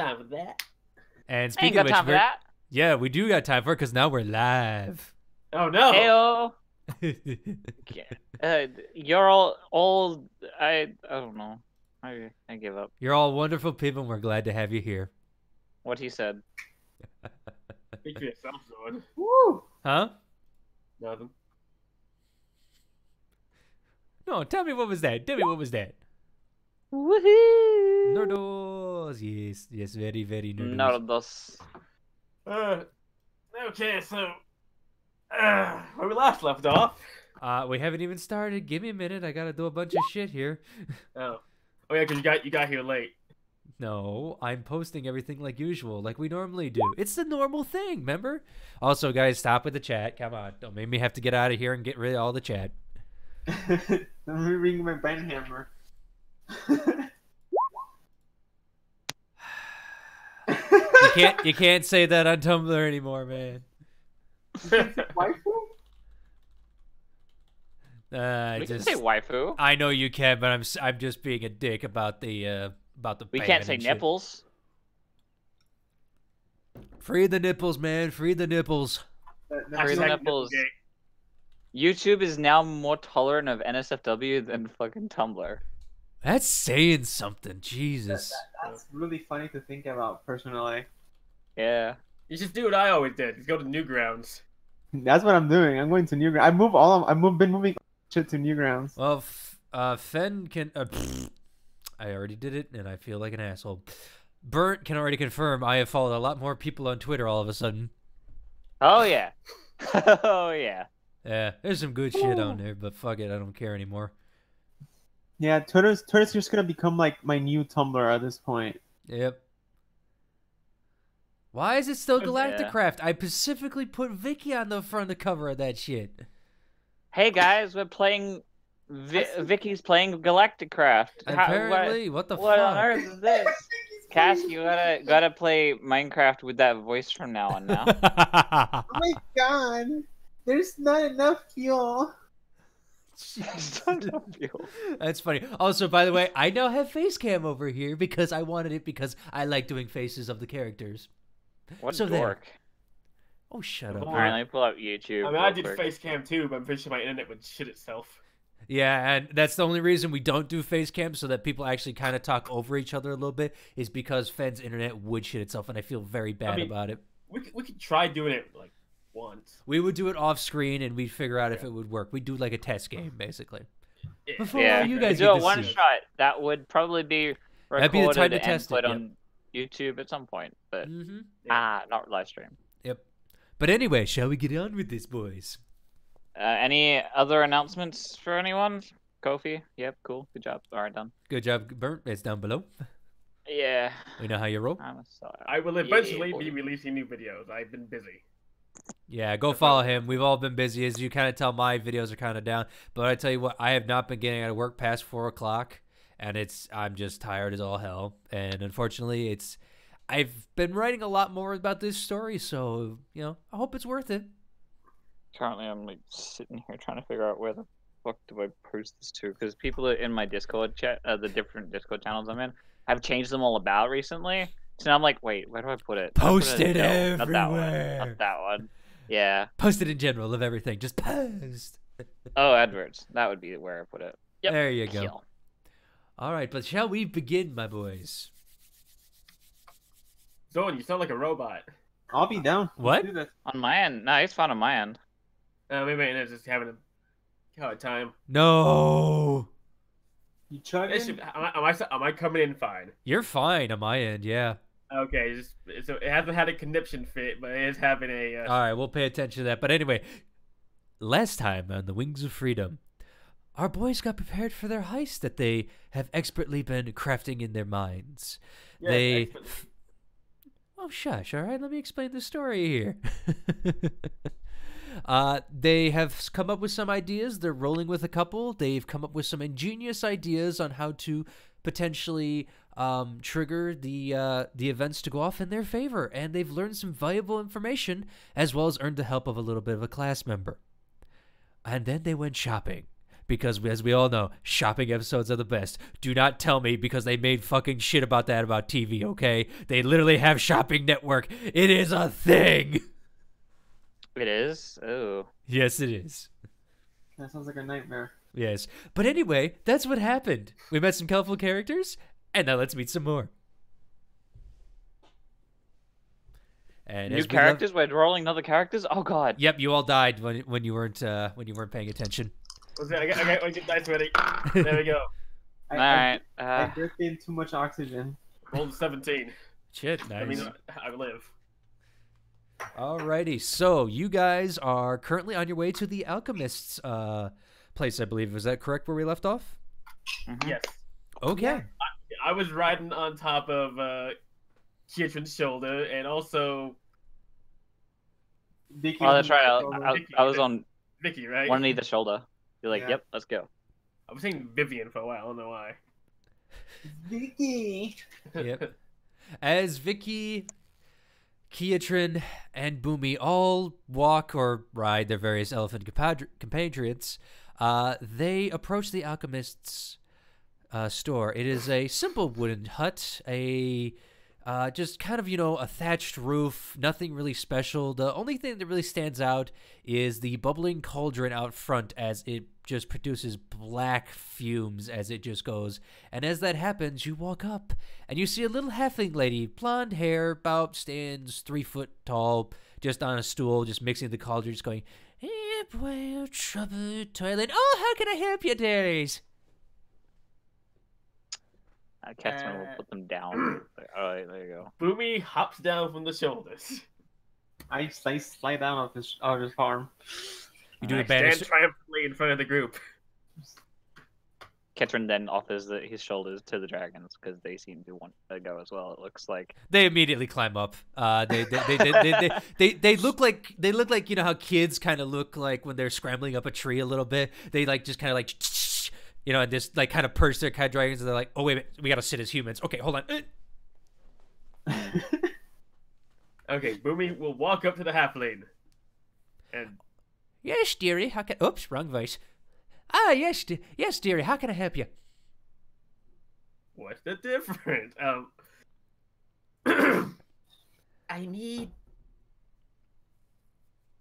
time for that. And I ain't speaking got of which, time for that. yeah, we do got time for it because now we're live. Oh no! Heyo. You're all old. I don't know. I give up. You're all wonderful people, and we're glad to have you here. What he said. Speak for yourself, Zorn. Woo! Huh? Nothing. No, tell me what was that? Tell me what was that? Woohoo! Nerdos. Yes, yes, very, very nerdos. Nardos. Okay, so where we last left off. We haven't even started. Give me a minute. I gotta do a bunch of shit here. Oh yeah, because you got here late. No, I'm posting everything like usual, like we normally do. It's the normal thing, remember? Also, guys, stop with the chat. Come on, don't make me have to get out of here and get rid of all the chat. Let me ring my band hammer. You can't say that on Tumblr anymore, man. Waifu? We can say waifu. I know you can, but I'm just being a dick about the We can't say nipples. Free the nipples, man. Free the nipples. Free the nipples. YouTube is now more tolerant of NSFW than fucking Tumblr. That's saying something. Jesus. That's really funny to think about, personally. Yeah. You just do what I always did. Just go to Newgrounds. That's what I'm doing. I'm going to Newgrounds. I've been moving shit to Newgrounds. Well, Fen can. I already did it, and I feel like an asshole. Burnt can already confirm I have followed a lot more people on Twitter all of a sudden. Oh yeah. Oh yeah. Yeah, there's some good shit on there, but fuck it, I don't care anymore. Yeah, Twitter's just gonna become like my new Tumblr at this point. Yep. Why is it still Yeah. Galacticraft? I specifically put Vicky on the front of the cover of that shit. Hey guys, we're playing. Vicky's playing Galacticraft. Apparently, what the what on fuck? earth is this? Cass, you gotta play Minecraft with that voice from now on. Now. Oh my god, there's not enough fuel. That's funny. Also, by the way, I now have face cam over here because I wanted it because I like doing faces of the characters. What So dork. Oh, shut up. All right, let me pull up YouTube. I mean, I real did quick. face cam too, but I'm pretty sure my internet would shit itself. Yeah, and that's the only reason we don't do face cam, so that people actually kind of talk over each other a little bit, is because Fen's internet would shit itself, and I feel very bad about it. We could try doing it like once. We would do it off screen, and we'd figure out if it would work. We'd do like a test game, basically. Yeah. Before Yeah, you guys do get a to one see it. shot. That would probably be That'd recorded be the time to and test it, put yep. on YouTube at some point, but Mm-hmm. not live stream. Yep. But anyway, shall we get on with this, boys? Any other announcements for anyone? Kofi? Yep, cool. Good job. All right, done. Good job, Burnt. It's down below. Yeah. We know how you roll. I'm sorry. I will eventually Yeah, be releasing new videos. I've been busy. Yeah, go follow him. We've all been busy. As you kind of tell, my videos are kind of down. But I tell you what, I have not been getting out of work past 4 o'clock. And I'm just tired as all hell. And unfortunately, I've been writing a lot more about this story. So, I hope it's worth it. Currently, I'm like sitting here trying to figure out where the fuck do I post this to? Because people in my Discord chat, the different Discord channels I'm in, have changed them all about recently. So now I'm like, wait, where do I put it? Post it No, everywhere. Not that one. Yeah. Post it in general of everything. Just post. Oh, Edwards. That would be where I put it. Yep. There you go. Kill. All right, but shall we begin, my boys? Zorn, you sound like a robot. I'll be down. What? Let's do this. On my end. No, it's fine on my end. Maybe my internet's just having a hard time. No. You chugging? Am I coming in fine? You're fine on my end, yeah. Okay, so it hasn't had a connection fit, but it is having a. All right, we'll pay attention to that. But anyway, last time on the Wings of Freedom, our boys got prepared for their heist that they have expertly been crafting in their minds. Yeah, Oh, shush, all right? Let me explain the story here. They have come up with some ideas. They're rolling with a couple. They've come up with some ingenious ideas on how to potentially trigger the events to go off in their favor. And they've learned some valuable information, as well as earned the help of a little bit of a class member. And then they went shopping, because as we all know, shopping episodes are the best. Do not tell me because they made fucking shit about that about TV, okay? They literally have Shopping Network. It is a thing. It is? Oh. Yes, it is. That sounds like a nightmare. Yes. But anyway, that's what happened. We met some colorful characters, and now let's meet some more. And New characters? We're rolling other characters? Oh god. Yep, you all died when you weren't paying attention. I get dice ready. There we go. Alright. I breathed in too much oxygen. Rolled 17. Shit, nice. I mean, I live. Alrighty, so you guys are currently on your way to the Alchemist's place, I believe. Was that correct where we left off? Mm-hmm. Yes. Okay. I was riding on top of Kietran's shoulder, and also Vicky Oh, that's right. Vicky, I was on Vicky, right? one on either shoulder. You're like, Yeah. yep, let's go. I was saying Vivian for a while. I don't know why. Vicky. Yep. As Vicky, Kietran, and Boomy all walk or ride their various elephant compatriots, they approach the Alchemist's store. It is a simple wooden hut, just kind of, a thatched roof, nothing really special. The only thing that really stands out is the bubbling cauldron out front as it just produces black fumes as it just goes. And as that happens, you walk up and you see a little halfling lady, blonde hair, about stands 3 foot tall, just on a stool, just mixing the cauldron, just going, "Eh, boy, troubled toilet. Oh, how can I help you, dearies?" Catsman will put them down. Alright, there you go. Boomy hops down from the shoulders. I slide down off his farm. You do I a banish. stand triumphantly in front of the group. Ketrin then offers his shoulders to the dragons because they seem to want to go as well. It looks like They immediately climb up. They look like how kids kind of look like when they're scrambling up a tree a little bit. They just kind of and just kind of perch their cat dragons, and they're like, "Oh wait a minute, we gotta sit as humans." Okay, hold on. Okay, Boomy will walk up to the halfling. And Yes, dearie. How can? Oops, wrong voice. Yes, yes, dearie. How can I help you? what's the difference? I need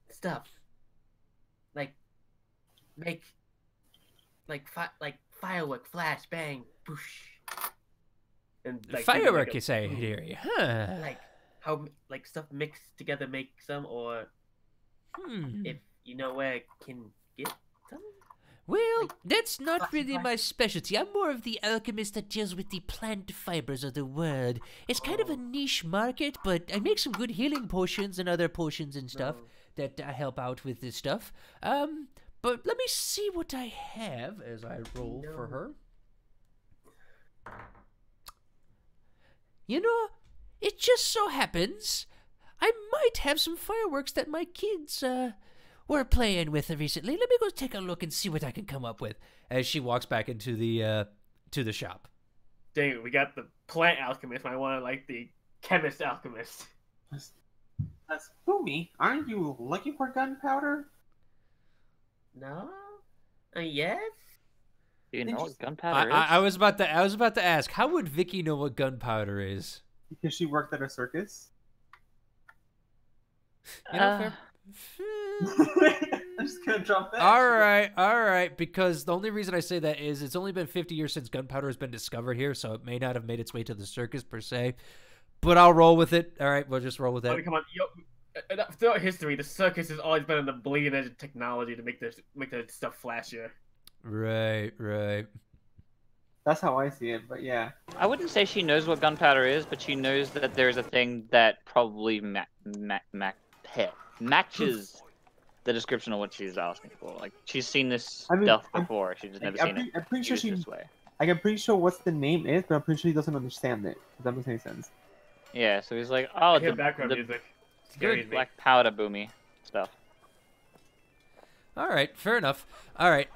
stuff. Like firework, flash, bang, boosh. And Firework, you say, dearie? Huh? How stuff mixed together make some, or if you know where I can get some. Well, that's not really my specialty. I'm more of the alchemist that deals with the plant fibers of the world. It's kind of a niche market, but I make some good healing potions and other potions and stuff that help out with this stuff. But let me see what I have as I roll for her. It just so happens I might have some fireworks that my kids were playing with recently. Let me go take a look and see what I can come up with. As she walks back into the shop. Dang it, we got the plant alchemist. I want the chemist alchemist. That's Boomy. Aren't you looking for gunpowder? No. Yes. Do you know what gunpowder is? I was about to ask, how would Vicky know what gunpowder is? Because she worked at a circus. Fair. I'm just gonna drop that. All right. Because the only reason I say that is it's only been 50 years since gunpowder has been discovered here, so it may not have made its way to the circus per se. But I'll roll with it. All right, we'll just roll with it. Oh, come on, throughout history, the circus has always been on the bleeding edge of technology to make the stuff flashier. Right. That's how I see it, but yeah. I wouldn't say she knows what gunpowder is, but she knows that there's a thing that probably matches the description of what she's asking for. Like, she's seen this stuff before. She's just never seen it. I'm pretty sure this way. I'm pretty sure what the name is, but I'm pretty sure he doesn't understand it. If that makes any sense. Yeah, so he's like, oh, the background music. Good black powder Boomy stuff. All right, fair enough. All right,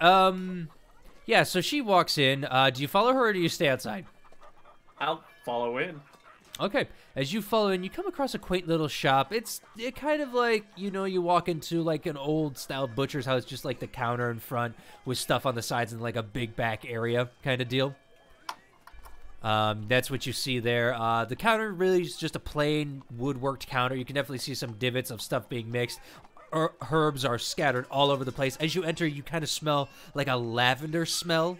yeah, so she walks in. Do you follow her or do you stay outside? I'll follow in. Okay, as you follow in, you come across a quaint little shop. It kind of like, you know, you walk into like an old style butcher's house, just like the counter in front with stuff on the sides and like a big back area kind of deal. That's what you see there. The counter really is just a plain woodworked counter. You can definitely see some divots of stuff being mixed. Herbs are scattered all over the place. As you enter, you kind of smell like a lavender smell,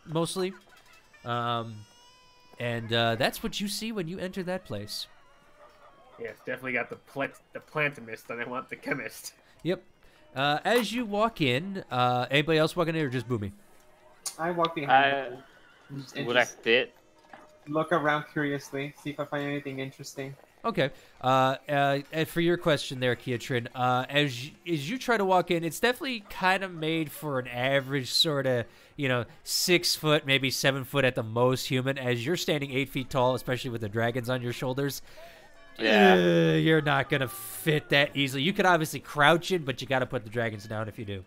mostly. And that's what you see when you enter that place. Yes, definitely got the plantimist, and I want the chemist. Yep. As you walk in, anybody else walking in or just Boomy? I walk behind. Would I fit? Look around curiously, see if I find anything interesting. Okay. And for your question there, Kiatrin, as you try to walk in, it's definitely kind of made for an average sort of, 6 foot, maybe 7 foot at the most human. As you're standing 8 feet tall, especially with the dragons on your shoulders, you're not gonna fit that easily. You could obviously crouch in, but you got to put the dragons down if you do.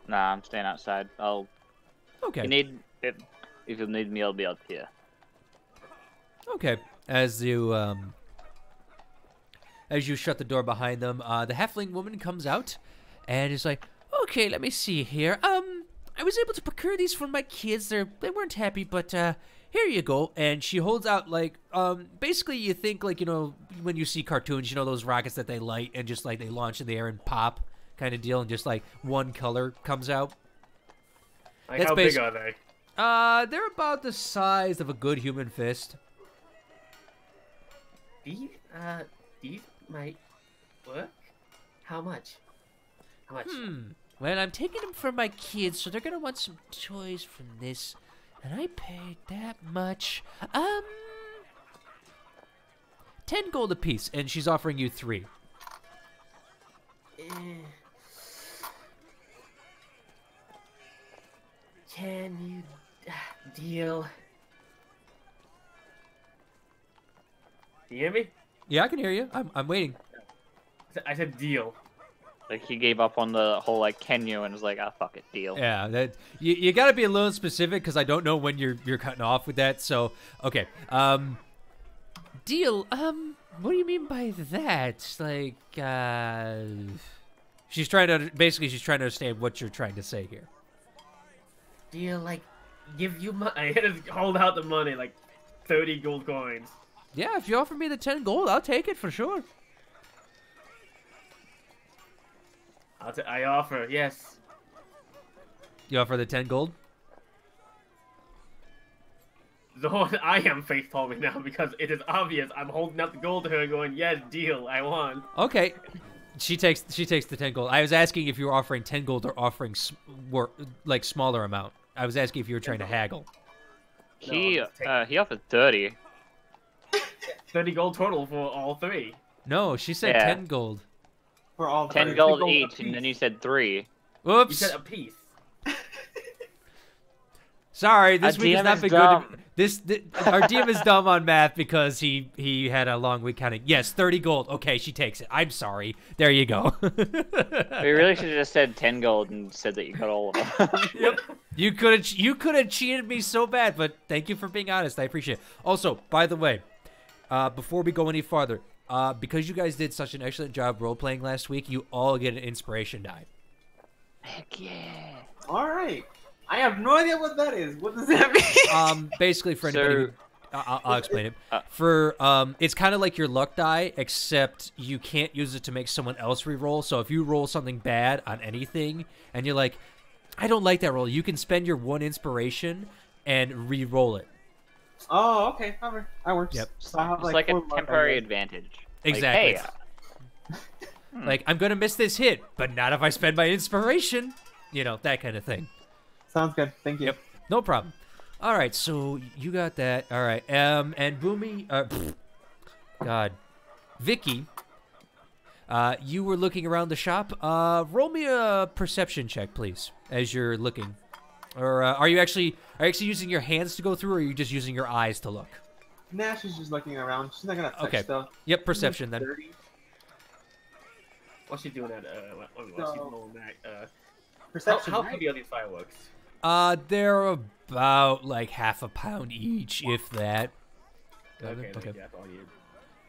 Nah, I'm staying outside. Okay. If you need me, I'll be out here. Okay. As you shut the door behind them, the halfling woman comes out and is like, "Okay, let me see here. I was able to procure these for my kids. They weren't happy, but here you go." And she holds out like, basically you think like, when you see cartoons, those rockets that they light and just like they launch in the air and pop kind of deal, and just like one color comes out. Like, how big are they? They're about the size of a good human fist. These might work. How much? Well, I'm taking them for my kids, so they're gonna want some toys from this, and I paid that much. 10 gold apiece, and she's offering you 3. Can you deal? You hear me? Yeah, I can hear you. I'm waiting. I said deal. Like, he gave up on the whole, like, can you, and was like, ah, fuck it, deal. Yeah, that you got to be a little specific, because I don't know when you're cutting off with that. So, okay. Deal. What do you mean by that? Like, she's trying to understand what you're trying to say here. Deal, like, give you money. I just hold out the money, like 30 gold coins. Yeah, if you offer me the 10 gold, I'll take it for sure. I offer, yes. You offer the 10 gold? Zorn, I am face palming now because it is obvious. I'm holding out the gold to her, going, "Yes, deal, I want." Okay, she takes the 10 gold. I was asking if you were offering 10 gold or offering like smaller amount. I was asking if you were trying to haggle. He offered 30. 30 gold total for all 3. No, she said 10 gold. For all 10 gold each, and then you said 3. Whoops. You said a piece. Sorry, this week has not been good. Our DM is dumb on math because he had a long week counting. Yes, 30 gold. Okay, she takes it. I'm sorry. There you go. We really should have just said 10 gold and said that you got all of them. Yep. You could have cheated me so bad, but thank you for being honest. I appreciate it. Also, by the way, before we go any farther, because you guys did such an excellent job role-playing last week, you all get an inspiration die. Heck yeah. All right. I have no idea what that is. What does that mean? Basically, for anybody, I'll explain it. It's kind of like your luck die, except you can't use it to make someone else re-roll. So if you roll something bad on anything, and you're like, I don't like that roll, you can spend your 1 inspiration and re-roll it. Oh, okay. That works. Yep. So I have, It's like a temporary advantage. Exactly. Like, hey, like, I'm gonna miss this hit, but not if I spend my inspiration. That kind of thing. Sounds good. Thank you. Yep. No problem. All right, so you got that. All right. And Boomy, God, Vicky, you were looking around the shop. Roll me a perception check, please, as you're looking. Or are you actually using your hands to go through, or are you just using your eyes to look? Nah, she's just looking around. She's not gonna touch stuff. Yep, perception then. 30. What's she doing at? What's she rolling that? Perception. How heavy are these fireworks? They're about like half a pound each, if that. Okay, Okay. that's all you.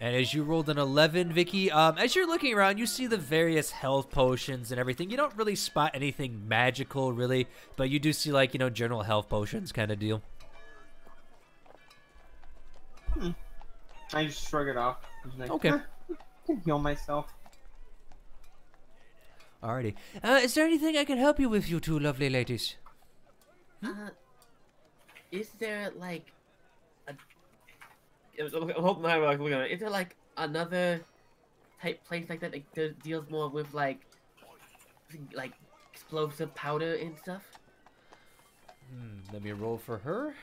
And as you rolled an 11, Vicky, as you're looking around, you see the various health potions and everything. You don't really spot anything magical, really, but you do see, like, you know, general health potions kind of deal. I just shrug it off. Like, Okay. I can heal myself. Alrighty. Is there anything I can help you with, you two lovely ladies? Is there like I'm hoping I'm looking at it. Is there like another type place like that that deals more with like explosive powder and stuff? Let me roll for her.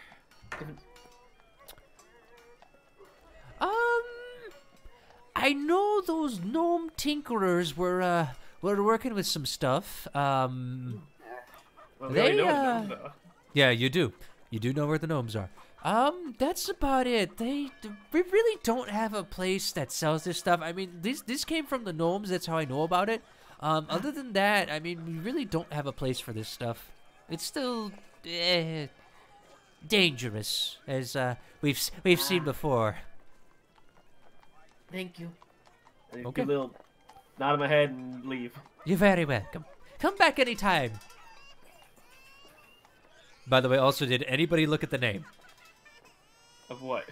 I know those gnome tinkerers were working with some stuff. Well, we They, already know what the numbers are. Yeah, you do. You do know where the gnomes are. That's about it. We really don't have a place that sells this stuff. I mean, this came from the gnomes. That's how I know about it. Other than that, I mean, we really don't have a place for this stuff. It's still dangerous, as we've seen before. Thank you. And Okay. a little nod of my head and leave. You're very welcome. Come back anytime. By the way, also, did anybody look at the name? Of what?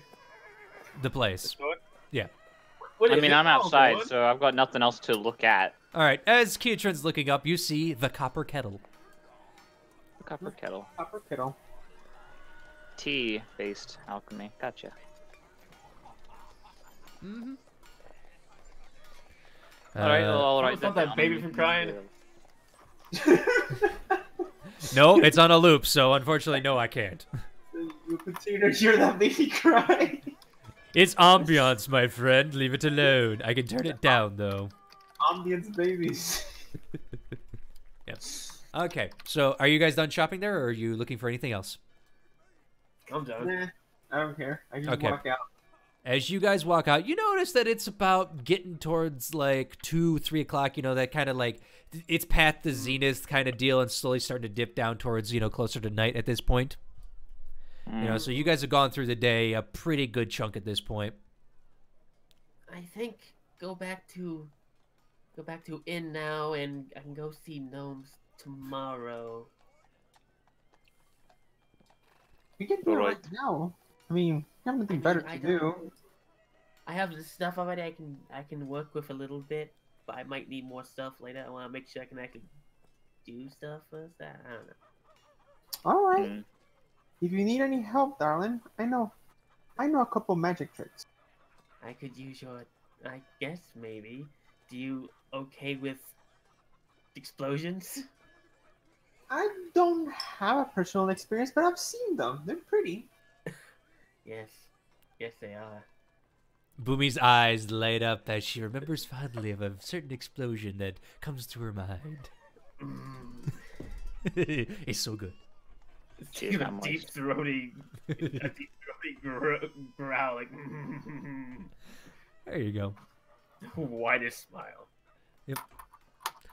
The place. Yeah. What I is mean, it? I'm Oh, outside, Lord. so I've got nothing else to look at. All right. As Keatron's looking up, you see the copper Copper kettle. Copper kettle. Tea-based alchemy. Gotcha. Mm-hmm. All right, I'll write stop that that down. baby from crying. No, it's on a loop, so unfortunately, no, I can't. You continue to hear that baby cry. It's ambiance, my friend. Leave it alone. I can turn it down, though. Ambience babies. Yep. Okay, so are you guys done shopping there, or are you looking for anything else? I'm done. Nah, I don't care. I just Okay. walk out. As you guys walk out, you notice that it's about getting towards like 2, 3 o'clock. You know, that kind of like it's past the zenith kind of deal, and slowly starting to dip down towards closer to night at this point. You know, so you guys have gone through the day a pretty good chunk at this point. I think go back to inn now, and I can go see gnomes tomorrow. We can do it right now. I mean, you have nothing better to do. I have the stuff already. I can work with a little bit, but I might need more stuff later. I want to make sure I can actually do stuff first. I don't know. All right. If you need any help, darling, I know a couple magic tricks. I could use your. I guess maybe. Do you okay with explosions? I don't have a personal experience, but I've seen them. They're pretty. Yes. Yes, they are. Boomy's eyes light up as she remembers fondly of a certain explosion that comes to her mind. It's so good. It's a deep throaty growl, like. There you go. Widest smile. Yep.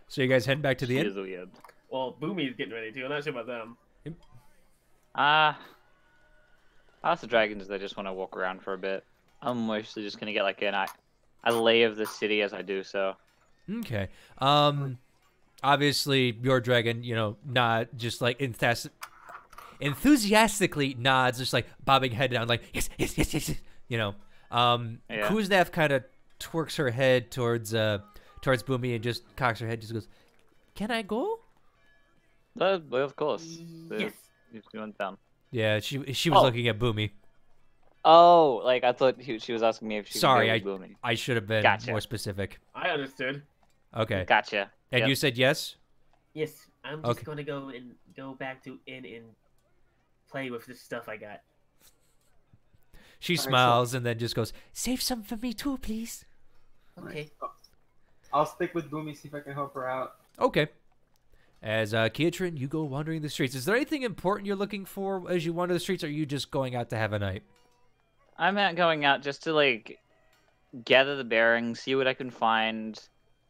So you guys heading back to the inn? Weird. Well, Boomy's getting ready too. I'm not sure about them. Ask the dragons. They just want to walk around for a bit. I'm mostly just gonna get like a lay of the city as I do so. Okay. Obviously, your dragon, not just like enthusiastically nods, just like bobbing head down, like yes. Yeah. Kuzneth kind of twerks her head towards Boomy and just cocks her head, just goes, "Can I go?" Well, of course. Yes. You went down. Yeah, she was looking at Boomy. Oh, like I thought she was asking me if she. Sorry, could go with Boomy. I should have been more specific. I understood. Okay. Gotcha. And you said yes? Yes, I'm just gonna go back to inn and play with this stuff I got. She smiles and then just goes, "Save some for me too, please." Okay. I'll stick with Boomy, see if I can help her out. Okay. As Keatron, you go wandering the streets. Is there anything important you're looking for as you wander the streets, or are you just going out to have a night? I'm going out just to like gather the bearings, see what I can find,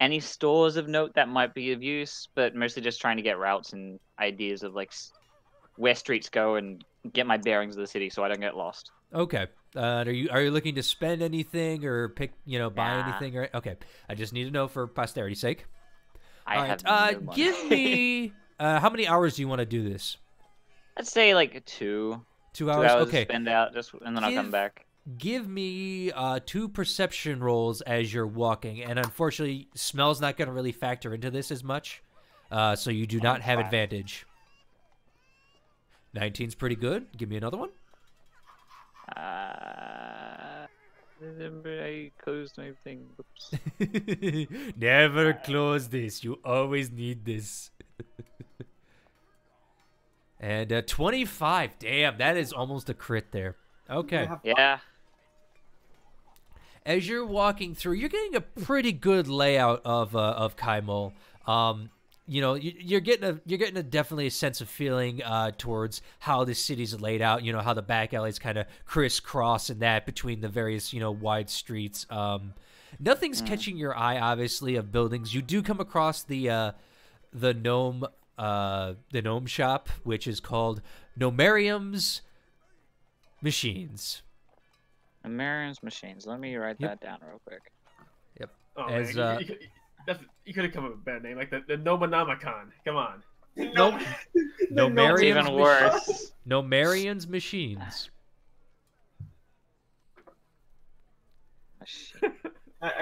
any stores of note that might be of use, but mostly just trying to get routes and ideas of like where streets go and get my bearings of the city so I don't get lost. Okay. Are you looking to spend anything or pick, buy Nah. anything? Or okay, I just need to know for posterity's sake. I have All right, no money. give me how many hours do you want to do this? I'd say like 2. 2 2 hours. hours Okay. to spend out, and then I'll come back. Give me 2 perception rolls as you're walking, and unfortunately, smell's not going to really factor into this as much, so you do not have advantage. 19's pretty good. Give me another one. I closed my thing. Oops. Never close this. You always need this. And 25. Damn, that is almost a crit there. Okay. Yeah. As you're walking through, you're getting a pretty good layout of Kaimol. You're getting a definitely a sense of feeling towards how the city's laid out. You know how the back alleys kind of crisscross and that between the various wide streets. Nothing's catching your eye, obviously, of buildings. You do come across the gnome shop, which is called Gnomarium's Machines. Gnomarium's Machines. Let me write that down real quick. Yep. Oh, As man, you could have come up with a better name, like the Nomonomicon. Come on. Gnomarium's Even worse. Gnomarium's Machines.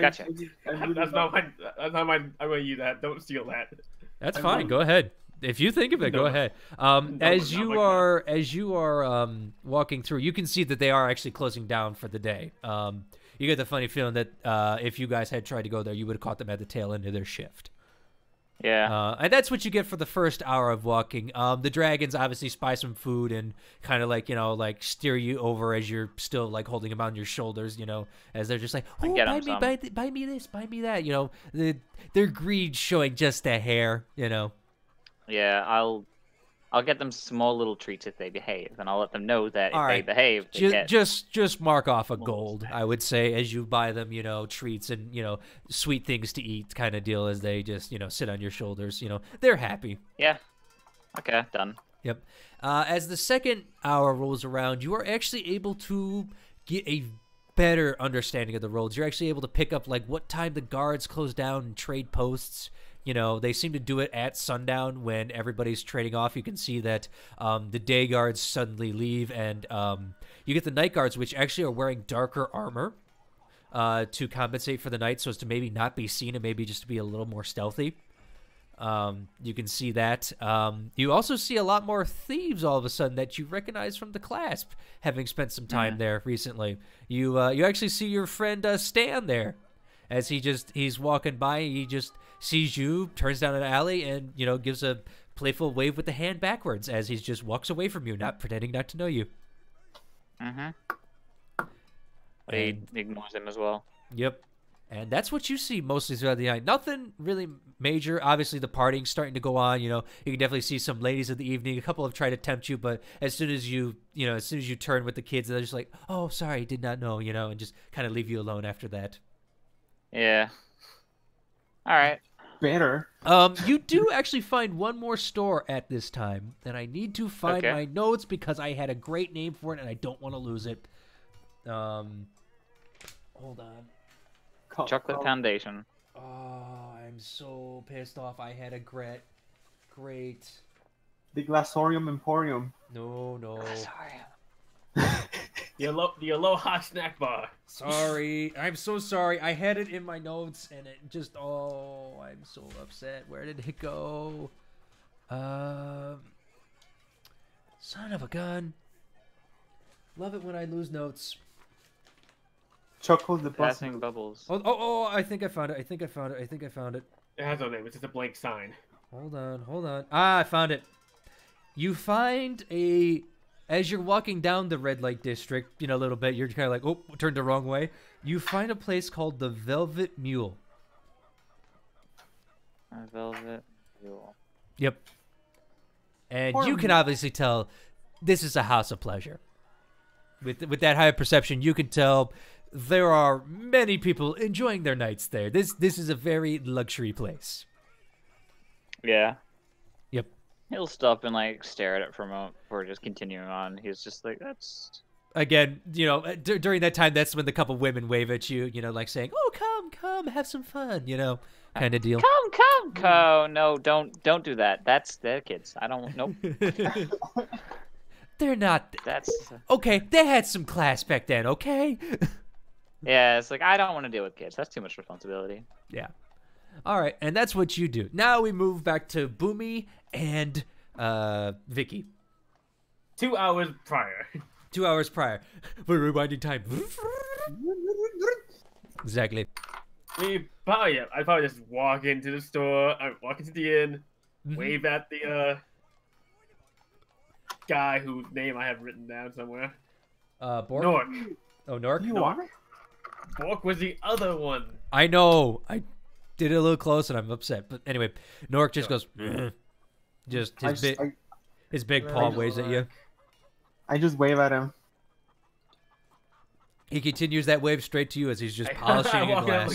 Gotcha. That's not mine. I'm gonna use that. Don't steal that. That's fine. Go ahead. If you think of it, go ahead. As you are walking through, you can see that they are actually closing down for the day. You get the funny feeling that if you guys had tried to go there, you would have caught them at the tail end of their shift. Yeah. And that's what you get for the first hour of walking. The dragons obviously spy some food and kind of like steer you over as you're still like holding them on your shoulders, as they're just like, oh, buy me this, buy me that. Their greed showing just a hair, Yeah, I'll get them small little treats if they behave, and I'll let them know that if they behave, they get... just mark off a gold, I would say, as you buy them, treats and sweet things to eat, kind of deal, as they just sit on your shoulders. They're happy. Yeah. Okay, done. Yep. As the second hour rolls around, you are actually able to get a better understanding of the roads. You're actually able to pick up like what time the guards close down and trade posts. They seem to do it at sundown when everybody's trading off. You can see that the day guards suddenly leave, and you get the night guards, which actually are wearing darker armor to compensate for the night, so as to maybe not be seen and maybe just to be a little more stealthy. You can see that. You also see a lot more thieves all of a sudden that you recognize from the Clasp, having spent some time there recently. You actually see your friend Stan there. As he's walking by, he just sees you, turns down an alley, and gives a playful wave with the hand backwards as he just walks away from you, not pretending not to know you. He ignores him as well. Yep. And that's what you see mostly throughout the night. Nothing really major. Obviously, the partying's starting to go on. You can definitely see some ladies of the evening. A couple have tried to tempt you, but as soon as you turn with the kids, they're just like, "Oh, sorry, did not know," and just kind of leave you alone after that. Yeah. All right. Better. You do actually find one more store at this time, and I need to find my notes because I had a great name for it, and I don't want to lose it. Hold on. Chocolate Foundation. Oh, I'm so pissed off. I had a great. The Glassorium Emporium. No. Sorry. The Aloha Snack Bar. Sorry. I'm so sorry. I had it in my notes, and it just... Oh, I'm so upset. Where did it go? Son of a gun. Love it when I lose notes. Choco the Passing bubbles. Oh, I think I found it. It has no name. It's just a blank sign. Hold on. I found it. You find a... As you're walking down the red light district, a little bit, you're kind of like, oh, turned the wrong way. You find a place called the Velvet Mule. Velvet Mule. Yep. And you can obviously tell this is a house of pleasure. With that high perception, you can tell there are many people enjoying their nights there. This is a very luxury place. Yeah. Yep. He'll stop and stare at it for a moment before just continuing on. He's just like, that's... Again, you know, during that time, that's when the couple women wave at you, you know, like saying, "Oh, come, have some fun," you know, kind of deal. Come. No, don't do that. They're kids. I don't. Nope. They're not. That's Okay, they had some class back then. Okay. yeah. It's like I don't want to deal with kids. That's too much responsibility. Yeah. All right, and that's what you do. Now we move back to Boomy and Vicky. 2 hours prior. 2 hours prior. We're rewinding time. Exactly. I probably just walk into the store, walk into the inn, wave at the guy whose name I have written down somewhere. Bork? Nork. Oh, Nork? You are? Bork was the other one. I know. I did it a little close and I'm upset. But anyway, Nork just goes, just his big paw waves at you. I just wave at him. He continues that wave straight to you as he's just polishing your glass.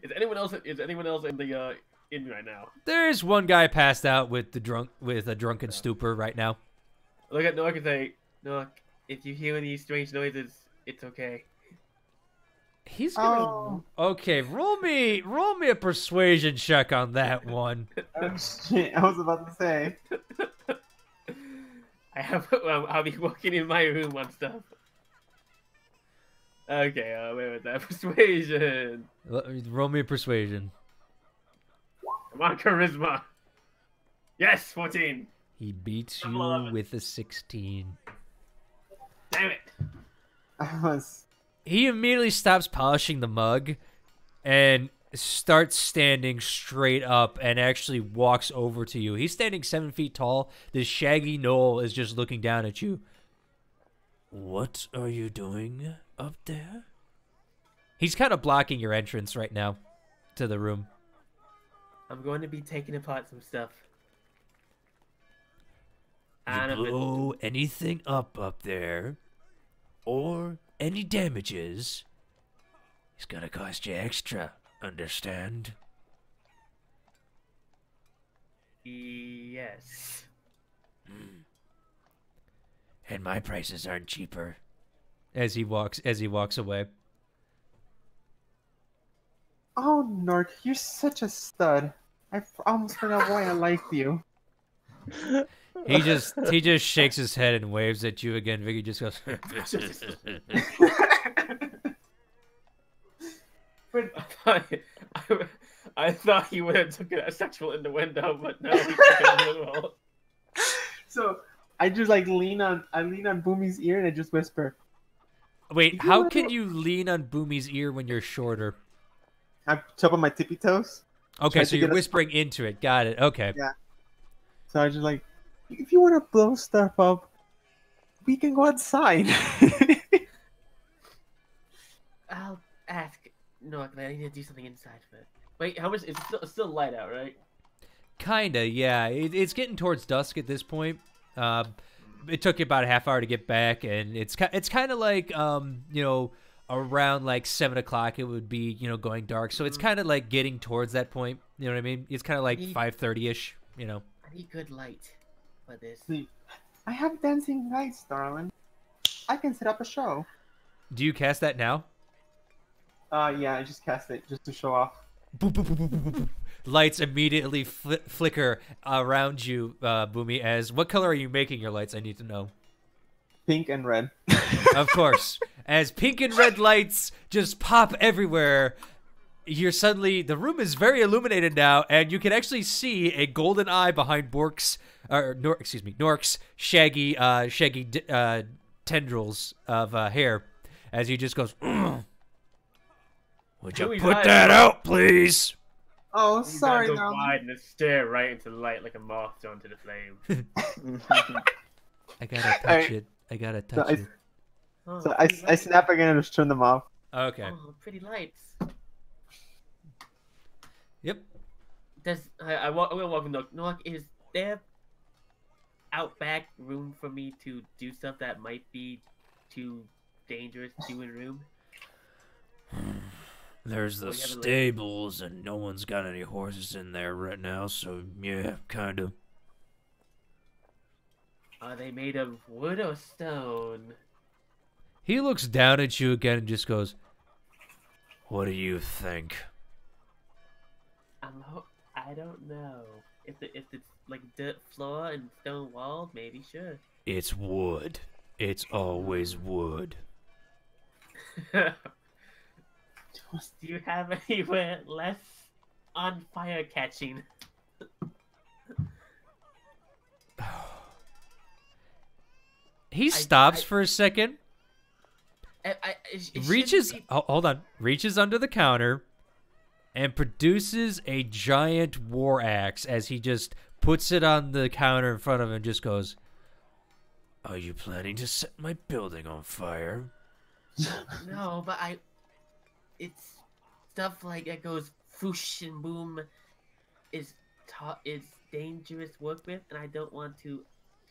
Is anyone else in the inn right now? There's one guy passed out with a drunken stupor right now. Look at Nork and say, Nork, if you hear any strange noises, it's okay. He's gonna okay. Roll me a persuasion check on that one. Oh shit! I was about to say. I'll be walking in my room on stuff. Okay, wait with that persuasion. Roll me a persuasion. Come on, charisma. Yes, 14. He beats you with a 16. Damn it. He immediately stops polishing the mug and starts standing straight up and actually walks over to you. He's standing 7 feet tall. This shaggy knoll is just looking down at you. What are you doing up there? He's kind of blocking your entrance right now to the room. I'm going to be taking apart some stuff. You blow anything up there, or any damages, it's gonna cost you extra, understand? Yes. And my prices aren't cheaper. As he walks away. Oh, Nork, you're such a stud. I almost forgot why I liked you. He just shakes his head and waves at you again. Vicky just goes. I thought he would have took a sexual innuendo, but no, he took it literal. So I just like lean on Boomy's ear and I just whisper. Wait, how can you lean on Boomy's ear when you're shorter? I chop on my tippy toes. Okay, so you're whispering into it. Got it. Okay. Yeah. So I just like, if you want to blow stuff up, we can go outside. I'll ask. No, I need to do something inside first. Wait, how much? It's still light out, right? Kinda, yeah. It's getting towards dusk at this point. It took you about a half hour to get back, and it's kind of like you know, around like 7 o'clock it would be, you know, going dark. So it's kind of like getting towards that point. You know what I mean? It's kind of like 5:30ish. You know. I need good light for this. See, I have dancing lights, darling. I can set up a show. Do you cast that now? Yeah, I just cast it just to show off. Boop, boop, boop, boop, boop, boop. Lights immediately flicker around you, Boomy. As what color are you making your lights? I need to know. Pink and red. Of course. As pink and red lights just pop everywhere, the room is very illuminated now, and you can actually see a golden eye behind Nork's shaggy tendrils of hair, as he just goes. Would you put that out, please? Oh, sorry, go no. wide and just stare right into the light like a moth drawn to the flame. I gotta touch it. I gotta touch it. So I snap again and just turn them off. Okay. Oh, pretty lights. Yep. I'm gonna walk with Nook. Nook, is there out back room for me to do stuff that might be too dangerous to do in a room? There's the stables, and no one's got any horses in there right now, so yeah, kind of. Are they made of wood or stone? He looks down at you again and just goes, "What do you think?" I don't know. If it's like dirt floor and stone walls, maybe sure. It's wood. It's always wood. Do you have anywhere less on fire catching? He stops for a second. Reaches. Hold on. Reaches under the counter and produces a giant war axe as he just puts it on the counter in front of him and just goes, "Are you planning to set my building on fire?" No, but it's stuff like that goes foosh and boom is dangerous to work with, and I don't want to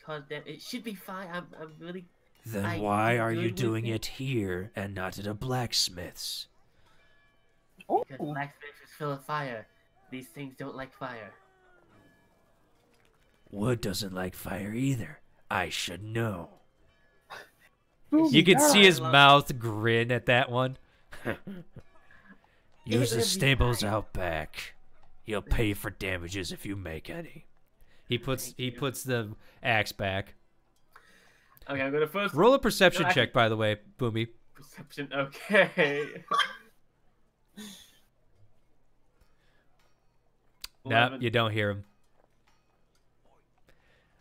cause that. It should be fine. I'm really. Then why are you doing it here and not at a blacksmith's? Because blacksmith is full of fire. These things don't like fire. Wood doesn't like fire either. I should know. Boomy, You can see his love- mouth grin at that one. Use the It'll be stables fine. out back. You'll pay for damages if you make any. He puts the axe back. Okay, I'm gonna first Roll a perception No, I check, by the way, Boomy. perception. Okay. No, 11. you don't hear him.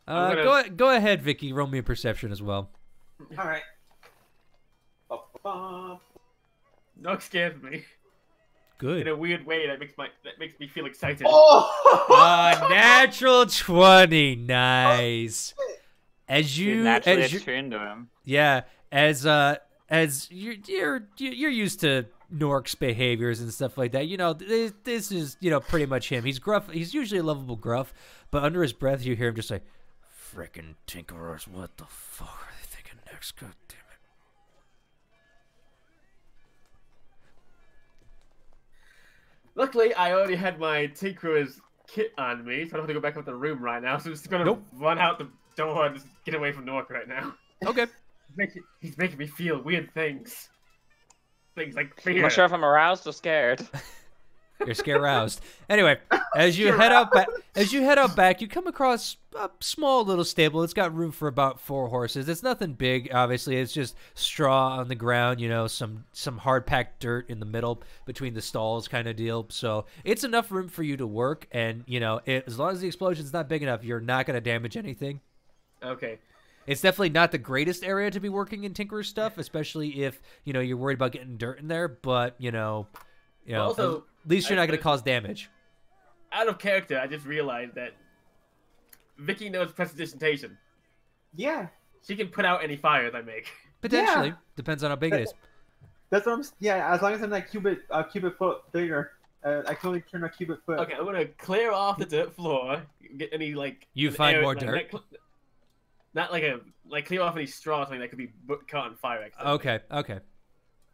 I'm gonna- Go ahead, Vicky. Roll me a perception as well. All right. Ba-ba-ba. Nook scares me in Good. a weird way that makes me feel excited. Oh! Natural 20. Nice. As Dude, you naturally as you, attuned to him. yeah, as you're used to Nork's behaviors and stuff like that. You know, this is, you know, pretty much him. He's gruff. He's usually a lovable gruff, but under his breath you hear him just say, "Frickin' tinkerers, what the fuck are they thinking next? God damn it." Luckily, I already had my Tinkerer's kit on me, so I don't have to go back up to the room right now. So I'm just gonna Nope. run out the door and just get away from Nork right now. Okay. He's making me feel weird things. Things like I'm fear. not sure if I'm aroused or scared. You're scare roused. Anyway, as you head out back, you come across a small little stable. It's got room for about 4 horses. It's nothing big, obviously. It's just straw on the ground, you know, some hard packed dirt in the middle between the stalls, kind of deal. So it's enough room for you to work, and you know, as long as the explosion's not big enough, you're not going to damage anything. Okay. It's definitely not the greatest area to be working in Tinker's stuff, especially if, you know, you're worried about getting dirt in there. But you know, Also, at least you're not going to cause damage. Out of character, I just realized that Vicky knows prestidigitation. Yeah. She can put out any fires I make. Potentially, Yeah. depends on how big it is. That's what I'm. Yeah, as long as I'm like cubic foot bigger, I can only turn a cubic foot. Okay, I'm gonna clear off the dirt floor. Get any like You an find area- more like, dirt? Not like clear off any straw or something that could be caught on fire. Okay.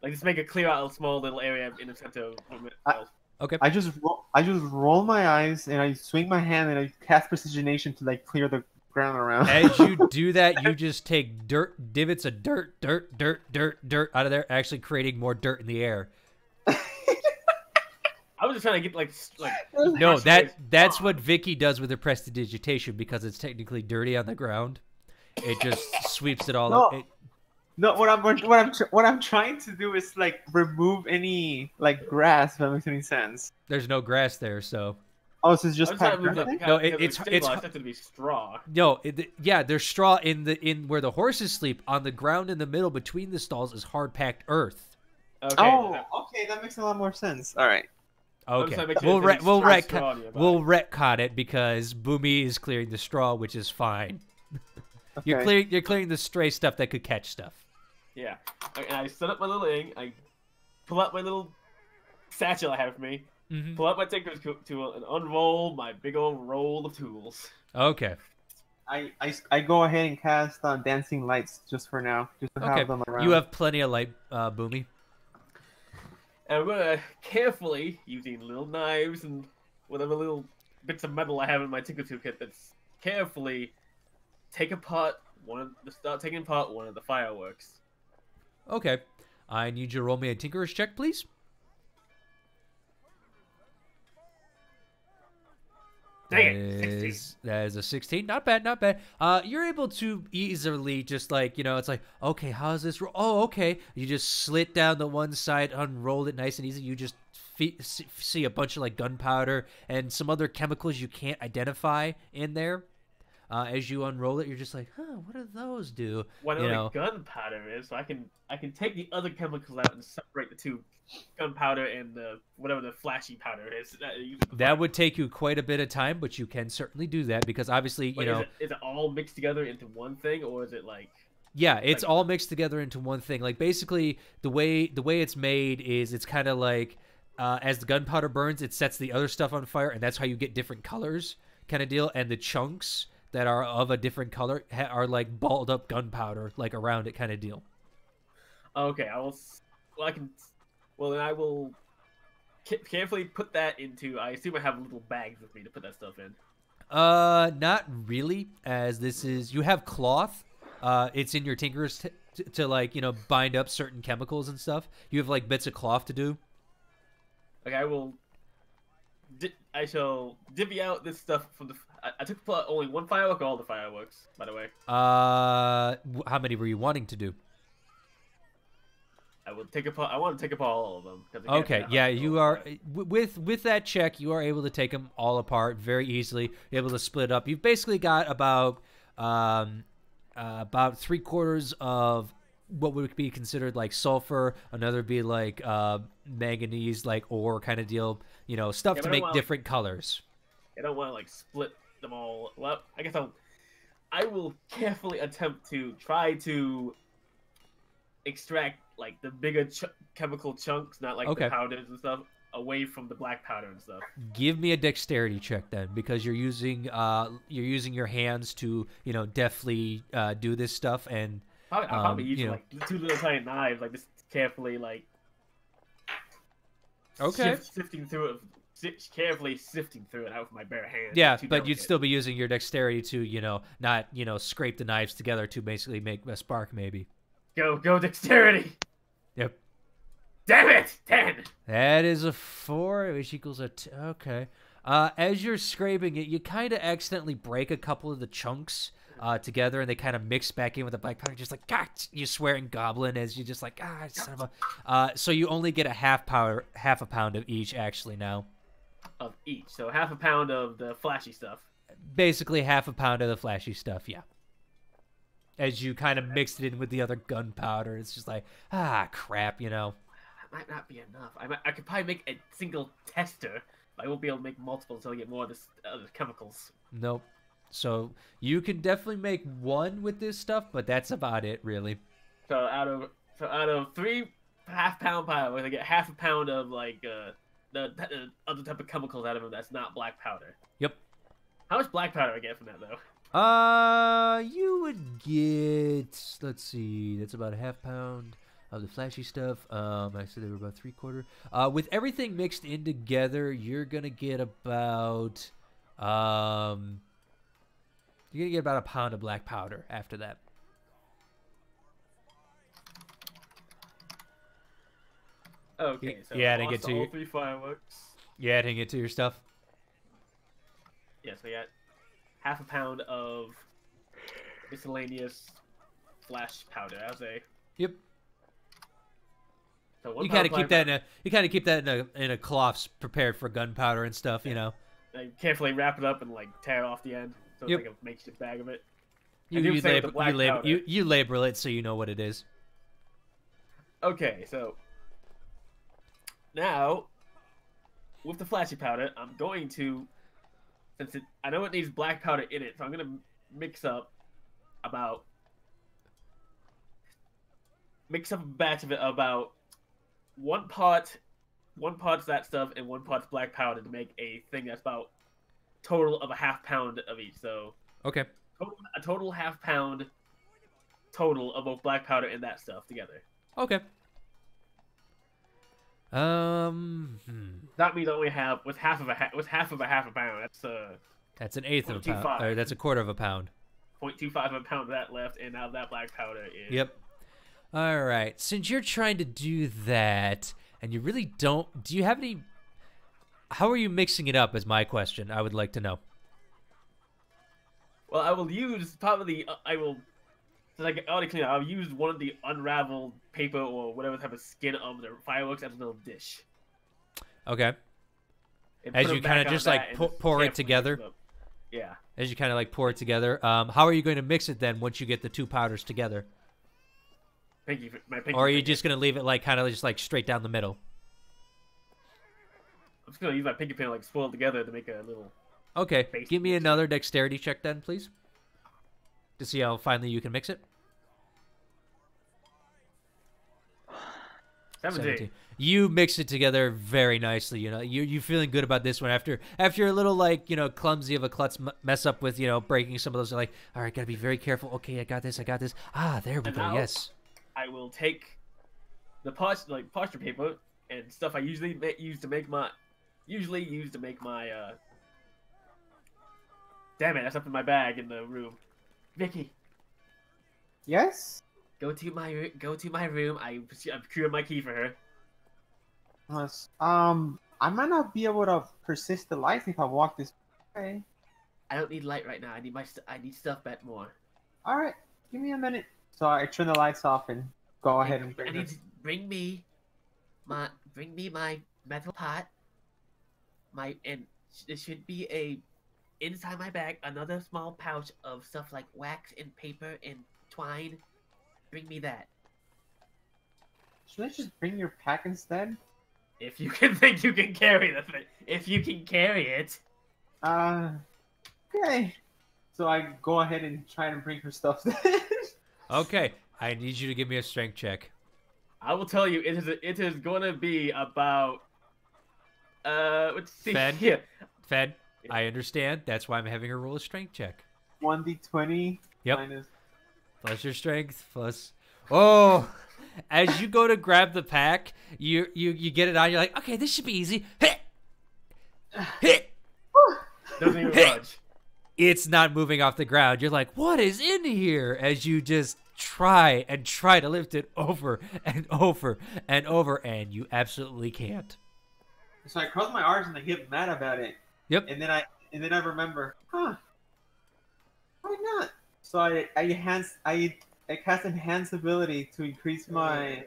Like just make a clear out a small little area in the center of itself. Okay. I just roll my eyes and I swing my hand and I cast prestidigitation to like clear the ground around. As you do that, you just take divots of dirt out of there, actually creating more dirt in the air. I was just trying to get like No, that's what Vicky does with her prestidigitation because it's technically dirty on the ground. It just sweeps it all No. up. No, what I'm trying to do is like remove any like grass. If that makes any sense. There's no grass there, so Oh, so it's I just was trying to move packed the grass? No, it's stabilized to be straw. no. Yeah, there's straw in where the horses sleep. On the ground in the middle between the stalls is hard packed earth. Okay. Oh, okay, that makes a lot more sense. All right. I'm Okay, just trying to make we'll sure there's we'll straw nearby. retcon it because Boomy is clearing the straw, which is fine. Okay. You're clearing the stray stuff that could catch stuff. Yeah. Okay, and I set up my little thing. I pull out my little satchel I have with me. Mm-hmm. Pull out my tinker's tool and unroll my big old roll of tools. Okay. I go ahead and cast dancing lights just for now, just to Okay. have them around. You have plenty of light, Boomy. And I'm gonna carefully, using little knives and whatever little bits of metal I have in my tinker toolkit, that's carefully start taking apart one of the fireworks. Okay. I need you to roll me a Tinkerer's check, please. Dang it, 16. That is a 16. Not bad, not bad. You're able to easily just like, it's like, okay, how's this? Oh, okay. You just slit down the one side, unroll it nice and easy. You just see a bunch of like gunpowder and some other chemicals you can't identify in there. As you unroll it, you're just like, what do those do? What gunpowder is, so I can take the other chemicals out and separate the two, gunpowder and the whatever the flashy powder is. That would take you quite a bit of time, but you can certainly do that because obviously, is it all mixed together into one thing, or is it like? Yeah, it's all mixed together into one thing. Like basically, the way it's made is it's kind of like as the gunpowder burns, it sets the other stuff on fire, and that's how you get different colors, kind of deal. And the chunks that are of a different color are like balled up gunpowder, like around it, kind of deal. Okay, I will. Well, then I will carefully put that into. I assume I have little bags with me to put that stuff in. Not really, as this is you have cloth. It's in your tinkerers to like bind up certain chemicals and stuff. You have like bits of cloth to do. Okay, I shall divvy out this stuff from the. I took only one firework or all the fireworks, by the way. How many were you wanting to do? I will take apart. I want to take apart all of them. Okay, yeah, you are with that check. You are able to take them all apart very easily. You're able to split up. You've basically got about 3/4 of what would be considered like sulfur. Another would be like manganese, like ore kind of deal. Stuff to make different colors. I don't want to like split them all. Well, I guess I will carefully attempt to try to extract like the bigger chemical chunks, not like the powders and stuff, away from the black powder and stuff. Give me a dexterity check then, because you're using your hands to deftly do this stuff, and I'll probably use like 2 little tiny knives, like just carefully like sifting through it, carefully sifting through it out with my bare hands. Yeah, but you'd still be using your dexterity to not scrape the knives together to basically make a spark, maybe. Go dexterity. Yep. Damn it! 10. That is a 4, which equals a okay. As you're scraping it, you kind of accidentally break a couple of the chunks together, and they kind of mix back in with the black powder. Just like, God, you swear in goblin as you just like, son of a. So you only get half a pound of each actually now. Of each, so half a pound of the flashy stuff. Basically, half a pound of the flashy stuff, yeah. As you kind of mix it in with the other gunpowder, it's just like, crap, That might not be enough. I could probably make a single tester, but I won't be able to make multiple until I get more of this other chemicals. Nope. So you can definitely make one with this stuff, but that's about it, really. So out of 3 half-pound powder, I get half a pound of like the other type of chemicals out of them that's not black powder. Yep. How much black powder I get from that though? You would get, let's see, that's about a half pound of the flashy stuff. I said they were about 3/4. With everything mixed in together, you're gonna get about, a pound of black powder after that. Okay, so yeah, adding it to all 3 fireworks. Yeah, adding it to your stuff. Yeah, so we got half a pound of miscellaneous flash powder. I would say. Yep. So you kind of keep that in a cloth prepared for gunpowder and stuff. I carefully wrap it up and like tear off the end, so it's like a makeshift bag of it. You label it so you know what it is. Okay, so now with the flashy powder, I'm going to. I know it needs black powder in it, so I'm gonna mix up a batch of it about 1 part's that stuff and 1 part's black powder to make a thing that's about total of a half pound of each. So okay, a total half pound total of both black powder and that stuff together. Okay. That means I only have with half of a half a pound. That's an eighth of a pound. Or that's 1/4 of a pound. 0.25 of a pound of that left, and now that black powder is. Yep. All right. Since you're trying to do that, and you really don't, do you have any? How are you mixing it up? Is my question. I would like to know. Well, I will use probably. I will. So like already clean. I'll use one of the unraveled paper or whatever type of skin of the fireworks as a little dish. Okay. And As put you them kind back of on just that like and pour, just pour it carefully together. mix it up. Yeah. As you kind of like pour it together. How are you going to mix it then once you get the two powders together? My pinky Or are you finger. just going to leave it like kind of just like straight down the middle? I'm just gonna use my pinky finger like swirl it together to make a little. Okay. Base Give me mixture. another dexterity check then, please. To see how finally you can mix it. 17. You mix it together very nicely. You know, you feeling good about this one after a little like clumsy of a klutz mess up with breaking some of those. Like, all right, gotta be very careful. Okay, I got this. Ah, there we And go. now Yes. I will take the posture paper and stuff I usually use to make my. Damn it! That's up in my bag in the room. Vicky, Yes? go to my room. I'm securing my key for her. Yes. I might not be able to persist the lights if I walk this way. I don't need light right now. I need stuff back more. Alright, give me a minute. So I turn the lights off and go ahead and I bring need this. to bring me my metal pot. There should be inside my bag another small pouch of stuff like wax and paper and twine. Bring me that. Should I just bring your pack instead? If you can think you can carry the thing. If you can carry it. Okay. So I go ahead and try to bring her stuff then. Okay. I need you to give me a strength check. I will tell you, it is going to be about. Let's see. Fed? Yeah. Fed, I understand. That's why I'm having her roll a strength check. 1d20 Yep. minus. Plus your strength, plus. Oh, as you go to grab the pack, you get it on. You're like, okay, this should be easy. Hit, hit. Doesn't even budge. It's not moving off the ground. You're like, what is in here? As you just try to lift it over and over and over, and you absolutely can't. So I cross my arms and I get mad about it. Yep. And then I remember, why not? So I cast enhance ability to increase my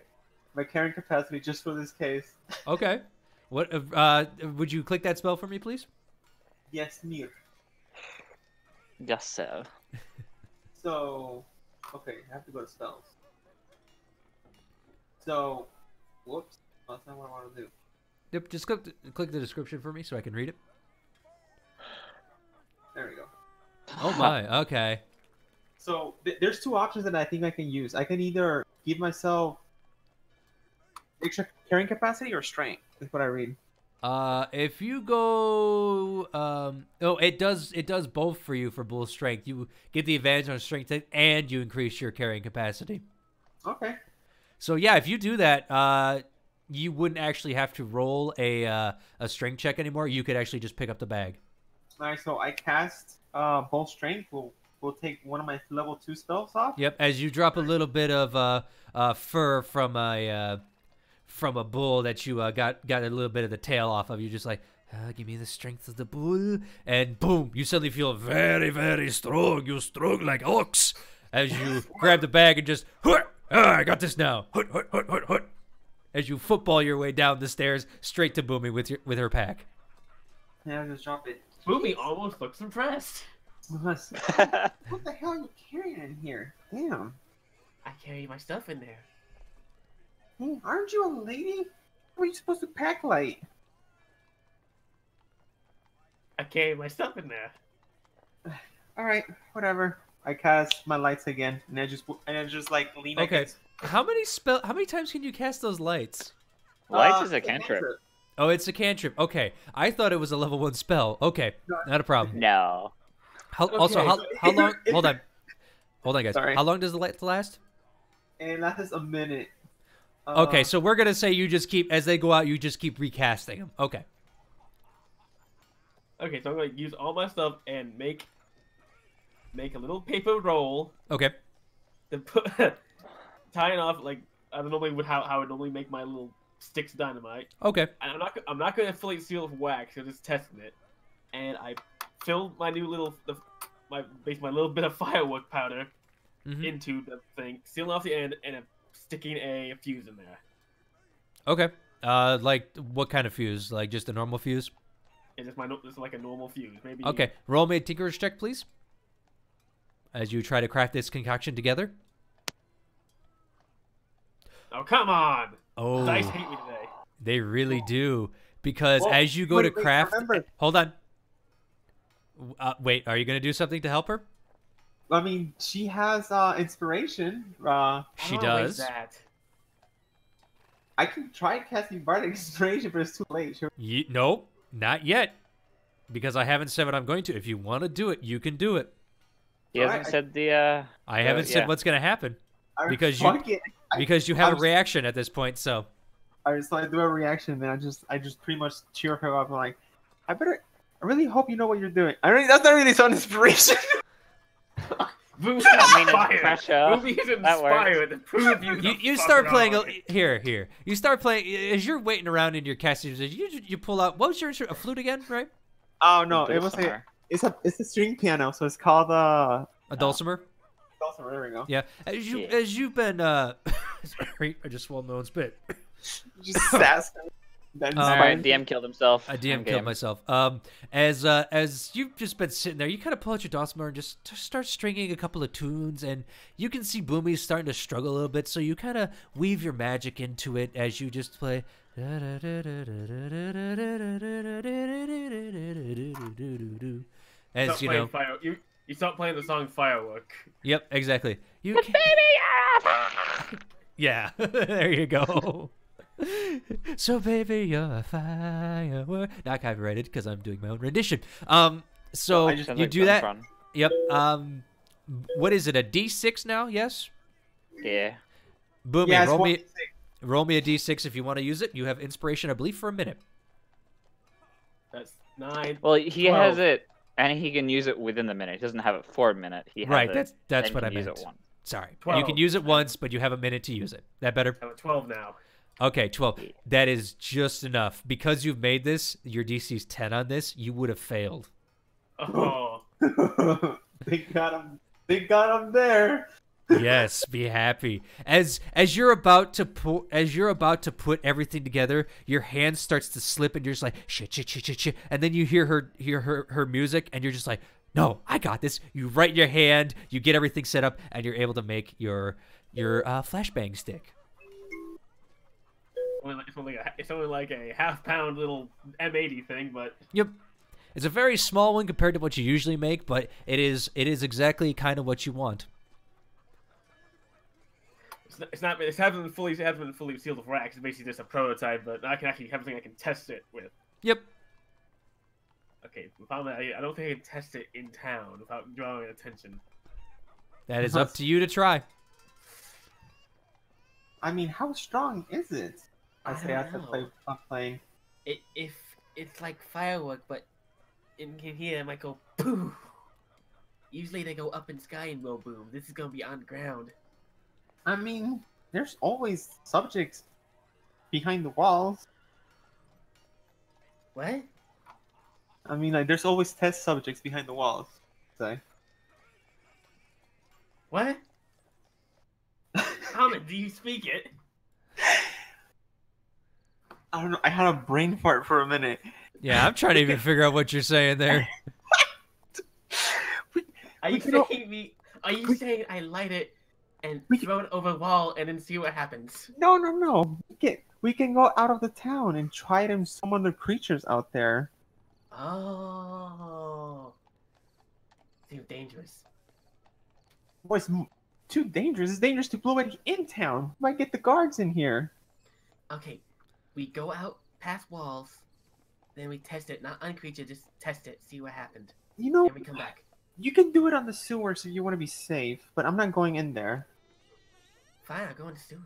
carrying capacity just for this case. Okay. What? Would you click that spell for me, please? Yes, Mir. Yes, sir. So, okay, I have to go to spells. So, whoops, that's not what I want to do. Yep. Just click the description for me so I can read it. There we go. Oh my. Okay. So there's two options that I think I can use. I can either give myself extra carrying capacity or strength. Is what I read. If you go, it does both for you for bull strength. You get the advantage on strength and you increase your carrying capacity. Okay. So yeah, if you do that, you wouldn't actually have to roll a strength check anymore. You could actually just pick up the bag. All right. So I cast both strength. We'll take one of my level 2 spells off. Yep. As you drop a little bit of fur from a bull that you got a little bit of the tail off of, you're just like, give me the strength of the bull, and boom, you suddenly feel very, very strong. You're strong like ox. As you grab the bag and just, I got this now. As you football your way down the stairs straight to Boomy with her pack. Yeah, I'll just drop it. Boomy almost looks impressed. What the hell are you carrying in here? Damn. I carry my stuff in there. Hey, aren't you a lady? How are you supposed to pack light? I carry my stuff in there. All right, whatever. I cast my lights again, and I just like lean. Okay. Against... How many times can you cast those lights? Lights is a cantrip. Oh, it's a cantrip. Okay. I thought it was a level 1 spell. Okay. Not a problem. No. How long? Hold on, guys. Sorry. How long does the light last? And that is a minute. Okay, so we're gonna say you just keep, as they go out, you just keep recasting them. Okay. Okay, so I'm gonna use all my stuff and make a little paper roll. Okay. To put tying off like I don't know how I would normally make my little sticks of dynamite. Okay. And I'm not gonna fully seal it with wax. I'm just testing it. And I filled my new little my little bit of firework powder into the thing, sealing off the end, and sticking a fuse in there. Okay. Like what kind of fuse? Like just a normal fuse? It's just it's like a normal fuse. Maybe. Okay. Roll me a tinker's check, please. As you try to craft this concoction together. Oh, come on! Oh. Dice hate me today. They really do. Because Well, as you go to wait, craft... remember- Hold on. Wait, are you going to do something to help her? I mean, she has inspiration. She Oh, does. That. I can try casting bardic inspiration, but it's too late. Nope, not yet. Because I haven't said what I'm going to. If you want to do it, you can do it. He hasn't said the. I haven't said what's going to happen. Because you have a reaction at this point, so. So I do a reaction, then I just pretty much cheer her up. I'm like, I really hope you know what you're doing. That's not really sound inspiration. Boomy's I mean, inspired. pressure. Boomy's That works. inspired to prove you. You start playing here. You start playing as you're waiting around in your casting position. You pull out. What was your instrument? A flute again, right? Oh no, it was it's a string piano, so it's called a dulcimer. Dulcimer. There we go. Yeah, as you've been. Sorry, I just swallowed my own spit. Just sass. Alright, DM killed himself. I DM killed myself. As you've just been sitting there, you kind of pull out your dulcimer and just start stringing a couple of tunes, and you can see Boomy's starting to struggle a little bit, so you kind of weave your magic into it as you just play. As you know, you stop playing the song Firework. Yep, exactly. You can... Yeah, there you go. So baby, you're a firework. Not copyrighted because I'm doing my own rendition. So you do that. Fun. Yep. What is it? A D6 now? Yes. Yeah. Boomy, Yeah, roll me a D6 if you want to use it. You have inspiration, I believe, for a minute. That's 9. Well, he 12. has it, and he can use it within the minute. He doesn't have it for a minute. He has Right. it, That's and what I can use meant. it once. Sorry. 12. You can use it once, but you have a minute to use it. That better? I'm at 12 now. Okay, 12. That is just enough. Because you've made this, your DC's 10 on this, you would have failed. Oh. They got him there. Yes, be happy. As you're about to put everything together, your hand starts to slip and you're just like shit, and then you hear her music and you're just like, no, I got this. You write your hand, you get everything set up, and you're able to make your flashbang stick. It's only like a half-pound little M80 thing, but Yep. It's a very small one compared to what you usually make, but it is exactly kind of what you want. it hasn't been fully sealed with wax. It's basically just a prototype, but I can actually have something I can test it with. Yep. Okay, the problem is I don't think I can test it in town without drawing attention. That is up to you to try. I mean, how strong is it? I I say don't after know. playing. If it's like firework, but in here it might go poof. Usually they go up in sky and go boom. This is gonna be on ground. I mean, there's always subjects behind the walls. What? I mean, like, there's always test subjects behind the walls. So. What? Common, do you speak it? I don't know. I had a brain fart for a minute. Yeah, I'm trying to even figure out what you're saying there. Are you saying I light it and throw it over a wall and then see what happens? No. We can go out of the town and try them some other creatures out there. Oh. Seems dangerous. Boy, it's too dangerous. It's dangerous to blow it in town. Might get the guards in here. Okay, we go out past walls, then we test it. Not on creature, just test it, see what happened. You know, Then we come back. you can do it on the sewer so you want to be safe, but I'm not going in there. Fine, I'll go into sewer.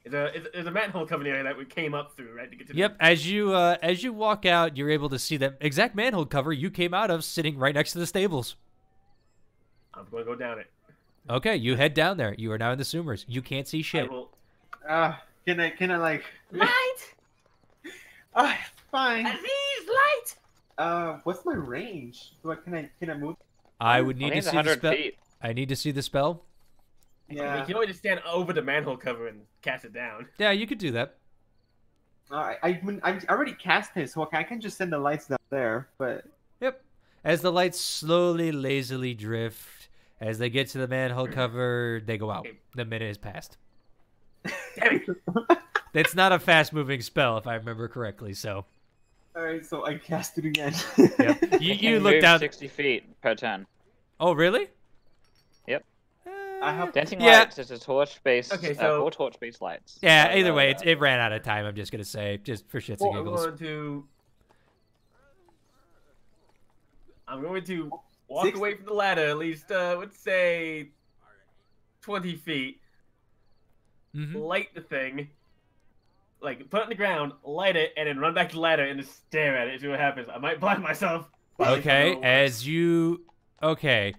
There's a manhole cover area that we came up through, right? To get to Yep, as you walk out, you're able to see that exact manhole cover you came out of sitting right next to the stables. I'm going to go down it. Okay, you head down there. You are now in the sewers. You can't see I shit. will. Can I like? Light! Fine. Please, light! What's my range? Can I move? I would I need think to it's see the 100 spell. feet. I need to see the spell. Yeah. You can always just stand over the manhole cover and cast it down. Yeah, you could do that. I already cast it, so I can just send the lights down there. But Yep. As the lights slowly, lazily drift, as they get to the manhole cover, they go out. The minute has passed. Damn it. It's not a fast-moving spell, if I remember correctly. So. all right, so I cast it again. Yep. You It can look move down. 60 feet per turn. Oh, really? Yep. I have. Dancing Yeah. lights is a torch-based. Okay, so- 4 torch-based lights. Yeah. Either way, it ran out of time. I'm just gonna say, just for shits and I'm giggles. going to walk 60. away from the ladder at least, let's say, 20 feet. Mhm. Light the thing. Like, put it on the ground, light it, and then run back to the ladder and just stare at it, see what happens. I might blind myself. Okay. As you. Okay.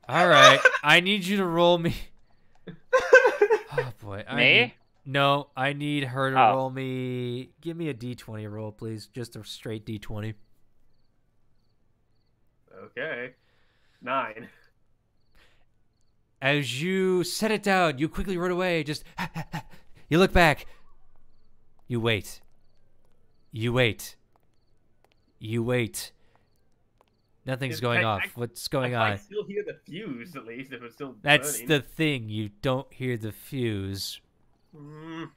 All right. I need you to roll me. Oh boy. Me? No, I need her to Oh. roll me. Give me a D20 roll, please. Just a straight D20. Okay. 9. As you set it down, you quickly run away. Just you look back. You wait. You wait. You wait. Nothing's going off. What's going I on? still hear the fuse, at least, if it's still That's burning. the thing. You don't hear the fuse. Mm.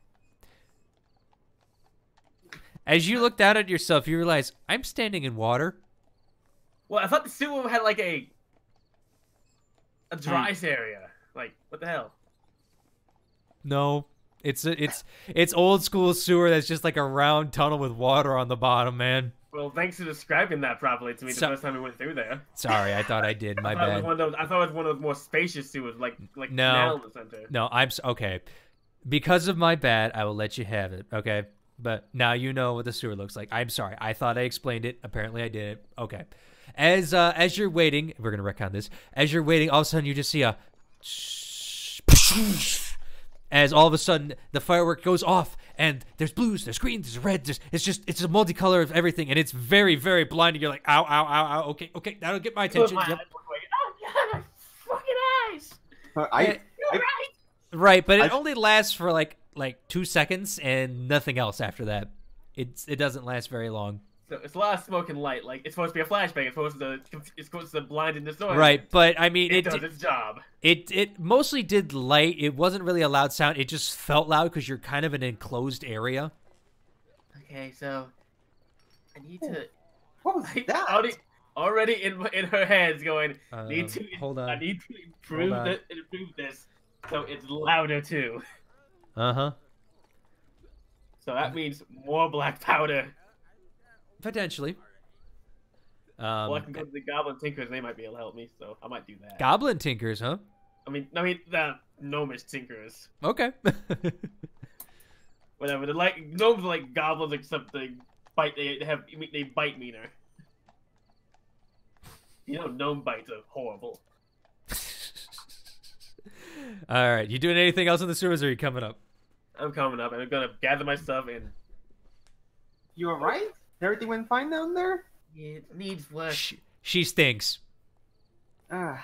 As you look down at yourself, you realize I'm standing in water. Well, I thought the sewer had, like, a dry area. Like, what the hell? No, it's old school sewer that's just like a round tunnel with water on the bottom, man. Well, thanks for describing that properly to me the So- first time we went through there. Sorry, I thought I did. My I thought it was bad. one of those, I thought it was one of those more spacious sewers, like No. canal in the center. No, okay. Because of my bad, I will let you have it, okay? But now you know what the sewer looks like. I'm sorry. I thought I explained it. Apparently I didn't. Okay. As you're waiting, we're going to retcon this. As you're waiting, all of a sudden you just see a as all of a sudden the firework goes off and there's blues, there's greens, there's reds, it's a multicolor of everything and it's very, very blinding. You're like, ow, ow, ow, ow. Okay, that'll get my attention. My Yep. eyes were going, oh god, my fucking eyes! I Right, but it I- only lasts for like 2 seconds and nothing else after that. It doesn't last very long. So it's a lot of smoke and light. Like, it's supposed to be a flashbang. It's supposed to blind in the noise. Right, but I mean, It does its job. it mostly did light. It wasn't really a loud sound. It just felt loud because you're kind of in an enclosed area. Okay, so I need to. what was Like, that? already in her head's going. Hold on. I need to improve Hold on. improve this so it's louder too. Uh-huh. So that means more black powder. Potentially. Well, I can go to the Goblin Tinkers. They might be able to help me, so I might do that. Goblin Tinkers, huh? I mean the Gnomish Tinkers. Okay. Whatever. They're like gnomes are like goblins, except they bite meaner. You know, gnome bites are horrible. All right. You doing anything else in the sewers, or are you coming up? I'm coming up, and I'm gonna gather my stuff and. You alright? Everything went fine down there? It needs work. She stinks. I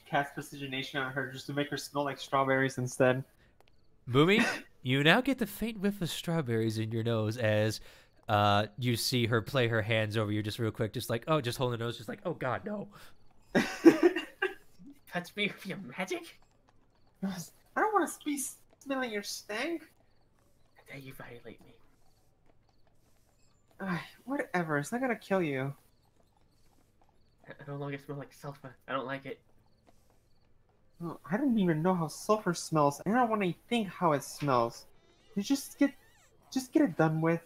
cast Precisionation on her just to make her smell like strawberries instead. Boomy, you now get the faint whiff of strawberries in your nose as you see her play her hands over you just real quick, just like, oh, just holding the nose, just like, oh, God, no. Touch me with your magic? I don't want to be smelling your stank. I dare you violate me. Whatever, it's not gonna kill you. I no longer smell like sulfur. I don't like it. Oh, I don't even know how sulfur smells. I don't want to think how it smells. You just get it done with.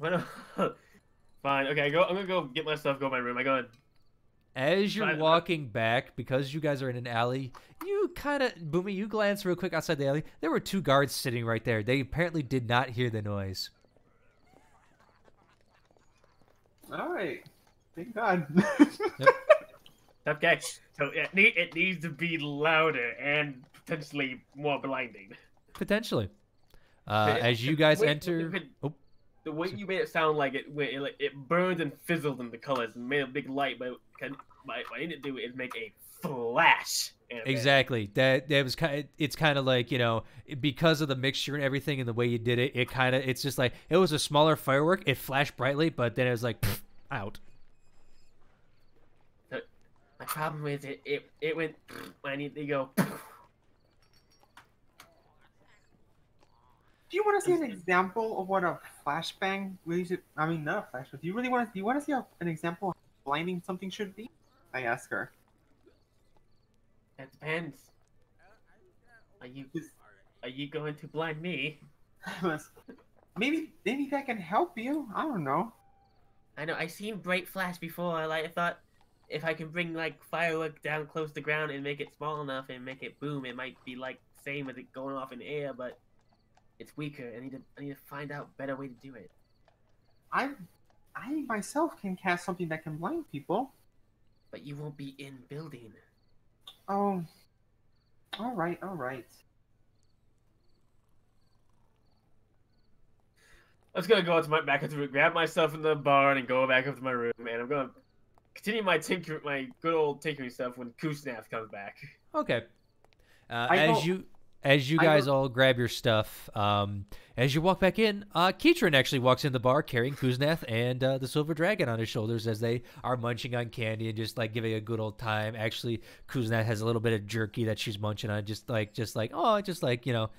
Fine. Okay, I'm gonna go get my stuff. Go to my room. I go. As you're walking back, because you guys are in an alley, you kind of, Boomy, you glance real quick outside the alley. There were 2 guards sitting right there. They apparently did not hear the noise. Alright. Thank God. Okay, so it needs to be louder and potentially more blinding. Potentially. As you guys enter... Oh, the way you made it sound like it burned and fizzled in the colors and made a big light, but what I need to do is make a flash. Exactly. That was kind of, it's kind of like, you know, because of the mixture and everything and the way you did it, it's just like, it was a smaller firework. It flashed brightly, but then it was like, pff, out. My problem is it went. I need to go. Do you want to see an example of what a flashbang really should? I mean, not a flashbang. Do you want to see an example of how blinding something should be? I ask her. That depends. Are you going to blind me? Maybe that can help you. I don't know. I know. I seen bright flash before. I thought if I can bring like firework down close to the ground and make it small enough and make it boom, it might be like same as it going off in the air, but it's weaker. I need to find out a better way to do it. I myself can cast something that can blind people. But you won't be in building. Oh. All right. I'm just gonna go back into it, grab myself in the barn, and go back up to my room, and I'm gonna continue my good old tinkering stuff when Kusnath comes back. Okay. As you guys all grab your stuff, as you walk back in, Keatron actually walks in the bar carrying Kuznath and the Silver Dragon on his shoulders as they are munching on candy and just like giving a good old time. Actually, Kuznath has a little bit of jerky that she's munching on, just you know,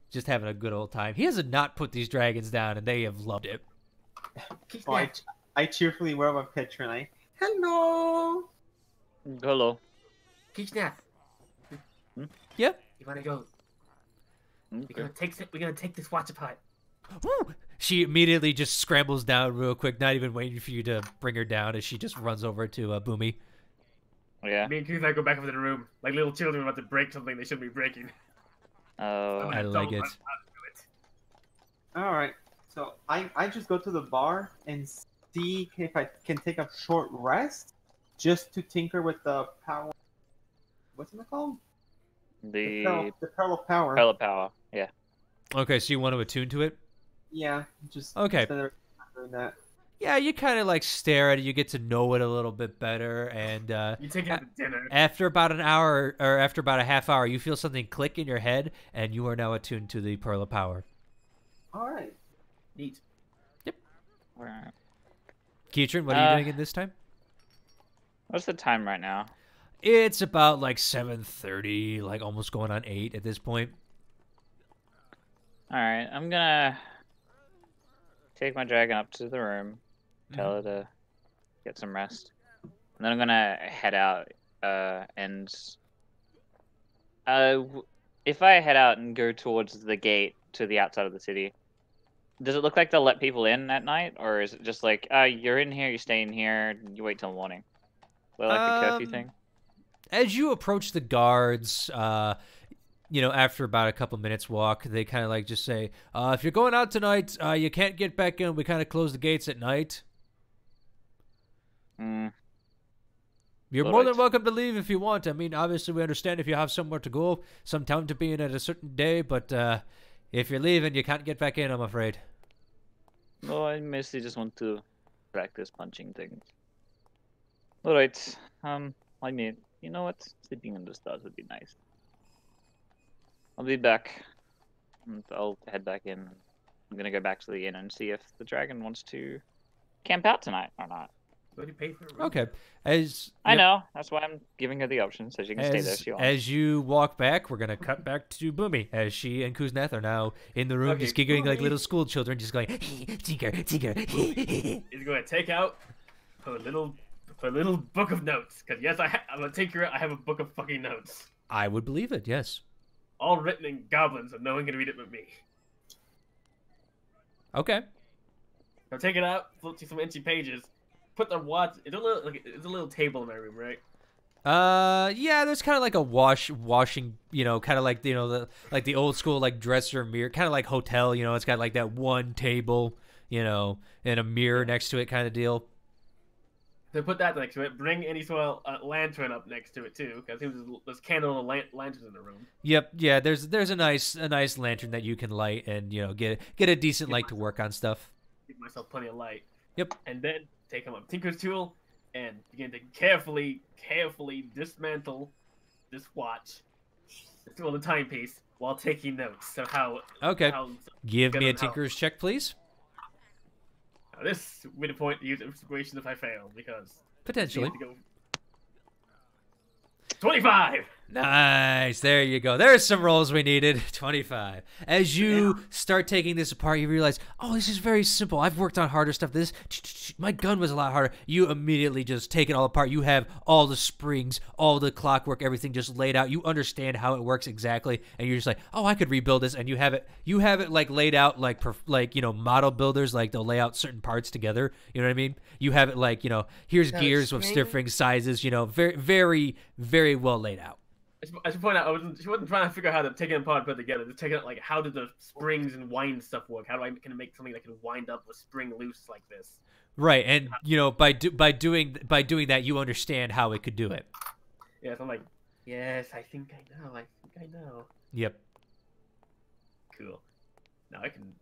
just having a good old time. He has not put these dragons down, and they have loved it. Oh, I cheerfully wear my picture and hello. Kusnath. Yep. You wanna go? Okay. We're gonna take this watch apart. Woo! She immediately just scrambles down real quick, not even waiting for you to bring her down, as she just runs over to Boomy. Yeah. Me and Kusnath go back up to the room like little children about to break something they shouldn't be breaking. Oh. I like it. All right. So I just go to the bar and see if I can take a short rest, just to tinker with the power. What's it called? The Pearl of Power. Pearl of Power. Yeah. Okay, so you want to attune to it? Yeah. Just okay. Doing that. Yeah, you kind of like stare at it. You get to know it a little bit better, and you take it to dinner. After about an hour, or after about a half hour, you feel something click in your head, and you are now attuned to the Pearl of Power. All right. Neat. Yep. All right. Keatron, what are you doing in this time? What's the time right now? It's about like 7:30, like almost going on 8 at this point. All right, I'm gonna take my dragon up to the room, tell her to get some rest, and then I'm gonna head out. If I head out and go towards the gate to the outside of the city, does it look like they'll let people in at night, or is it just like, you're in here, you stay in here, you wait till morning? Is that like a curfew thing? As you approach the guards, you know, after about a couple minutes walk, they kind of like just say, if you're going out tonight, you can't get back in. We kind of close the gates at night. You're more than welcome to leave if you want. I mean, obviously, we understand if you have somewhere to go, some town to be in at a certain day, but if you're leaving, you can't get back in, I'm afraid. No, I mostly just want to practice punching things. Alright, I mean, you know what? Sleeping in the stars would be nice. I'll be back. And I'll head back in. I'm gonna go back to the inn and see if the dragon wants to camp out tonight or not. What do you pay for a room? Okay. I know. That's why I'm giving her the option, so she can stay there if she wants. As you walk back, we're going to cut back to Boomy, as she and Kuznath are now in the room, just giggling like little school children, just going, tinker, tinker. He's going to take out a little book of notes. Because, yes, I'm a tinker. I have a book of fucking notes. I would believe it, yes. All written in goblins, so no one can read it but me. Okay. I'll take it out, flip through some empty pages. Put the watch. It's a little table in my room, right? Yeah. There's kind of like a washing, you know, kind of like, you know, the old school like dresser mirror, kind of like hotel. You know, it's got like that one table, you know, and a mirror next to it, kind of deal. to put that next to it, bring any sort of lantern up next to it too, because there's candle and lanterns in the room. Yep, yeah. There's a nice lantern that you can light and get a decent light to work on stuff. Give myself plenty of light. Yep. And then take my Tinker's tool and begin to carefully dismantle this watch, the timepiece, while taking notes of how. Okay. Give me a how- Tinker's check, please. Now this will be the point to use inspiration if I fail, because Potentially. 25. Nice. There you go. There's some rolls we needed. 25. As you start taking this apart, you realize, oh, this is very simple. I've worked on harder stuff. My gun was a lot harder. You immediately just take it all apart. You have all the springs, all the clockwork, everything just laid out. You understand how it works exactly, and you're just like, oh, I could rebuild this. And you have it like laid out like model builders, like they'll lay out certain parts together. You know what I mean? You have it like, here's gears with different sizes. Very, very, very well laid out. I should point out, she wasn't trying to figure out how to take it apart and put it together. Just taking it like, how do the springs and wind stuff work? How do I can make something that can wind up with spring loose like this? Right, and by doing that, you understand how it could do it. Yeah, so I'm like, yes, I think I know. Yep. Cool. Now I can.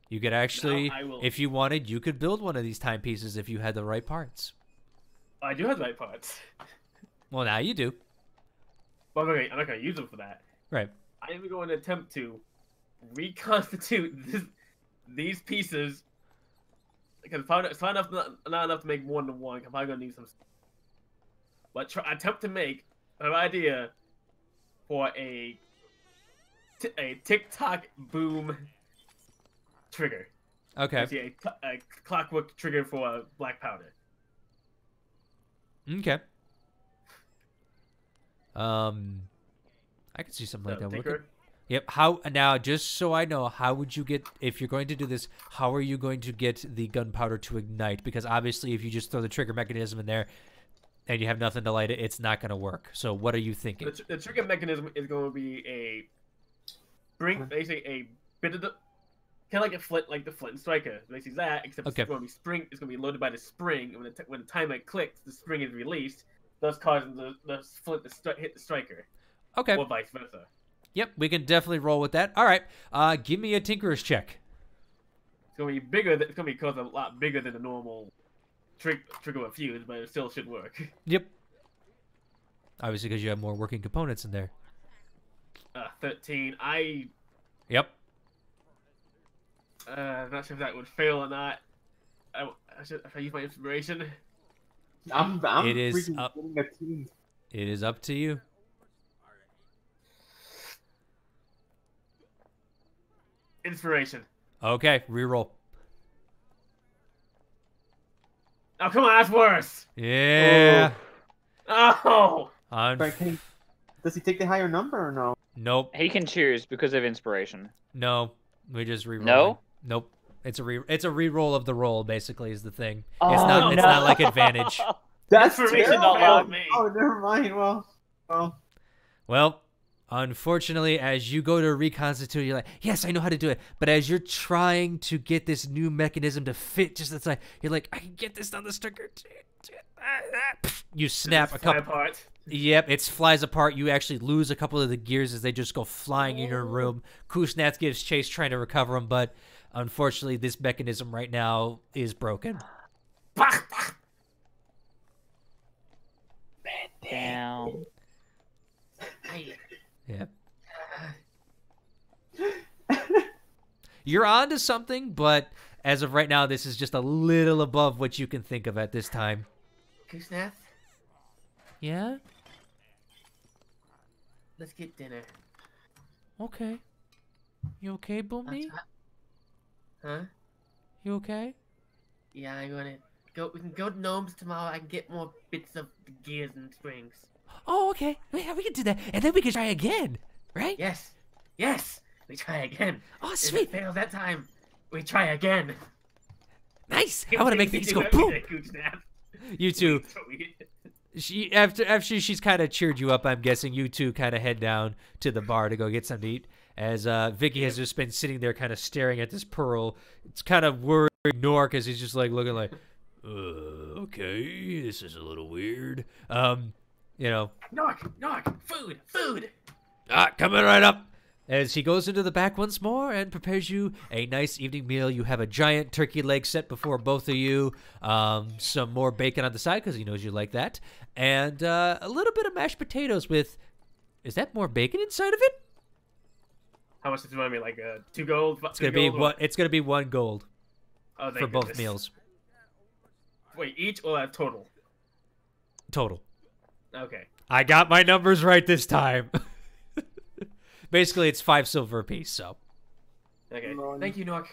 You could actually, I will... if you wanted, you could build one of these timepieces if you had the right parts. I do have the right parts. Well, now you do. But okay, I'm not going to use them for that. Right. I am going to attempt to reconstitute these pieces. Because it's not enough to make more than one. I'm probably going to need some. But attempt to make an idea for a tick-tock boom trigger. Okay. See, a clockwork trigger for black powder. Okay. I could see something like that working. Yep. How now? Just so I know, how would you get, if you're going to do this? How are you going to get the gunpowder to ignite? Because obviously, if you just throw the trigger mechanism in there, and you have nothing to light it, it's not going to work. So, what are you thinking? The trigger mechanism is going to be basically a bit of the kind of like the flint striker. Basically that, except okay. It's going to be spring. It's going to be loaded by the spring, and when the timer clicks, the spring is released, thus causing the flint to hit the striker. Okay. Or vice versa. Yep, we can definitely roll with that. All right, give me a Tinkerer's check. It's going to be bigger. It's going to be caused a lot bigger than the normal trigger with fuse, but it still should work. Yep. Obviously, because you have more working components in there. 13. Yep. I'm not sure if that would fail or not. I should use my inspiration. It is up. Getting a team. It is up to you. Inspiration. Okay, reroll. Oh, come on, that's worse. Yeah. Oh. Does he take the higher number or no? Nope. He can choose because of inspiration. No, we just reroll. No. Nope. It's a reroll of the roll. Basically, is the thing. Oh, it's not. no. It's not like advantage. That's Inspiration terrible. don't allow me. Oh, never mind. Well, unfortunately, as you go to reconstitute, you're like, yes, I know how to do it. But as you're trying to get this new mechanism to fit just the side, you're like, I can get this on the sticker. You snap a couple. Apart. Yep, it flies apart. You actually lose a couple of the gears as they just go flying in your room. Kusnath gives chase trying to recover them, but unfortunately, this mechanism right now is broken. Damn. Yep. You're on to something, but as of right now, this is just a little above what you can think of at this time. Kusnath, Yeah? let's get dinner. Okay. You okay, Boomy? Huh? You okay? Yeah, I'm gonna go. We can go to Gnomes tomorrow. I can get more bits of the gears and springs. Oh, okay. Yeah, we can do that. And then we can try again, right? Yes, yes. We try again. Oh, If sweet. it fails that time, we try again. Nice. I want to make things go boom. You two. She after she's kind of cheered you up, I'm guessing you two kind of head down to the bar to go get something to eat. As Vicky has just been sitting there kind of staring at this pearl. It's kind of worried Nor because he's just like looking like, okay. okay, this is a little weird. You know, Knock, food. coming right up. As he goes into the back once more and prepares you a nice evening meal. You have a giant turkey leg set before both of you. Some more bacon on the side because he knows you like that. And a little bit of mashed potatoes with... Is that more bacon inside of it? How much does it remind me? Like 2 gold? It's gonna be what? It's gonna be 1 gold for both goodness. meals. Wait, each or total? Total. Okay. I got my numbers right this time. Basically, it's 5 silver apiece. So. Okay. Thank you, Nook.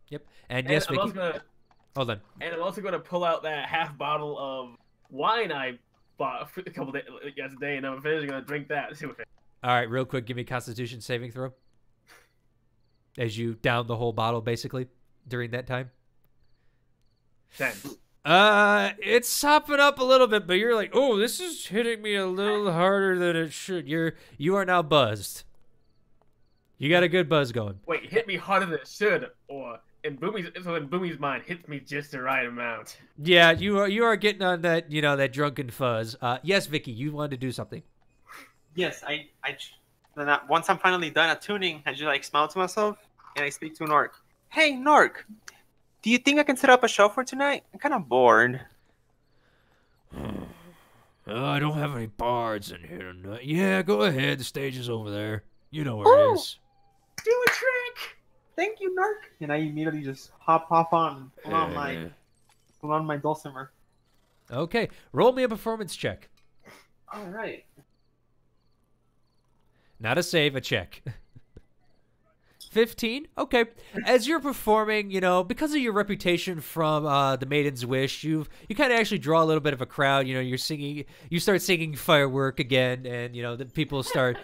Yep. And yes, Vicky. Hold on. And I'm also gonna pull out that half bottle of wine I bought a couple days yesterday, and I'm finishing gonna drink that. See what. All right, real quick, give me a Constitution saving throw. As you down the whole bottle, basically, during that time. 10. It's hopping up a little bit, but you're like, oh, this is hitting me a little harder than it should. You are now buzzed. You got a good buzz going. Wait, hit me harder than it should, or in Boomy's mind, hits me just the right amount. Yeah, you are getting on that, that drunken fuzz. Yes, Vicky, you wanted to do something. Yes, once I'm finally done at tuning, I just smile to myself and I speak to Nork. Hey, Nork, do you think I can set up a show for tonight? I'm kind of bored. I don't have any bards in here tonight. Yeah, go ahead. The stage is over there. You know where it is. Do a trick! Thank you, Narc. And I immediately just hop on, pull on my dulcimer. Okay, roll me a performance check. All right. Not a save, a check. 15? Okay. As you're performing, because of your reputation from the Maiden's Wish, you kind of actually draw a little bit of a crowd. You start singing Firework again, and the people start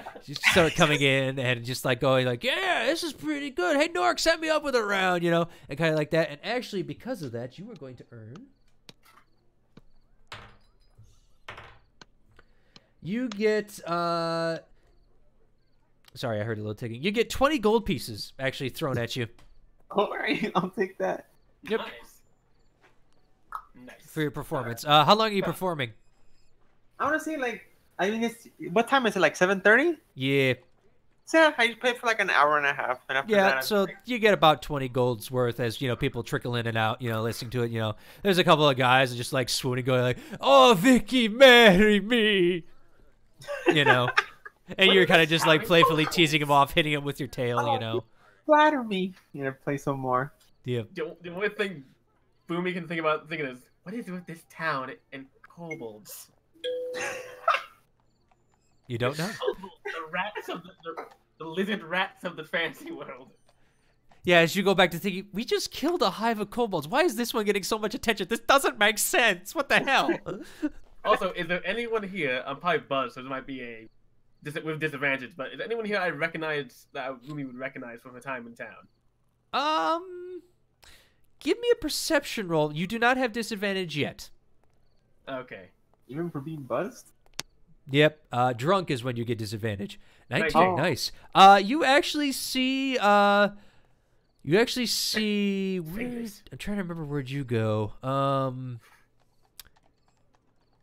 coming in and just going yeah, this is pretty good. Hey, Nork, set me up with a round, and kind of like that. And actually, because of that, you are going to earn. You get Sorry, I heard a little ticking. You get 20 gold pieces actually thrown at you. All right, I'll take that. Yep. Nice. For your performance. How long are you performing? I want to say it's what time is it? 7:30? Yeah. So yeah, I play for an hour and a half, and after that, so you get about 20 golds worth as people trickle in and out, listening to it. There's a couple of guys just swooning, going "Oh, Vicky, marry me," And you're kind of just playfully teasing him off, hitting him with your tail, Flatter me. Play some more. Yeah. The only thing Boomy can think is, what is it with this town and kobolds? You don't know? The rats of the lizard rats of the fantasy world. Yeah, as you go back to thinking, we just killed a hive of kobolds. Why is this one getting so much attention? This doesn't make sense. What the hell? Also, is there anyone here? I'm probably buzzed, so there might be with disadvantage, but is anyone here I recognize that Rumi would recognize from her time in town? Give me a perception roll. You do not have disadvantage yet. Okay. Even for being buzzed? Yep. Drunk is when you get disadvantage. 19. Oh. Nice. You actually see. I'm trying to remember where'd you go.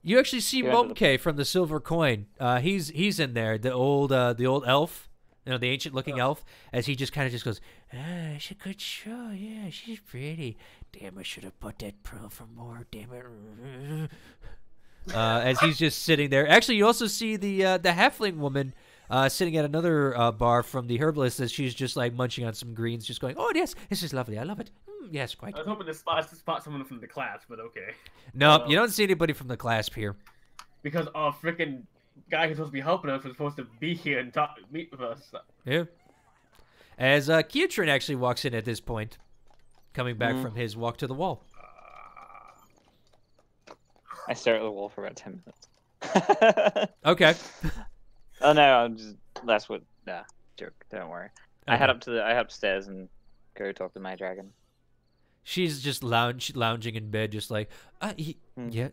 You actually see Momke from the Silver Coin. He's in there. The old elf, the ancient-looking elf. As he just kind of goes, it's a good show. Yeah, she's pretty. Damn, I should have put that pearl for more. Damn it. As he's just sitting there. Actually, you also see the halfling woman sitting at another bar from the herbalist as she's just munching on some greens, just going, "Oh yes, this is lovely. I love it. Yes, quite." I was hoping to spot someone from the class, but okay. No, you don't see anybody from the clasp here. Because our freaking guy who's supposed to be helping us was supposed to be here and meet with us. Yeah. As Kietrin actually walks in at this point, coming back from his walk to the wall. I stare at the wall for about 10 minutes. Okay. Oh no, joke. Don't worry. Okay. I head upstairs and go talk to my dragon. She's just lounging in bed, just yeah,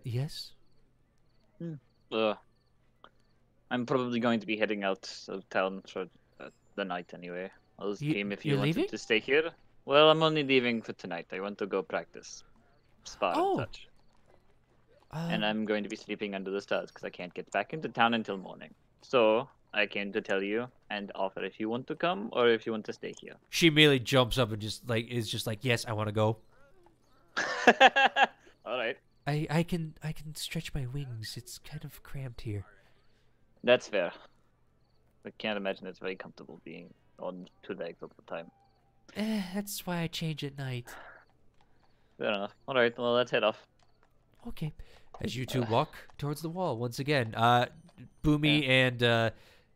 yes. I'm probably going to be heading out of town for the night anyway. I was game if you wanted leaving? to stay here. Well, I'm only leaving for tonight. I want to go practice. Spar and such. and I'm going to be sleeping under the stars because I can't get back into town until morning. So I came to tell you and offer if you want to come or if you want to stay here. She immediately jumps up and is just like, yes, I want to go. All right. I can stretch my wings. It's kind of cramped here. That's fair. I can't imagine it's very comfortable being on two legs all the time. That's why I change at night. Fair enough. All right, well, let's head off. Okay. As you two walk towards the wall once again, Boomy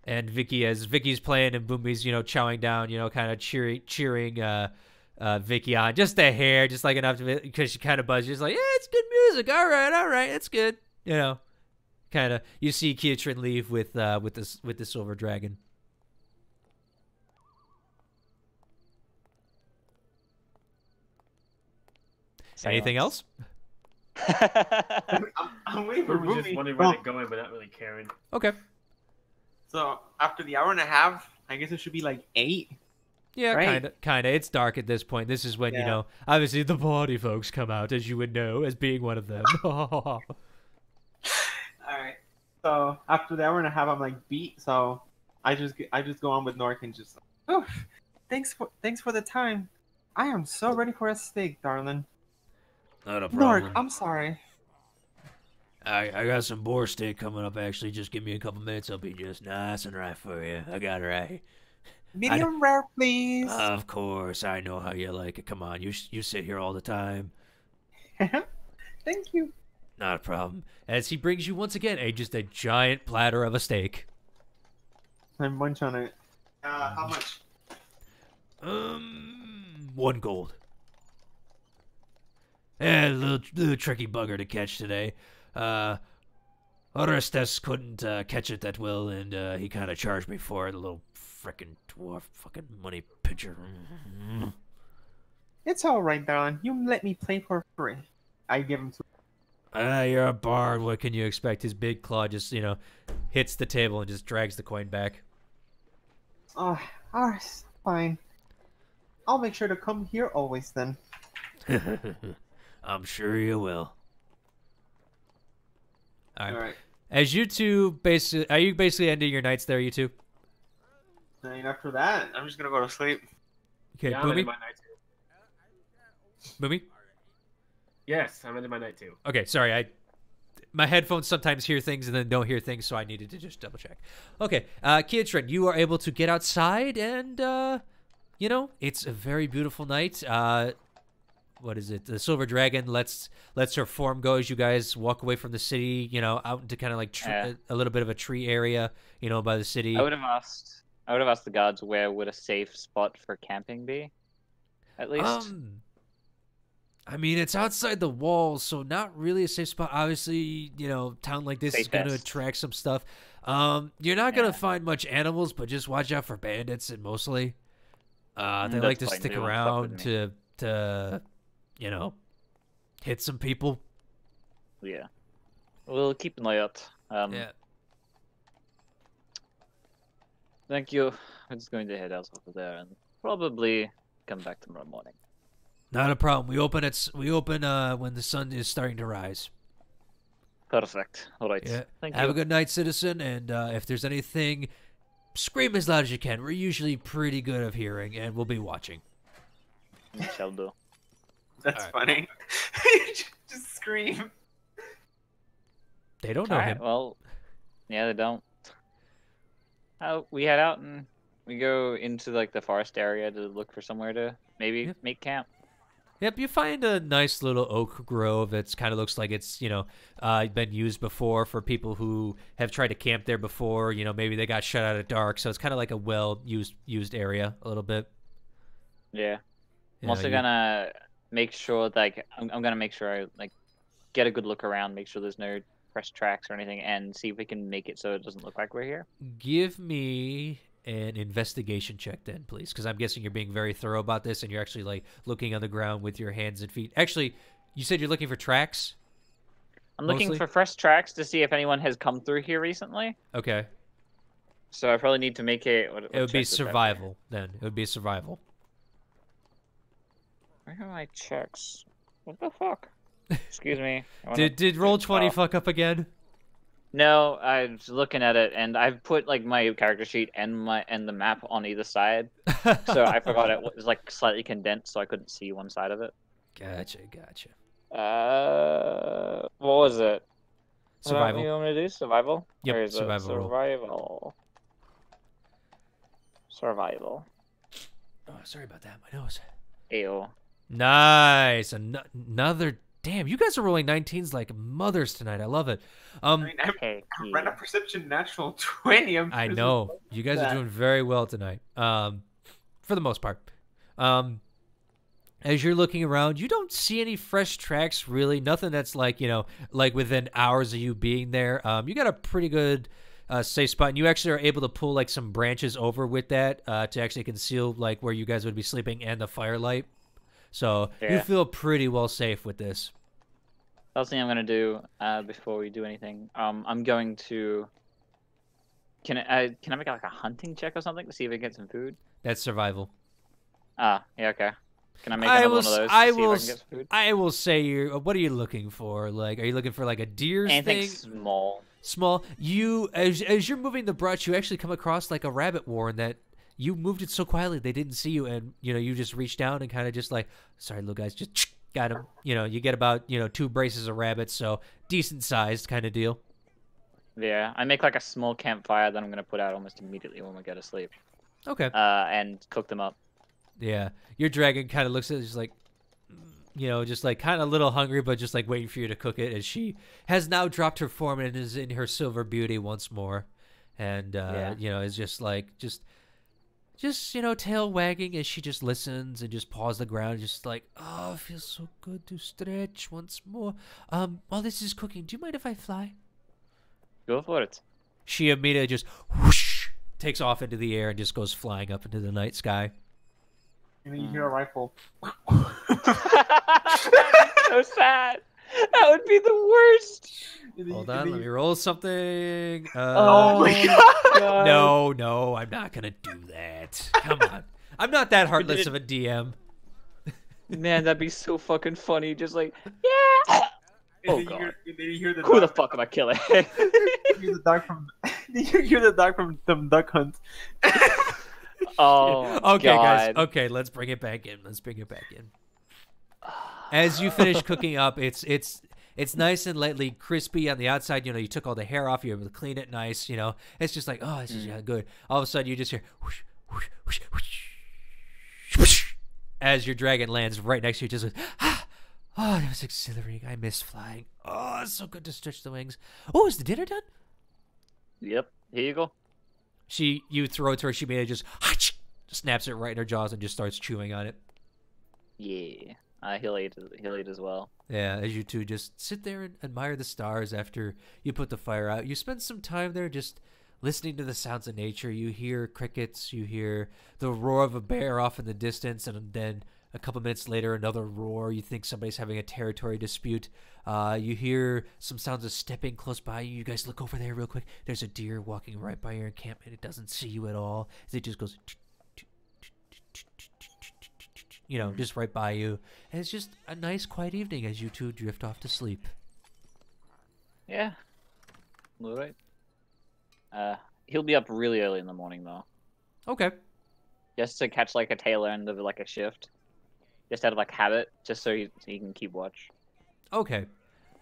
and Vicky, as Vicky's playing and Boomy's chowing down, kind of cheering Vicky on just a hair, just like enough to because she kind of buzzes. She's like, yeah, it's good music. All right, it's good. Kind of. You see Keatrin leave with the silver dragon. Anything else? I'm waiting for We were just Boomy. wondering where they're going, but not really caring. Okay. So after the hour and a half, I guess it should be like 8. Yeah, Right. kind of. It's dark at this point. This is when, obviously the party folks come out, as you would know, as being one of them. All right. So after the hour and a half, I'm like beat. So I just go on with Nork and just, oh, thanks for the time. I am so ready for a steak, darling. Not a Nork, I'm sorry. I got some boar steak coming up, actually. Just give me a couple minutes. I'll be just nice and right for you. I got it right. Medium rare, please. Of course. I know how you like it. Come on. You sit here all the time. Thank you. Not a problem. As he brings you once again just a giant platter of a steak. I'm munch on it. How much? 1 gold. A little tricky bugger to catch today. Orestes couldn't catch it that well, and he kind of charged me for it. A little frickin' dwarf fucking money pitcher. It's all right, darling. You let me play for free. I give him to. You're a bard. What can you expect? His big claw just, hits the table and just drags the coin back. Oh, alright, fine. I'll make sure to come here always then. I'm sure you will. All right. Alright. As you two are you basically ending your nights there, you two? And after that, I'm just gonna go to sleep. Okay, Yeah, I'm ending Boomy? my night too. Boomy? Yes, I'm ending my night too. Okay, sorry. My headphones sometimes hear things and then don't hear things, so I needed to just double check. Okay, Keatrin, you are able to get outside, and it's a very beautiful night. What is it? The Silver Dragon lets her form go as you guys walk away from the city. Out into kind of like a little bit of a tree area. By the city. I would have asked the guards where would a safe spot for camping be, at least. I mean, it's outside the walls, so not really a safe spot. Obviously, town like this is going to attract some stuff. You're not going to find much animals, but just watch out for bandits, and mostly they like to stick around to hit some people. Yeah. We'll keep an eye out. Yeah. Thank you. I'm just going to head out over there and probably come back tomorrow morning. Not a problem. We open when the sun is starting to rise. Perfect. All right. Yeah. Thank Have you. a good night, citizen. And if there's anything, scream as loud as you can. We're usually pretty good of hearing, and we'll be watching. Shall do. That's funny. Just scream. They don't know All right. him. Well, yeah, they don't. We head out and we go into like the forest area to look for somewhere to maybe make camp. Yep, you find a nice little oak grove that kind of looks like it's, been used before for people who have tried to camp there before. Maybe they got shut out at dark, so it's kind of like a well-used area a little bit. Yeah. I'm also gonna make sure, I'm gonna make sure I, get a good look around, make sure there's no fresh tracks or anything, and see if we can make it so it doesn't look like we're here. Give me an investigation check then, please, because I'm guessing you're being very thorough about this, and you're actually looking on the ground with your hands and feet. Actually, you said you're looking for tracks. I'm looking for fresh tracks to see if anyone has come through here recently. Okay. So I probably need to make it. It would be survival then. It would be survival. Where are my checks? What the fuck? Excuse me. Did roll 20 fuck up again? No, I was looking at it, and I've put like my character sheet and the map on either side, so I forgot it was like slightly condensed, so I couldn't see one side of it. Gotcha. What was it? Survival. What you want me to do? Survival? Yep, Or is survival it roll. Survival. Oh, sorry about that. My nose. Ew. Nice. Another. Damn, you guys are rolling 19s like mothers tonight. I love it. I mean, Heck I yeah. ran a perception natural 20. I know you guys are doing very well tonight. For the most part. As you're looking around, you don't see any fresh tracks, really. Nothing that's like, like within hours of you being there. You got a pretty good safe spot, and you actually are able to pull like some branches over with that to actually conceal like where you guys would be sleeping and the firelight. So you feel pretty well safe with this. Last thing I'm gonna do before we do anything, I'm going to. Can I make like a hunting check or something to see if I get some food? That's survival. Ah, yeah, okay. Can I make another one of those to see if I can get some food? I will say what are you looking for? Like, are you looking for like a deer's Anything thing? small. Small. You as you're moving the brush, you actually come across like a rabbit warren that you moved it so quietly they didn't see you, and you just reached down and kind of just like, sorry, little guys, just got him. You get about 2 braces of rabbits, so decent sized kind of deal. Yeah, I make like a small campfire that I'm gonna put out almost immediately when we go to sleep. Okay. And cook them up. Yeah, your dragon kind of looks at it, just like, just like kind of a little hungry, but just like waiting for you to cook it. As she has now dropped her form and is in her silver beauty once more, and is just like just tail wagging as she just listens and just paws the ground, just like, oh, it feels so good to stretch once more. While this is cooking, do you mind if I fly? Go for it. She immediately just whoosh takes off into the air and just goes flying up into the night sky. And then you hear a rifle. So sad. That would be the worst. Hold on, let me roll something. Oh my god. No, I'm not gonna do that. Come on, I'm not that heartless of a DM. Man, that'd be so fucking funny. Just like, yeah. Oh god. Who the fuck am I killing? You hear the dog from. You hear the dog from Duck Hunt. Oh. Okay, god. guys. Okay, let's bring it back in. As you finish cooking up, it's nice and lightly crispy on the outside. You took all the hair off. You're able to clean it nice. It's just like, oh, this is good. All of a sudden, you just hear whoosh, whoosh, whoosh, whoosh, whoosh, as your dragon lands right next to you. Just like, oh, that was exhilarating. I miss flying. Oh, it's so good to stretch the wings. Oh, is the dinner done? Yep. Here you go. You throw it to her. She made it just snaps it right in her jaws and just starts chewing on it. Yeah. He'll eat as well. Yeah, as you two just sit there and admire the stars after you put the fire out. You spend some time there just listening to the sounds of nature. You hear crickets, you hear the roar of a bear off in the distance, and then a couple minutes later, another roar. You think somebody's having a territory dispute. You hear some sounds of stepping close by you. You guys look over there real quick. There's a deer walking right by your encampment. It doesn't see you at all. It just goes... just right by you. And it's just a nice, quiet evening as you two drift off to sleep. Yeah. All right. He'll be up really early in the morning, though. Okay. Just to catch, like, a tail end of, like, a shift. Just out of, like, habit, just so he can keep watch. Okay.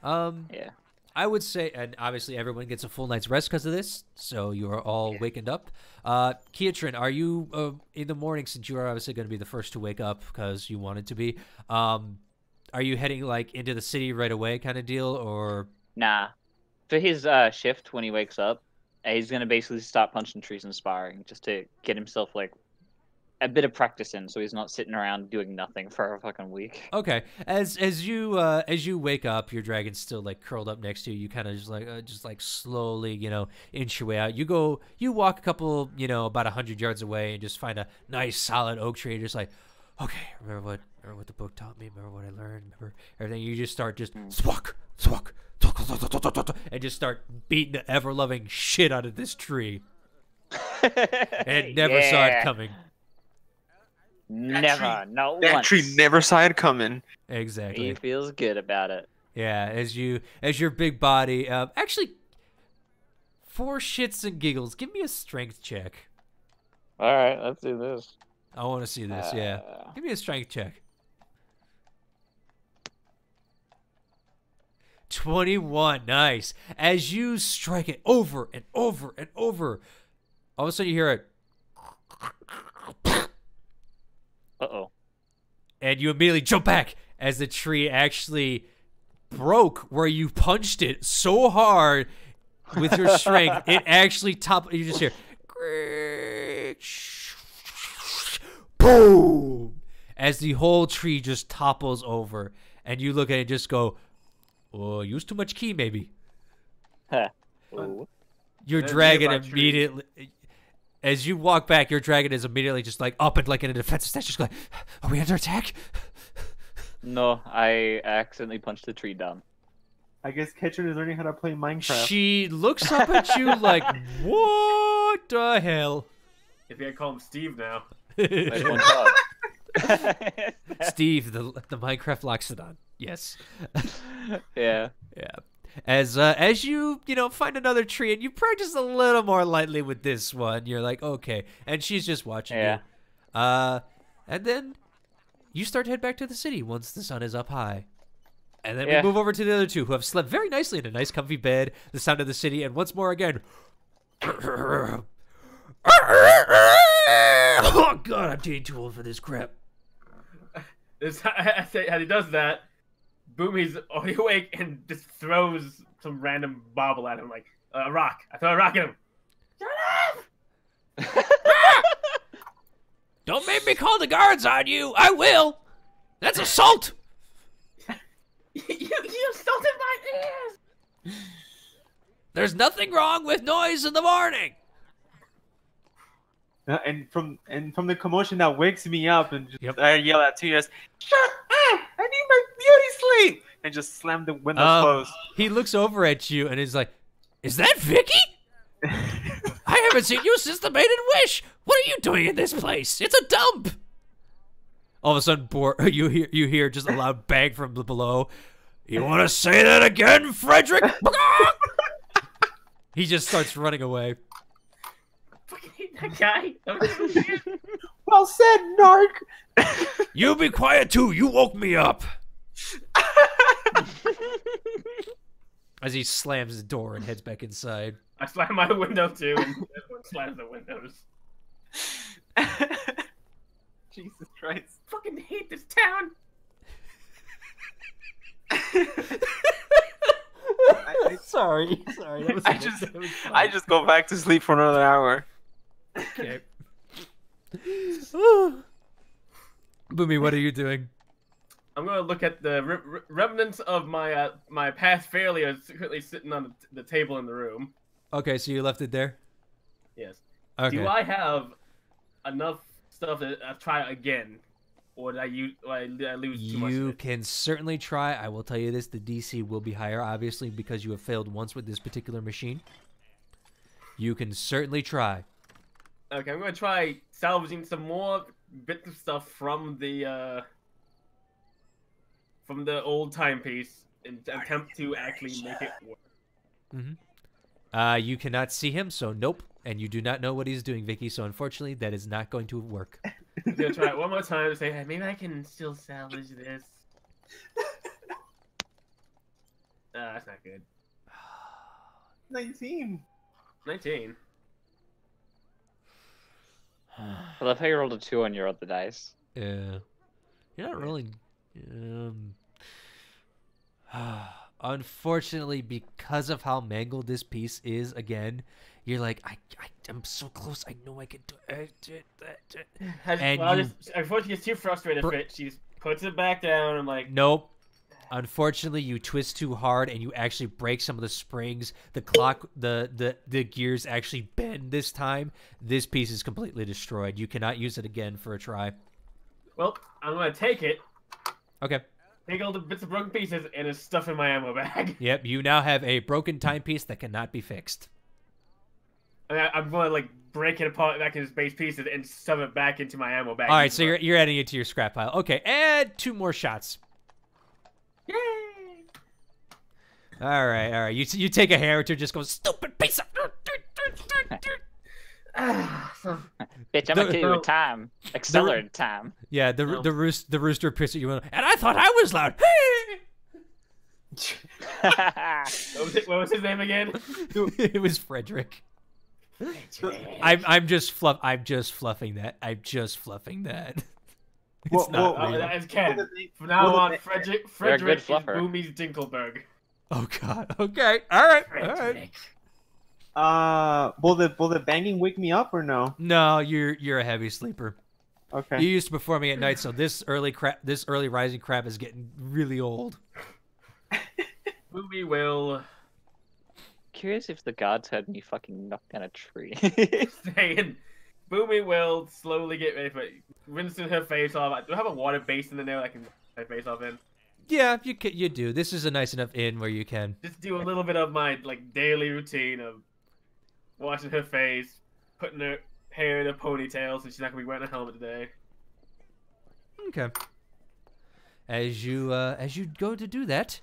Yeah. I would say, and obviously everyone gets a full night's rest because of this, so you are all wakened up. Keatrin, are you, in the morning, since you are obviously going to be the first to wake up because you wanted to be, are you heading, like, into the city right away kind of deal, or? Nah. For his shift, when he wakes up, he's going to basically start punching trees and sparring just to get himself, like, a bit of practice in, so he's not sitting around doing nothing for a fucking week. Okay, as you wake up, your dragon's still like curled up next to you. You kind of just like slowly, inch your way out. You walk a couple, about 100 yards away, and just find a nice solid oak tree. You're just like, okay, remember what the book taught me. Remember what I learned. Remember everything. You just start just swak, and just start beating the ever loving shit out of this tree. And never saw it coming. Never, not That once. tree never saw it coming. Exactly. He feels good about it. Yeah, as your big body. Actually, for shits and giggles, give me a strength check. All right, let's do this. I want to see this. Yeah, give me a strength check. 21, nice. As you strike it over and over and over, all of a sudden you hear it. Uh-oh. And you immediately jump back as the tree actually broke where you punched it so hard with your strength. It actually you just hear boom as the whole tree just topples over, and you look at it and just go, oh, use too much ki maybe. Ooh. Your dragon immediately, as you walk back, your dragon is immediately just like up and like in a defensive stance, just like, are we under attack? No, I accidentally punched the tree down. I guess Ketchum is learning how to play Minecraft. She looks up at you like, what the hell? If you call him Steve now. There's one card. Steve, the Minecraft Loxodon. Yes. Yeah. Yeah. As you find another tree and you practice a little more lightly with this one, you're like, okay, and she's just watching you. And then you start to head back to the city once the sun is up high. And then we move over to the other two who have slept very nicely in a nice comfy bed, the sound of the city, and once more again. Oh god, I'm getting too old for this crap. As he does that, Boomy's already awake and just throws some random bauble at him, like a rock. I throw a rock at him. Shut up! Don't make me call the guards on you. I will. That's assault. You assaulted my ears. There's nothing wrong with noise in the morning. And from the commotion that wakes me up, and just, I yell at Tinas, "Shut up! I need my beauty sleep!" And just slam the windows closed. He looks over at you and is like, "Is that Vicky? I haven't seen you since the Maiden Wish. What are you doing in this place? It's a dump." All of a sudden, you hear just a loud bang from below. You want to say that again, Frederick? He just starts running away. Fucking hate that guy. Well said, Narc. You be quiet too. You woke me up. As he slams the door and heads back inside. I slam my window too, and everyone slams the windows. Jesus Christ. Fucking hate this town. Sorry. I just go back to sleep for another hour. Okay. Boomy, what are you doing? I'm gonna look at the remnants of my my past failures currently sitting on the table in the room. Okay, so you left it there? Yes. Okay. Do I have enough stuff to try again, or did I lose too much? You can certainly try. I will tell you this: the DC will be higher, obviously, because you have failed once with this particular machine. You can certainly try. Okay, I'm gonna try salvaging some more bits of stuff from the old timepiece and attempt to actually make it work. You cannot see him, so nope. And you do not know what he's doing, Vicky, so unfortunately that is not going to work. I'm gonna try it one more time to say, hey, maybe I can still salvage this. That's not good. 19. 19. I love how you rolled a 2 on your other dice. Yeah. You're not really... Unfortunately, because of how mangled this piece is, again, you're like, I'm so close. I know I can do it. Unfortunately, she's too frustrated with it. She just puts it back down and like... Nope. Unfortunately, you twist too hard and you actually break some of the springs. The clock, the gears actually bend this time. This piece is completely destroyed. You cannot use it again for a try. Well, I'm going to take it. Okay. Take all the bits of broken pieces and just stuff in my ammo bag. Yep, you now have a broken timepiece that cannot be fixed. I'm going to like break it apart back into base pieces and shove it back into my ammo bag. All right, so you're adding it to your scrap pile. Okay, add 2 more shots. Yay! All right. You take a hammer to just go stupid piece of. Bitch, I'm gonna kill you with time. Accelerated time. Yeah, the rooster pissed at you, and I thought I was loud. What was his name again? It was Frederick. I'm just fluffing that. It's not real. That is canon. From now on, Frederick is Boomy's Dinkelberg. Oh God. Okay. All right. Will the banging wake me up or no? No, you're a heavy sleeper. Okay. You used to performing at night, so this early rising crap is getting really old. Boomy will. Curious if the gods had me fucking knock down a tree. Saying, Boomy will slowly get ready for rinsing her face off. Do I have a water basin in there that I can my face off in? Yeah, you do. This is a nice enough inn where you can Just do a little bit of my like daily routine of washing her face, putting her hair in a ponytail so she's not gonna be wearing a helmet today. Okay. As you go to do that,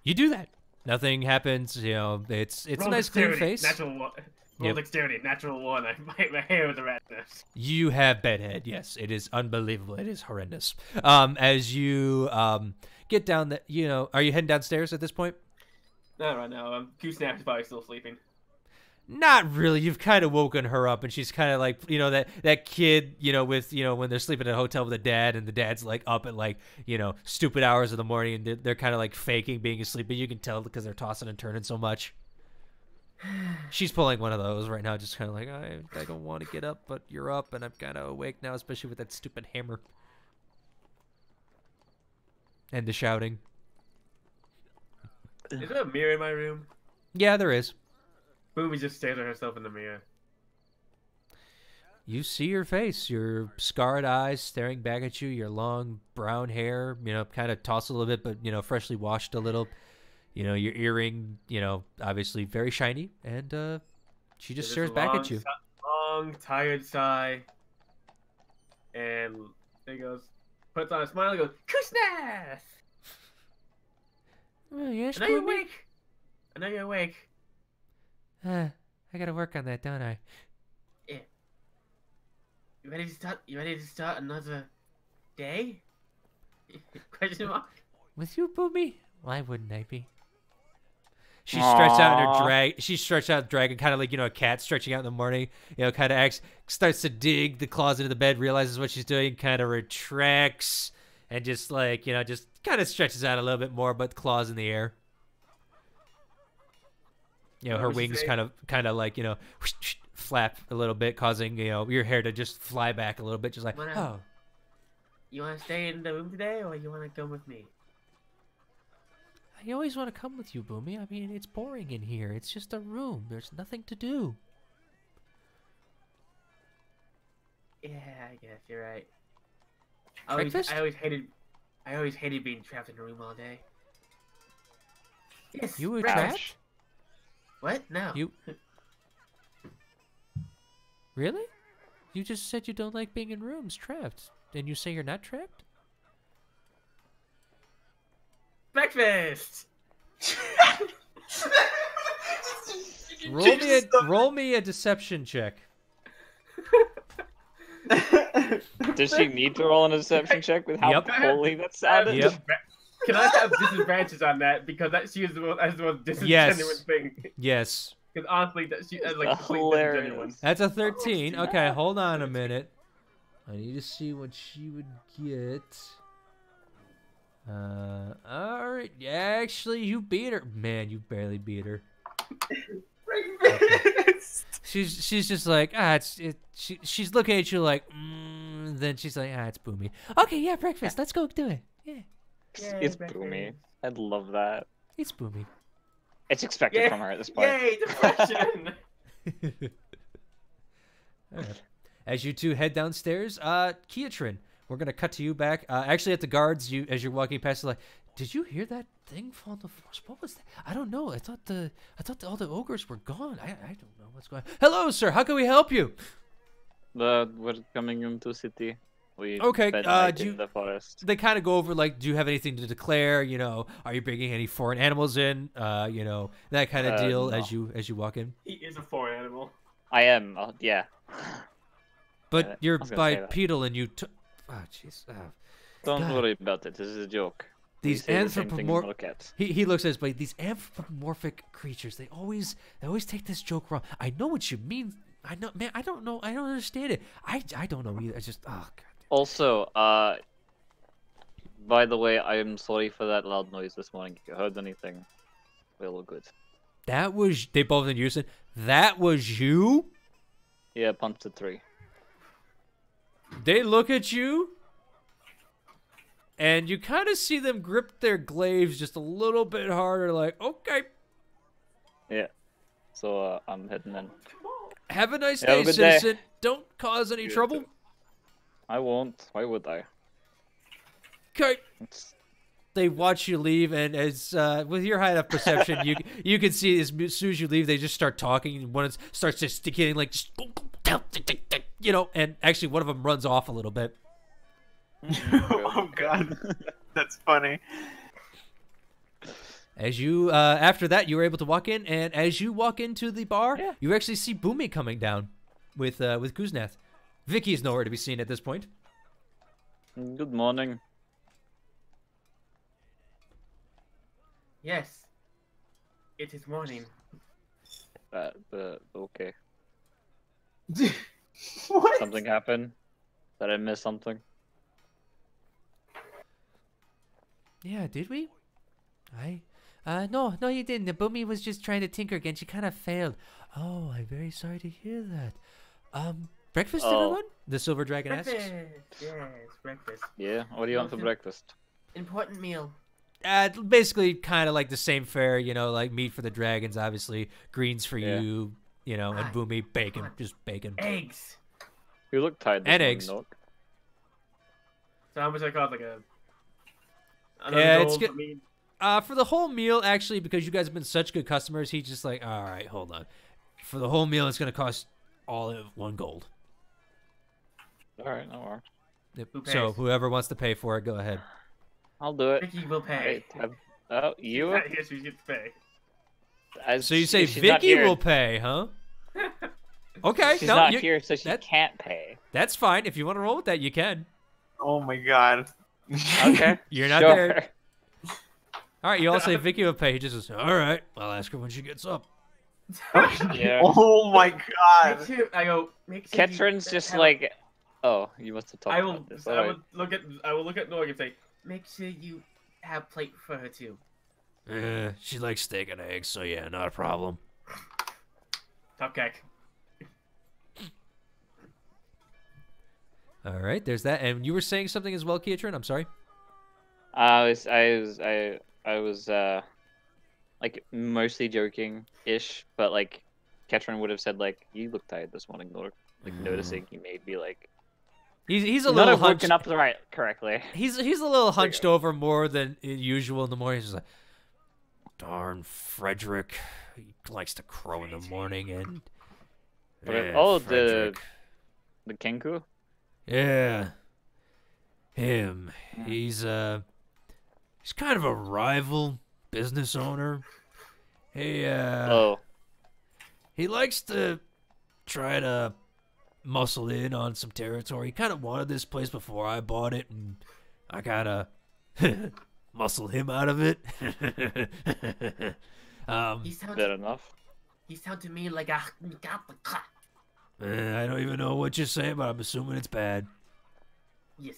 you do that. Nothing happens. You know, it's a nice clean face. Natural one. Roll dexterity, natural one. My hair was a rat nest. You have bedhead. Yes, it is unbelievable. It is horrendous. As you get down the, are you heading downstairs at this point? Not right now. Q-Snap is probably still sleeping. Not really. You've kind of woken her up, and she's kind of like, that kid, with, when they're sleeping at a hotel with a dad, and the dad's like up at like, stupid hours of the morning, and they're kind of like faking being asleep, but you can tell because they're tossing and turning so much. She's pulling one of those right now, just kind of like, I don't want to get up, but you're up, and I'm kind of awake now, especially with that stupid hammer. And the shouting. Is there a mirror in my room? Yeah, there is. Boomy just stares at herself in the mirror. You see your face, your scarred eyes staring back at you, your long brown hair, kind of tossed a little bit, but, freshly washed a little. Your earring, obviously very shiny, and she just stares back at you. Long, tired sigh. And there he goes, puts on a smile and goes, Kusnath! Oh, yes, I know you're awake. I know you're awake. I gotta work on that, don't I? Yeah. You ready to start another day? Question mark. With you, Boomy? Why wouldn't I be? She stretched out in her drag. She stretched out the dragon, kind of like a cat stretching out in the morning. Kind of starts to dig the claws into the bed, realizes what she's doing, kind of retracts, and just like just kind of stretches out a little bit more, but claws in the air. Her wings kind of like flap a little bit, causing your hair to just fly back a little bit, just like oh. You want to stay in the room today, or you want to come with me? I always want to come with you, Boomy. I mean, it's boring in here. It's just a room. There's nothing to do. Yeah, I guess you're right. Breakfast? I always hated being trapped in a room all day. Yes. You were breakfast. trapped? What? No. You really? You just said you don't like being in rooms trapped. And you say you're not trapped? Breakfast. Roll me a deception check. Does she need to roll a deception check with how holy that sounded? Yep. Can I have disadvantages on that because she is the most disingenuous thing? Yes. Because honestly, she is like hilarious. That's a 13. Okay, hold on a minute. I need to see what she would get. All right. Actually, you beat her. Man, you barely beat her. She's just like she's looking at you like. Then she's like, it's Boomy. Okay, yeah, breakfast. Let's go do it. Yeah. It's Boomy. I love that. It's Boomy. It's expected from her at this point. Yay, depression. All right. As you two head downstairs, Keatrin, we're gonna cut to you back. Actually, at the guards, as you're walking past, like, Did you hear that thing fall on the floor? What was that? I don't know. I thought all the ogres were gone. I don't know what's going on. Hello, sir. How can we help you? We're coming into city. We Okay, spent night in the forest. They kind of go over, like, do you have anything to declare? You know, are you bringing any foreign animals in? You know, that kind of deal. No. As you walk in. He is a foreign animal. I am. Yeah. But you're I was gonna say that. bipedal and you took. Oh, jeez. Don't God. worry about it. This is a joke. These We say the same thing we anthropomorphic. look at. He looks at his buddy. These anthropomorphic creatures. They always take this joke wrong. I know what you mean. I know, man. I don't know. I don't understand it. I don't know either. I just God. Also, by the way, I am sorry for that loud noise this morning. If you heard anything, we're all good. That was they both in unison. That was you. Yeah, punch the 3. They look at you, and you kind of see them grip their glaives just a little bit harder. Like, okay, Yeah. So I'm heading in. have a nice Have a day, good day. citizen. Don't cause any You trouble. too. I won't. Why would I? Okay. It's... They watch you leave, and as with your high enough perception, you can see as soon as you leave, they just start talking, and one starts gesticulating like, you know, and actually one of them runs off a little bit. Oh god, that's funny. As you after that, you were able to walk in, and as you walk into the bar, Yeah. you actually see Boomy coming down with Kuznath. Vicky is nowhere to be seen at this point. Good morning. Yes. It is morning. Okay. What? Something happened? Did I miss something? Yeah, did we? No, you didn't. The Boomy was just trying to tinker again. She kind of failed. Oh, I'm very sorry to hear that. Breakfast, Oh. everyone? The Silver Dragon asks. Breakfast. Yes, breakfast. Yeah. What do you want for Nothing. breakfast? Important meal. Basically kind of like the same fare, you know, like meat for the dragons, obviously, greens for Yeah. you, you know, and Ah, Boomy, bacon, come on. just bacon. Eggs. You look tired. This And morning, eggs. Nook. So how much I cost? Like a. Yeah, it's gold good. for me. For the whole meal, actually, because you guys have been such good customers, he's just like, all right, hold on. For the whole meal, it's going to cost all of 1 gold. All right, no worries. Yep. Who So pays? whoever wants to pay for it, go ahead. I'll do it. Vicky will pay. Oh, you? I guess we get to pay. So you say she's not Vicky here. will pay, huh? Okay, She's no, not here, so she that- can't pay. that's fine. If you want to roll with that, you can. Oh my god. Okay. You're not sure. there. All right, you all say Vicky will pay. He just says, all right, I'll ask her when she gets up. Yeah. Oh my god. Make sure, I go. Make sure you Ketrin's just have- like, oh, you must have talked I will. about this. I Alright. will look at. I will look at Nog and say, make sure you have plate for her too. She likes steak and eggs, so yeah, not a problem. Top cack. All right, there's that. And you were saying something as well, Kiatrin? I'm sorry. I was like mostly joking-ish, but like Ketrin would have said like, you look tired this morning, or like noticing he may be like He's a not little have woken hunched. up right correctly. He's a little hunched over more than usual in the morning. He's just like, darn Frederick. He likes to crow in the morning and. Okay. Yeah, Oh, Frederick. the Kenku? Yeah. Him. He's kind of a rival business owner. Oh, He likes to try to muscle in on some territory. He kind of wanted this place before I bought it, and I kind of muscled him out of it. He sounds. good enough. He sounds to me like a. I don't even know what you're saying, but I'm assuming it's bad. Yes.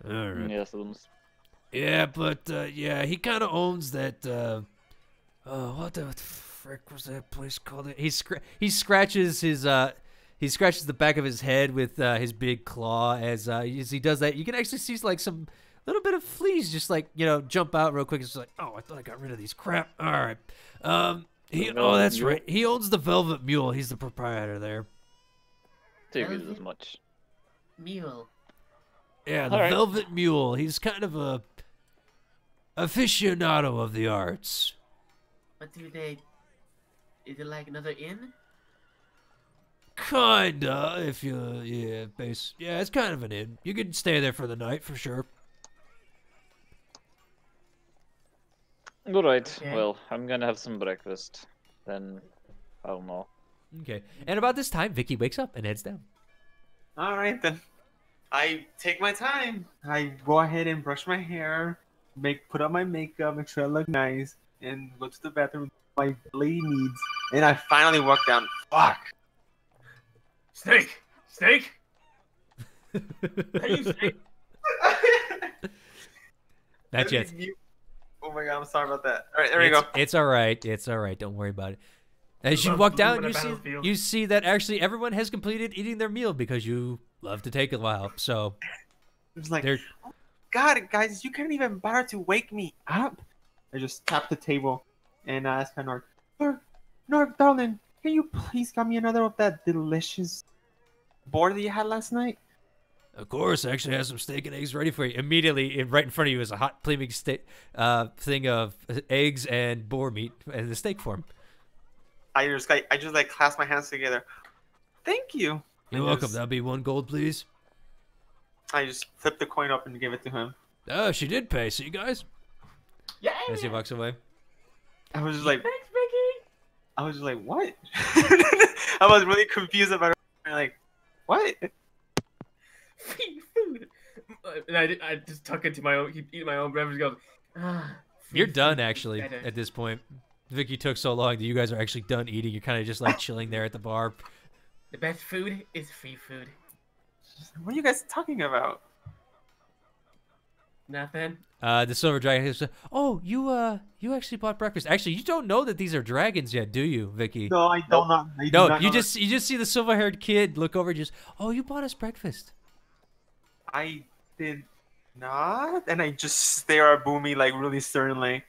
All right. Yes, Yeah, but yeah, he kind of owns that. What the frick was that place called? He scratches his he scratches the back of his head with his big claw as he does that. You can actually see like some little bit of fleas just like jump out real quick. It's like, oh, I thought I got rid of these. Crap. All right. That's Mule? right. He owns the Velvet Mule. He's the proprietor there. Figured as much. Mule. Yeah, the All right. Velvet Mule. He's kind of a aficionado of the arts. What do they? Is it like another inn? Kinda, if you, yeah, it's kind of an inn. You can stay there for the night for sure. All right. Okay. Well, I'm gonna have some breakfast. Then, I don't know. Okay. And about this time, Vicky wakes up and heads down. All right then. I take my time. I go ahead and brush my hair, put on my makeup, make sure I look nice, and go to the bathroom. My lady needs, and I finally walk down. Fuck. Snake! Snake! Hey, you snake! Not yet. Oh my god, I'm sorry about that. All right, there we go. It's all right. It's all right. Don't worry about it. As you walk down, you see that actually everyone has completed eating their meal because you love to take a while. So It's like, they're oh god, guys, you can't even bother to wake me up. I just tap the table and I ask Nork, Nork, darling, can you please got me another of that delicious board that you had last night? Of course, I actually have some steak and eggs ready for you. Immediately, right in front of you is a hot, flaming thing of eggs and boar meat in the steak form. I just like clasp my hands together. Thank you. You're welcome. That'll be 1 gold, please. I just flipped the coin up and gave it to him. Oh, she did pay. See you guys. Yeah! As he walks away. I was just like, Thanks, Vicky! I was just like, what? I was really confused about it. Like, what? Free food! And I just tuck into my own, keep eating my own beverage and goes, You're free done, food is actually, better. at this point. Vicky took so long that you guys are actually done eating. You're kind of just like chilling there at the bar. The best food is free food. What are you guys talking about? Nothing. The silver dragon says, "Oh, you actually bought breakfast. Actually, you don't know that these are dragons yet, do you, Vicky?" No, I don't not. I do No, not you know just see the silver-haired kid look over and just, "Oh, you bought us breakfast." that. I did not, and I just stare at Boomy like really sternly.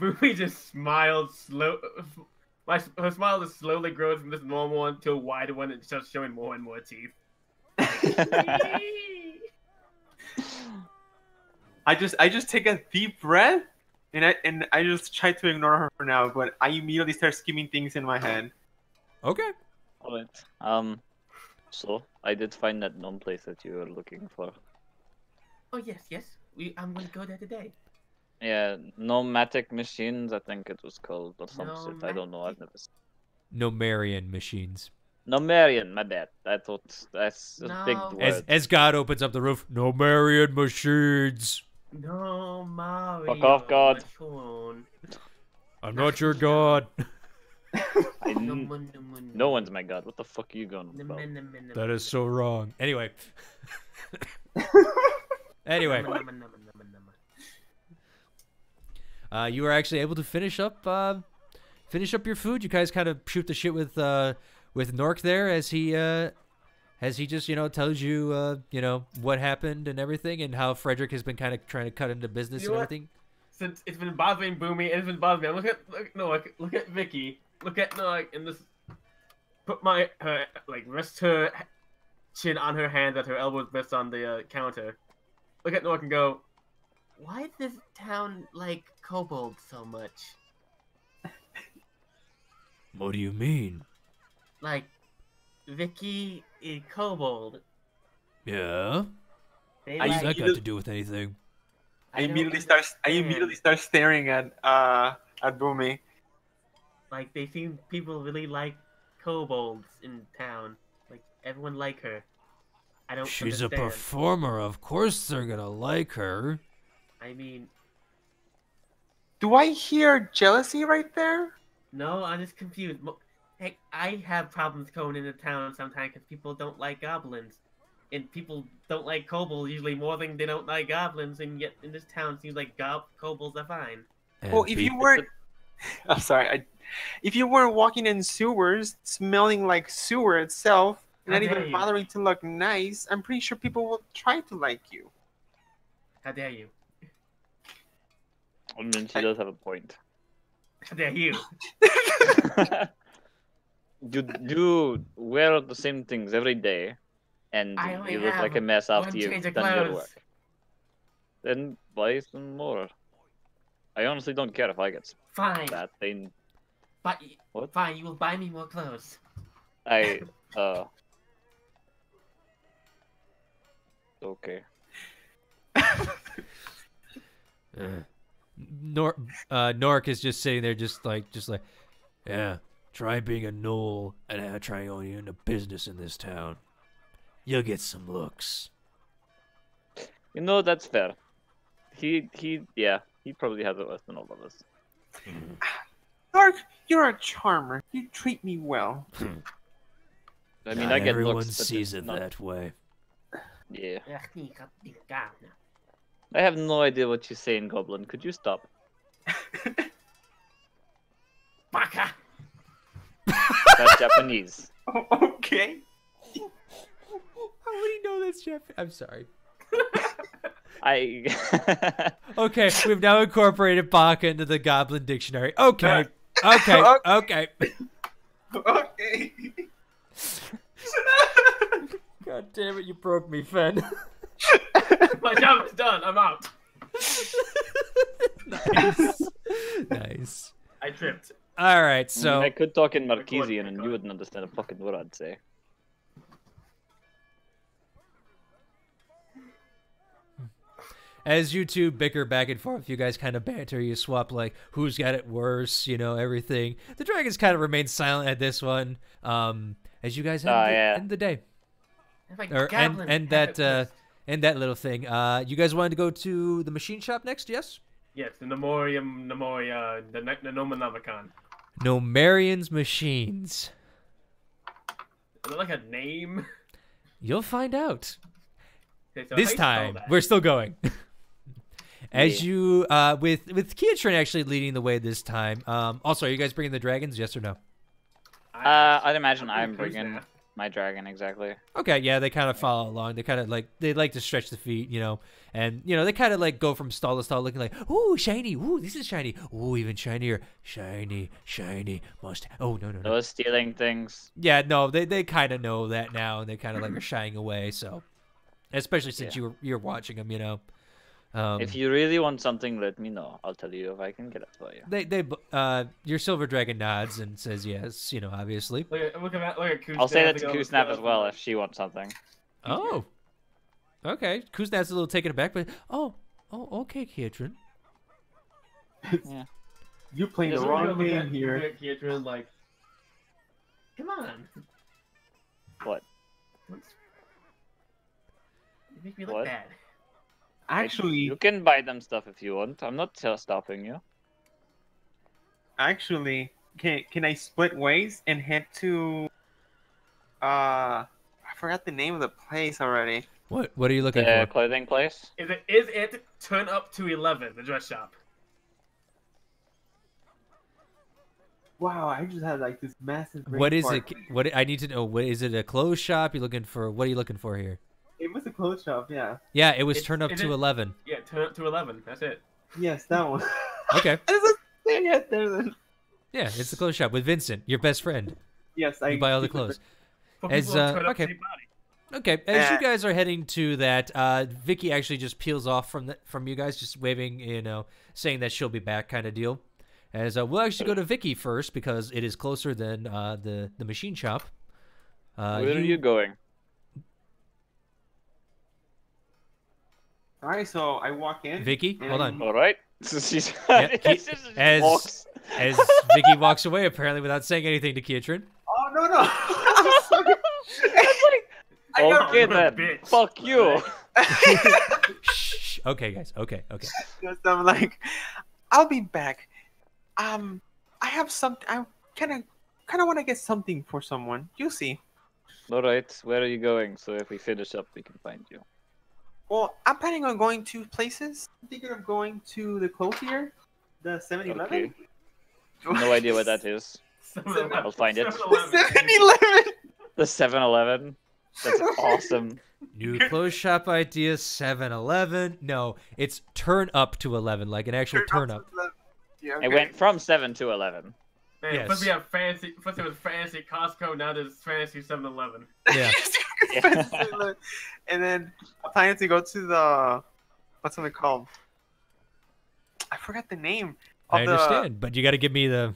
Boomy just smiled slow. Her smile just slowly grows from this normal one to a wider one and starts showing more and more teeth. I just take a deep breath, and I just try to ignore her for now, but I immediately start scheming things in my head. Okay. All right. So I did find that known place that you were looking for. Oh yes, yes. I'm gonna go there today. Yeah, nomadic machines, I think it was called, or some shit. I don't know. I've never. Nomarian machines. Nomarian, my bad. I thought that's a big No. word. As God opens up the roof, Nomarian machines. No, Mario. Fuck off, God. my phone. I'm not your God. No one's my god. What the fuck are you going about? That is so wrong. Anyway. Anyway. You were actually able to finish up your food. You guys kind of shoot the shit with Nork there as he just tells you what happened and everything, and how Frederick has been kind of trying to cut into business and everything. Since it's been bothering Boomy and it's been bothering me, look at Vicky, look at Nork, and just put rest her chin on her hand that her elbows rest on the counter. Look at Nork and go, Why does this town like kobolds so much? What do you mean? Like, Vicky is kobold. Yeah? They What's like, that got to do with anything? I don't immediately understand. start staring at Boomy. Like, they seem people really like kobolds in town. Like, everyone like her. I don't She's understand. a performer. Of course they're gonna like her. I mean, Do I hear jealousy right there? no, I'm just confused. Heck, I have problems going into town sometimes because people don't like goblins. And people don't like kobolds usually more than they don't like goblins, and yet in this town it seems like kobolds are fine. Well, if you weren't, I'm sorry. If you weren't walking in sewers, smelling like sewer itself, How not dare even you. bothering to look nice, I'm pretty sure people will try to like you. How dare you? I mean, she does have a point. How dare you? You wear the same things every day, and I only you look have like a mess one after you've change of done your clothes. work. Then buy some more. I honestly don't care if I get Fine. that thing. But What? fine, you will buy me more clothes. Okay. Nork is just sitting there, just like, yeah. Try being a gnoll and try going into business in this town. You'll get some looks. You know, that's fair. He probably has it worse than all of us. Dark, you're a charmer. You treat me well. I mean, Not I get everyone looks, but sees it's it not... that way. Yeah. Baka. I have no idea what you say in Goblin. Could you stop? That's Japanese. Okay. How would he know that's Jeff? I'm sorry. Okay, we've now incorporated Baka into the Goblin Dictionary. Okay. Okay. Okay. God damn it, you broke me, Fen. My job is done. I'm out. Nice. I tripped. All right, so I could talk in Marquesian and you wouldn't understand a fucking word I'd say. as you two bicker back and forth, you guys kind of banter, you swap like who's got it worse, everything. The dragons kind of remain silent at this one. As you guys end the day. And that little thing. You guys wanted to go to the machine shop next, yes? Yes, the Nemoria, the Nomonomicon. Nomarian's Machines. Is it like a name? You'll find out. Okay, so This time, we're still going. As you, with Keatron actually leading the way this time. Also, are you guys bringing the dragons, yes or no? I'd imagine I'm bringing my dragon, exactly. Okay, yeah, they kind of follow along. They kind of they like to stretch the feet, and they kind of like go from stall to stall, looking like, ooh, shiny, ooh, this is shiny, ooh, even shinier, shiny, must. Oh no. Those stealing things. Yeah, no, they kind of know that now, and they kind of like are shying away. So, especially since you're watching them, if you really want something, let me know. I'll tell you if I can get it for you. Your silver dragon nods and says yes. Obviously. Look at Kusnap. I'll say that to Kusnap as well if she wants something. Oh, okay. Kusnap's a little taken aback, but okay, Keatron. Yeah. You playing the wrong game here. Keatron, like, come on. What? You make me look What? bad. Actually, You can buy them stuff if you want. I'm not stopping you. can I split ways and head to? I forgot the name of the place already. What are you looking The for? clothing place? Is it turn up to 11, the dress shop? Wow, I just had like this massive. What is brain it? fart. What I need to know? What is it? A clothes shop? You looking for? What are you looking for here? It was a clothes shop, yeah. Yeah, it was turn up is to it- 11. Yeah, turn up to 11. That's it. Yes, that one. Okay. Yeah, Yeah, it's the clothes shop with Vincent, your best friend. yes, You buy all the clothes. For people who turn up okay. to the body. Okay, as you guys are heading to that, Vicky actually just peels off from you guys, just waving, saying that she'll be back, kind of deal. As we'll actually go to Vicky first because it is closer than the machine shop. Where are you going? All right, so I walk in. Vicky, hold on. All right. She's Yeah, just walks. As Vicky walks away, apparently without saying anything to Keatron. Oh no! I'm sorry. I got Okay You're a then. bitch. Fuck you. Shh. Okay, guys. Okay. Yes, I'm like, I'll be back. I have something. I kind of want to get something for someone. You see. All right. Where are you going? So if we finish up, we can find you. Well, I'm planning on going to places. I'm thinking of going to the clothier, the 7-Eleven. Okay. No idea what that is. I'll find it. 7-Eleven. The 7-Eleven. That's awesome. New clothes shop idea, 7-Eleven. No, it's turn up to 11, like an actual turn up. Yeah, It went from 7 to 11. Man, Yes. first we have fancy. First it was fancy Costco. Now there's fancy 7-Eleven. Yeah. And then I'm planning to go to the what's it called? forgot the name I of understand, but you got to give me the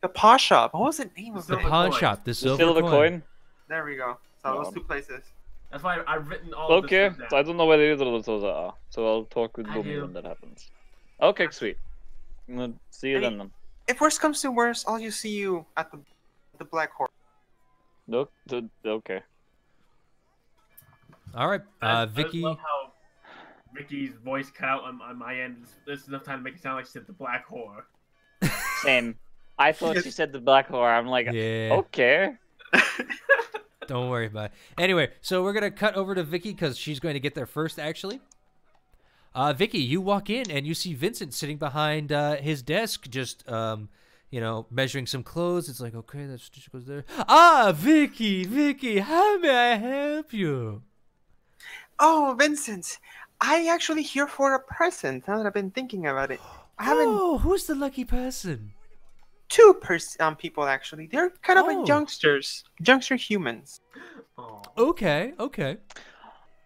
the pawn shop. What was the name of the it? pawn coin. shop, the The silver, silver coin? There we go. So No. those 2 places. That's why I've written all of this Okay, stuff so I down. don't know where either of those are, so I'll talk with I Boomy do. when that happens. Okay, sweet. I'm gonna see you then. If worst comes to worst, I'll just see you at the Black Horse. No, okay. All right, I just Vicky. love how Vicky's voice cut out on my end. There's enough time to make it sound like she said the black whore. Same. I thought she said the black whore. I'm like, Yeah. okay. Don't worry about it. Anyway, so we're gonna cut over to Vicky because she's going to get there first, actually. Vicky, you walk in and you see Vincent sitting behind his desk, just you know, measuring some clothes. It's like, okay, that just goes there. Ah, Vicky, how may I help you? Oh, Vincent, I actually here for a present. Now that I've been thinking about it, I haven't Oh, who's the lucky person? 2 people actually. They're kind of Oh. like youngster humans. Oh. Okay.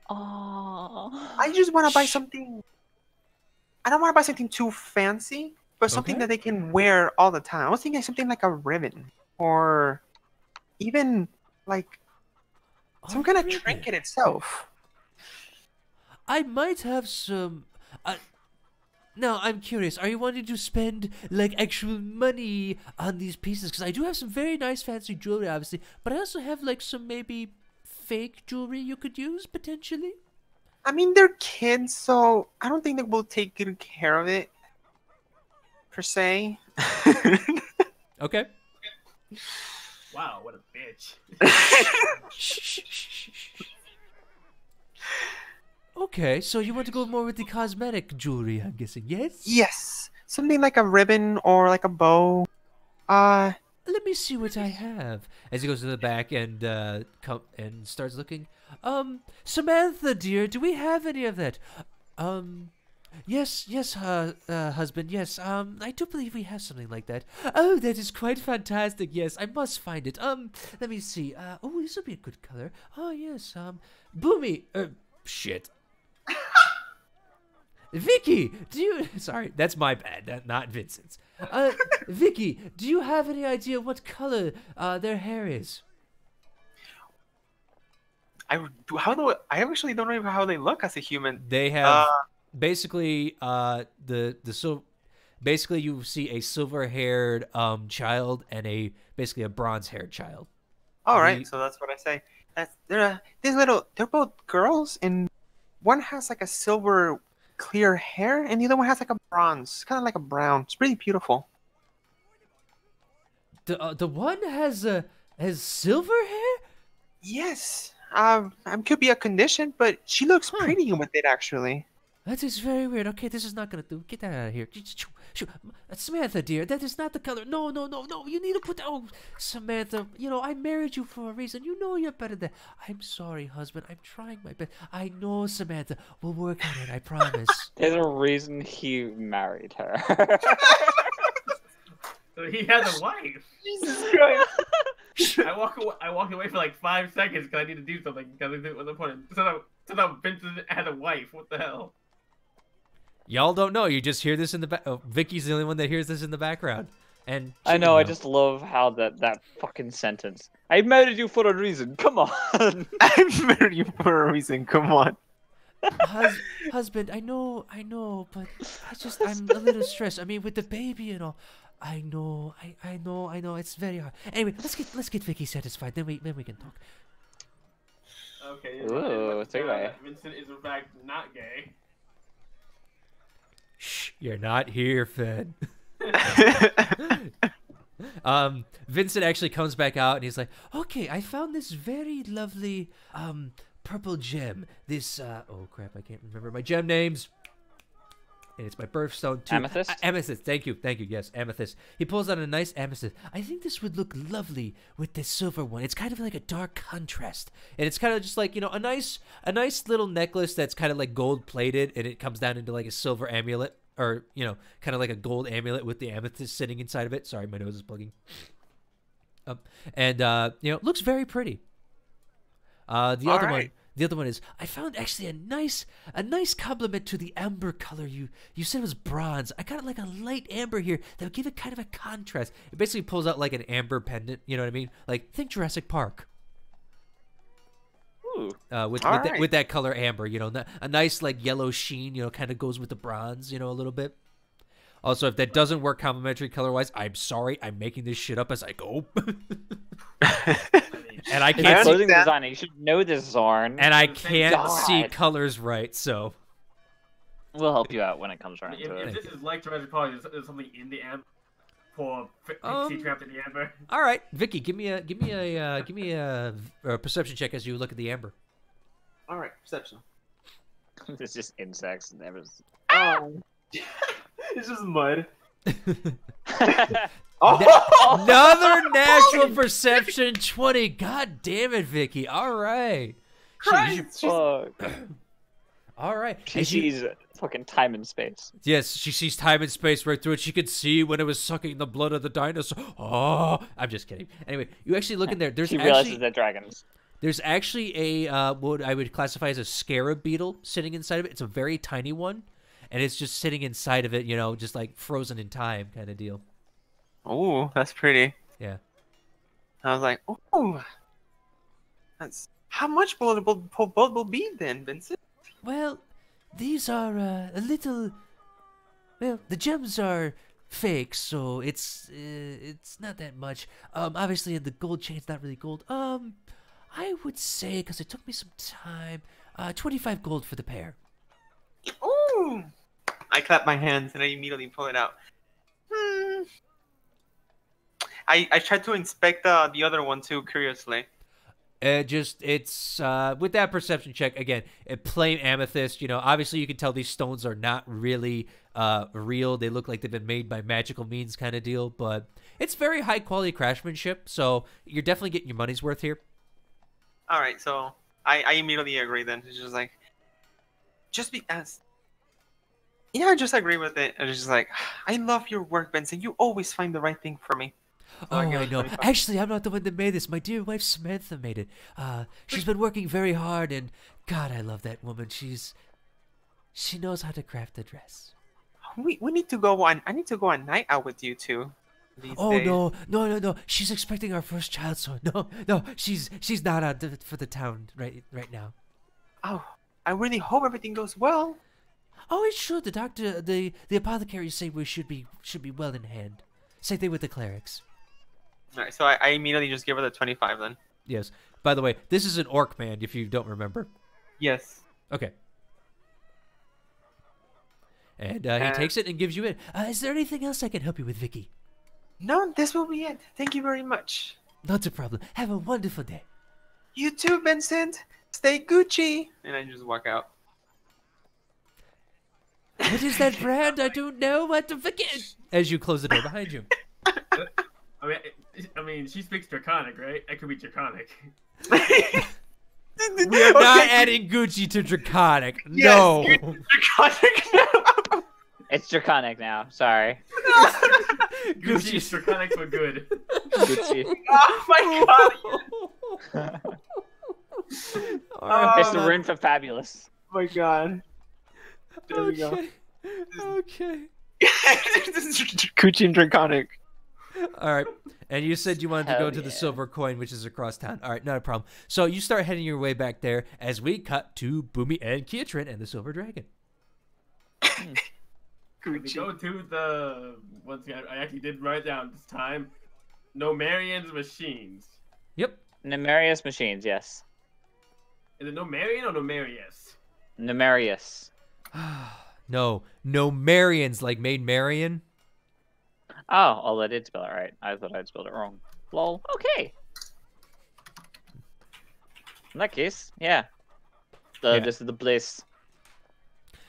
Oh. I just want to buy something. I don't want to buy something too fancy, but something Okay. that they can wear all the time. I was thinking something like a ribbon, or even like some kind of ribbon. trinket itself. I might have some. Now, I'm curious. Are you wanting to spend like actual money on these pieces? Because I do have some very nice, fancy jewelry, obviously, but I also have like some maybe fake jewelry you could use potentially. I mean, they're kids, so I don't think they will take good care of it, per se. Okay. Wow, what a bitch. Okay, so you want to go more with the cosmetic jewelry, I'm guessing, yes? Yes, something like a ribbon or like a bow. Let me see what I have. As he goes to the back and starts looking. Samantha, dear, do we have any of that? Yes, husband, yes. I do believe we have something like that. Oh, that is quite fantastic. Yes, I must find it. Let me see. Oh, this would be a good color. Oh, yes. Boomy. Shit. Vicky, do you? Sorry, that's my bad. Not Vincent's. Vicky, do you have any idea what color their hair is? I actually don't know how they look as a human. They have basically basically you see a silver-haired child and basically a bronze-haired child. All right, so that's what I say. They're both girls, and one has like a silver clear hair, and the other one has like a bronze, kind of like a brown. It's pretty beautiful. The one has silver hair? Yes. Could be a condition, but she looks pretty with it actually. That is very weird. Okay, this is not gonna do. Get that out of here. Samantha, dear, that is not the color. No. You need to put that. Oh, Samantha, you know I married you for a reason. You know you're better than. I'm sorry, husband. I'm trying my best. I know, Samantha. We'll work on it. I promise. There's a reason he married her. So he has a wife. Jesus Christ. I walk away for like 5 seconds because I need to do something because at the point so that Vincent had a wife. What the hell? Y'all don't know. You just hear this in the back. Oh, Vicky's the only one that hears this in the background. And I know. I just love how that fucking sentence. I married you for a reason. Come on. I married you for a reason. Come on. Husband, I know, but I'm a little stressed. I mean, with the baby and all. I know. It's very hard. Anyway, let's get Vicky satisfied. Then we can talk. Okay. Ooh, it's okay. Vincent is in fact not gay. Shh, you're not here, Fed. Vincent actually comes back out and he's like, okay, I found this very lovely purple gem. This oh crap, I can't remember my gem names. And it's my birthstone too. Amethyst? Amethyst. Thank you. Yes, amethyst. He pulls out a nice amethyst. I think this would look lovely with this silver one. It's kind of like a dark contrast, and it's kind of just like, you know, a nice little necklace that's kind of like gold plated, and it comes down into like a silver amulet, or you know, kind of like a gold amulet with the amethyst sitting inside of it. Sorry, my nose is plugging. And you know, looks very pretty. The other one, The other one is, I found actually a nice complement to the amber color you said was bronze. I got like a light amber here that would give it kind of a contrast. It basically pulls out like an amber pendant, you know what I mean? Like, think Jurassic Park. Ooh. With that color amber, you know, a nice like yellow sheen, you know, kind of goes with the bronze, you know, a little bit. Also, if that doesn't work complementary color-wise, I'm sorry. I'm making this shit up as I go. And I can't clothing designer. You should know this, Zorn. And I can't see colors right, so we'll help you out when it comes around to it. If this is like Jurassic Park, there's something in the amber. Poor Pixie trapped in the amber. All right, Vicky, give me a perception check as you look at the amber. All right, perception. It's just insects and embers. Oh. It's just mud. Another natural perception 20. God damn it, Vicky. All right. All right. She sees fucking time and space. Yes, she sees time and space right through it. She could see when it was sucking the blood of the dinosaur. Oh, I'm just kidding. Anyway, you actually look in there. She realizes they're dragons. There's actually a what I would classify as a scarab beetle sitting inside of it. It's a very tiny one. And it's just sitting inside of it, you know, just like frozen in time kind of deal. Oh, that's pretty. Yeah. I was like, oh, that's how much blood will be then, Vincent? Well, these are a little. Well, the gems are fake, so it's not that much. Obviously, the gold chain's not really gold. I would say, because it took me some time, 25 gold for the pair. Ooh. I clap my hands and I immediately pull it out. I tried to inspect the other one too, curiously. It's with that perception check again. Plain amethyst. You know, obviously you can tell these stones are not really real. They look like they've been made by magical means, kind of deal. But it's very high quality craftsmanship. So you're definitely getting your money's worth here. All right, so I immediately agree. Then it's just like, yeah, I just agree with it. It's just like, I love your work, Benson. You always find the right thing for me. So I know. Actually, I'm not the one that made this. My dear wife Samantha made it. She's been working very hard, and God, I love that woman. She knows how to craft a dress. We need to go on. I need to go on night out with you two. Oh days. No. She's expecting our first child, so no. She's not out for the town right now. Oh, I really hope everything goes well. Oh, it should. The doctor, the apothecaries say we should be well in hand. Same thing with the clerics. All right, so I immediately just give her the 25 then. Yes. By the way, this is an orc man, if you don't remember. Yes. Okay. And he takes it and gives you it. Is there anything else I can help you with, Vicky? No, this will be it. Thank you very much. Not a problem. Have a wonderful day. You too, Vincent. Stay Gucci. And I just walk out. What is that brand? I don't know what to forget. As you close the door behind you. I mean, she speaks Draconic, right? I could be Draconic. We are not adding Gucci to Draconic. Yes, no. Draconic now. It's Draconic now. Sorry. Gucci is Draconic for good. Gucci. Oh my god. It's the rune for fabulous. Oh my god. There we go. Okay. This is Gucci and Draconic. All right. And you said you wanted to go to the silver coin, which is across town. All right, not a problem. So you start heading your way back there as we cut to Boomy and Kiatrin and the Silver Dragon. We go to the... Once again, I actually did write down this time. Nomarian's machines. Yep. Numerius machines, yes. Is it Nomarian or Nomarius? Numerius. No. Nomarians, like Maid Marian. Oh, I did spell it right. I thought I'd spelled it wrong. Lol. Okay. In that case, yeah. This is the bliss.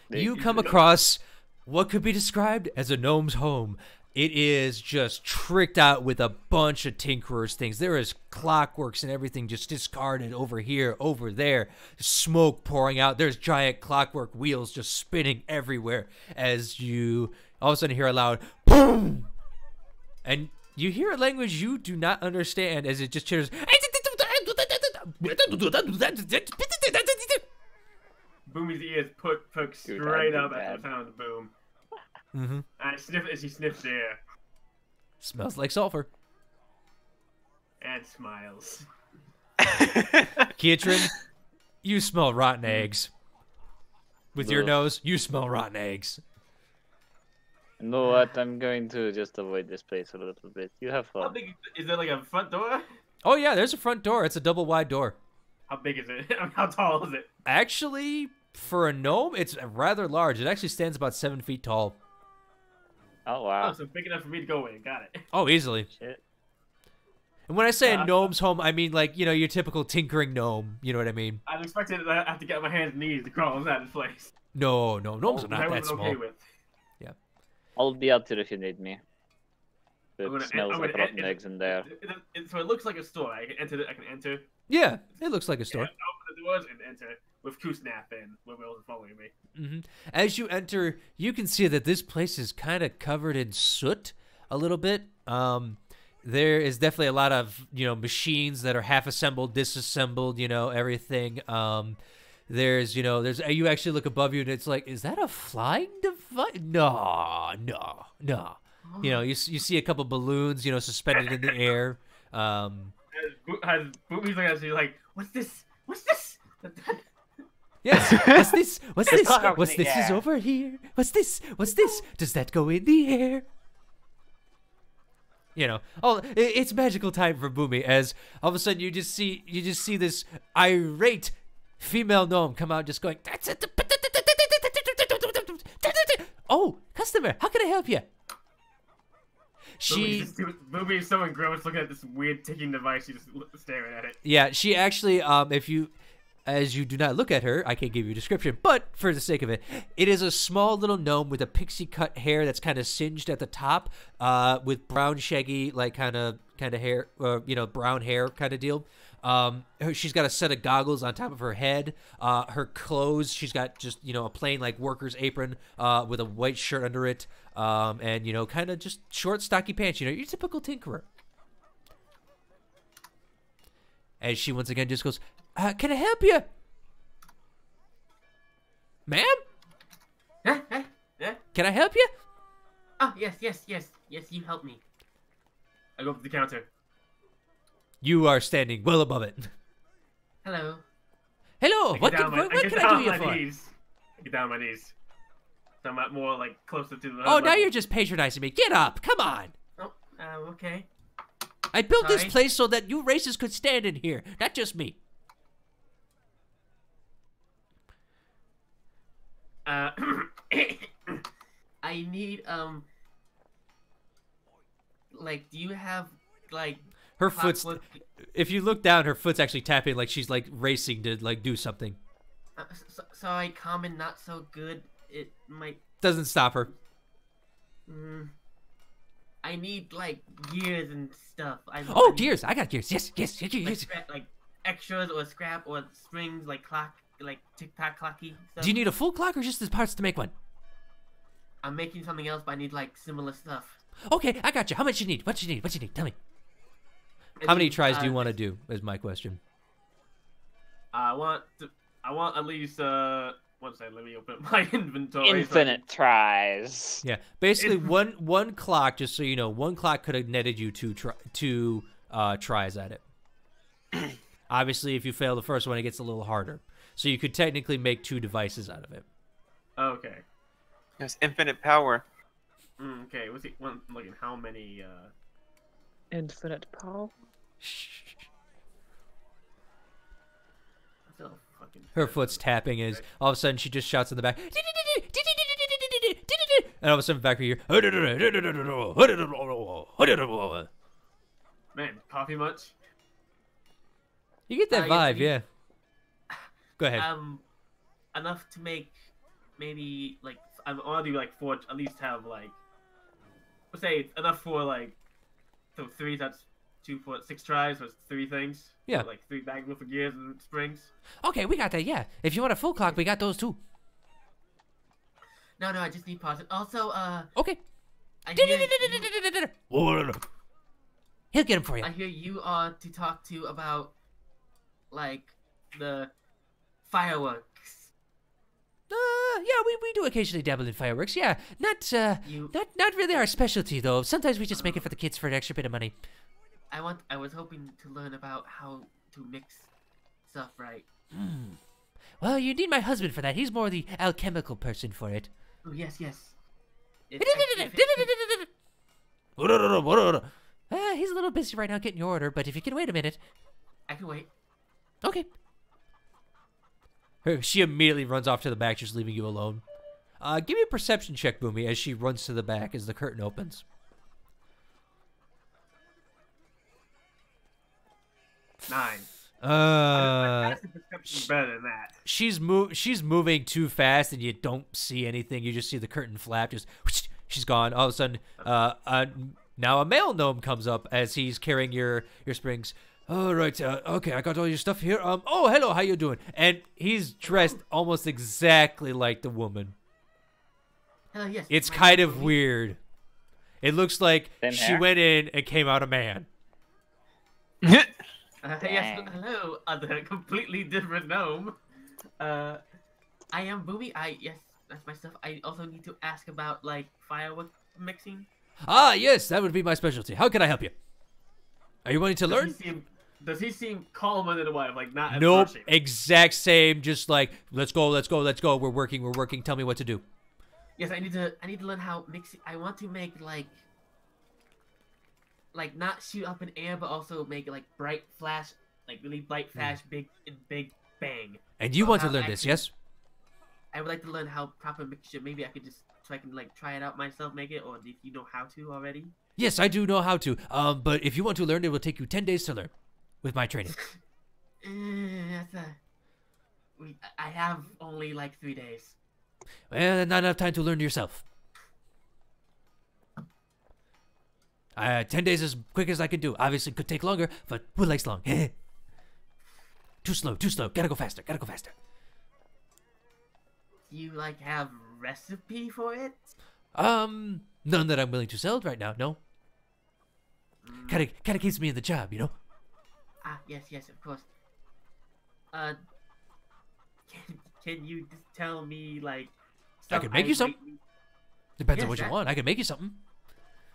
You come across what could be described as a gnome's home. It is just tricked out with a bunch of tinkerers things. There is clockworks and everything just discarded over here, over there. Smoke pouring out. There's giant clockwork wheels just spinning everywhere as you all of a sudden hear a loud boom. And you hear a language you do not understand as it just chitters. Boomy's ears perk straight up at the sound of the boom. Mm-hmm. And she sniffs the air. Smells like sulfur. And smiles. Kietrin, you smell rotten eggs. With your Ugh. nose, you smell rotten eggs. You know what? I'm going to just avoid this place a little bit. You have How fun. big is there? Like a front door? Oh yeah, there's a front door. It's a double wide door. How big is it? How tall is it? Actually, for a gnome, it's rather large. It actually stands about 7 feet tall. Oh wow. Oh, so big enough for me to go in. Got it. Oh, easily. Shit. And when I say a gnome's home, I mean like, you know, your typical tinkering gnome. You know what I mean? I'm expecting that I have to get on my hands and knees to crawl inside this place. No, gnomes are That not that was small. okay with. I'll be out there if you need me. I'm It gonna- smells I'm like gonna- rotten eggs in there. So it looks like a store. I can enter. Yeah, it looks like a store. Open the doors and enter with Kusnap and whoever else is following me. As you enter, you can see that this place is kind of covered in soot a little bit. There is definitely a lot of, you know, machines that are half assembled, disassembled, you know, everything. There's, you know, you actually look above you and it's like, is that a flying device? No. You know, you see a couple balloons, you know, suspended in the air. Has Boomy's looking at you like, what's this? Yes. What's this? What's this? clock over What's the this is air. over here? What's this? What's this? Does that go in the air? You know, it's magical time for Boomy as all of a sudden you just see this irate female gnome come out just going, oh, customer, how can I help you? Boomy is so engrossed looking at this weird ticking device. She's just staring at it. Yeah, she actually, as you do not look at her, I can't give you a description, but for the sake of it, it is a small little gnome with a pixie cut hair that's kind of singed at the top, with brown shaggy, like kind of hair, you know, brown hair kind of deal. She's got a set of goggles on top of her head. Her clothes, she's got just, you know, a plain like worker's apron, with a white shirt under it, and, you know, kind of just short, stocky pants, you know, your typical tinkerer. And she once again just goes, can I help you? Ma'am? Huh? Can I help you? Oh, yes, you help me. I go up to the counter. You are standing well above it. Hello. Hello, what can I do you for? I get down on my knees. So I'm more like closer to the Oh, now level. you're just patronizing me. Get up, come on. Oh, okay. I built this Sorry. place so that you races could stand in here, not just me. I need like, do you have like Her foot's, clockwork- if you look down, her foot's actually tapping like she's like racing to like do something. sorry, common, not so good. It might. Doesn't stop her. I need like gears and stuff. Oh, I need, gears, I got gears. Yes. like extras or scrap or springs, like clock, like tick-tock clocky stuff. Do you need a full clock or just the parts to make one? I'm making something else, but I need like similar stuff. Okay, I got you. How much you need? What you need? Tell me. I How many need, tries do you want to do? Is my question. I want at least one second, let me open up my inventory. Infinite tries. Yeah, basically one clock. Just so you know, one clock could have netted you two tries at it. Obviously, if you fail the first one, it gets a little harder. So you could technically make 2 devices out of it. Okay. There's infinite power. Okay, what's it? One looking how many Infinite power. so fucking Her foot's tapping as all of a sudden she just shouts in the back. And all of a sudden back here. man, coffee much? You get that Yes, vibe, we- yeah. Go ahead. Enough to make maybe like I want to do like 4. At least have like, let's say enough for like, so 3. That's 2, 4, 6 tries. So it's 3 things. Yeah. So, like 3 bags worth of gears and springs. Okay, we got that, yeah. If you want a full clock, we got those too. No, I just need parts. Also, Okay. I hear He'll get him for you. I hear you are to talk to about like the fireworks. Yeah, we do occasionally dabble in fireworks. Yeah, not really our specialty though. Sometimes we just make it for the kids for an extra bit of money. I was hoping to learn about how to mix stuff right. Well, you need my husband for that. He's more the alchemical person for it. Oh yes. He's a little busy right now getting your order, but if you can wait a minute. I can wait. Okay. She immediately runs off to the back, just leaving you alone. Give me a perception check, Boomy, as she runs to the back as the curtain opens. 9. Perception's better than that. She's moving too fast, and you don't see anything. You just see the curtain flap. Just whoosh, she's gone. All of a sudden, now a male gnome comes up as he's carrying your springs. All right, okay, I got all your stuff here. Oh, hello, how you doing? And he's dressed almost exactly like the woman. Hello, yes. It's kind of weird. It looks like Same she hair? went in and came out a man. Yes, Dang. hello, other completely different gnome. I am Boomy. Yes, that's my stuff. I also need to ask about like firework mixing. Ah, yes, that would be my specialty. How can I help you? Are you wanting to learn? Does he seem calmer than a wife? Like not as Nope, rushing? exact same. Just like let's go. We're working. Tell me what to do. Yes, I need to learn how mixing. I want to make like not shoot up in air, but also make it like bright flash, like really bright flash, big bang. And you Well, want to how learn this, actually- yes? I would like to learn how proper mixture. Maybe I could just so I can like try it out myself, make it, or if you know how to already. Yes, I do know how to. But if you want to learn, it will take you 10 days to learn with my training. I have only like 3 days. Well, not enough time to learn yourself. 10 days as quick as I can do. Obviously, could take longer, but who likes long? Too slow. Gotta go faster. Do you like have recipe for it? None that I'm willing to sell right now, no. Kinda keeps me in the job, you know? Yes, of course. Can you just tell me like? I could make you some. Depends on Yes, what you that- want. I can make you something.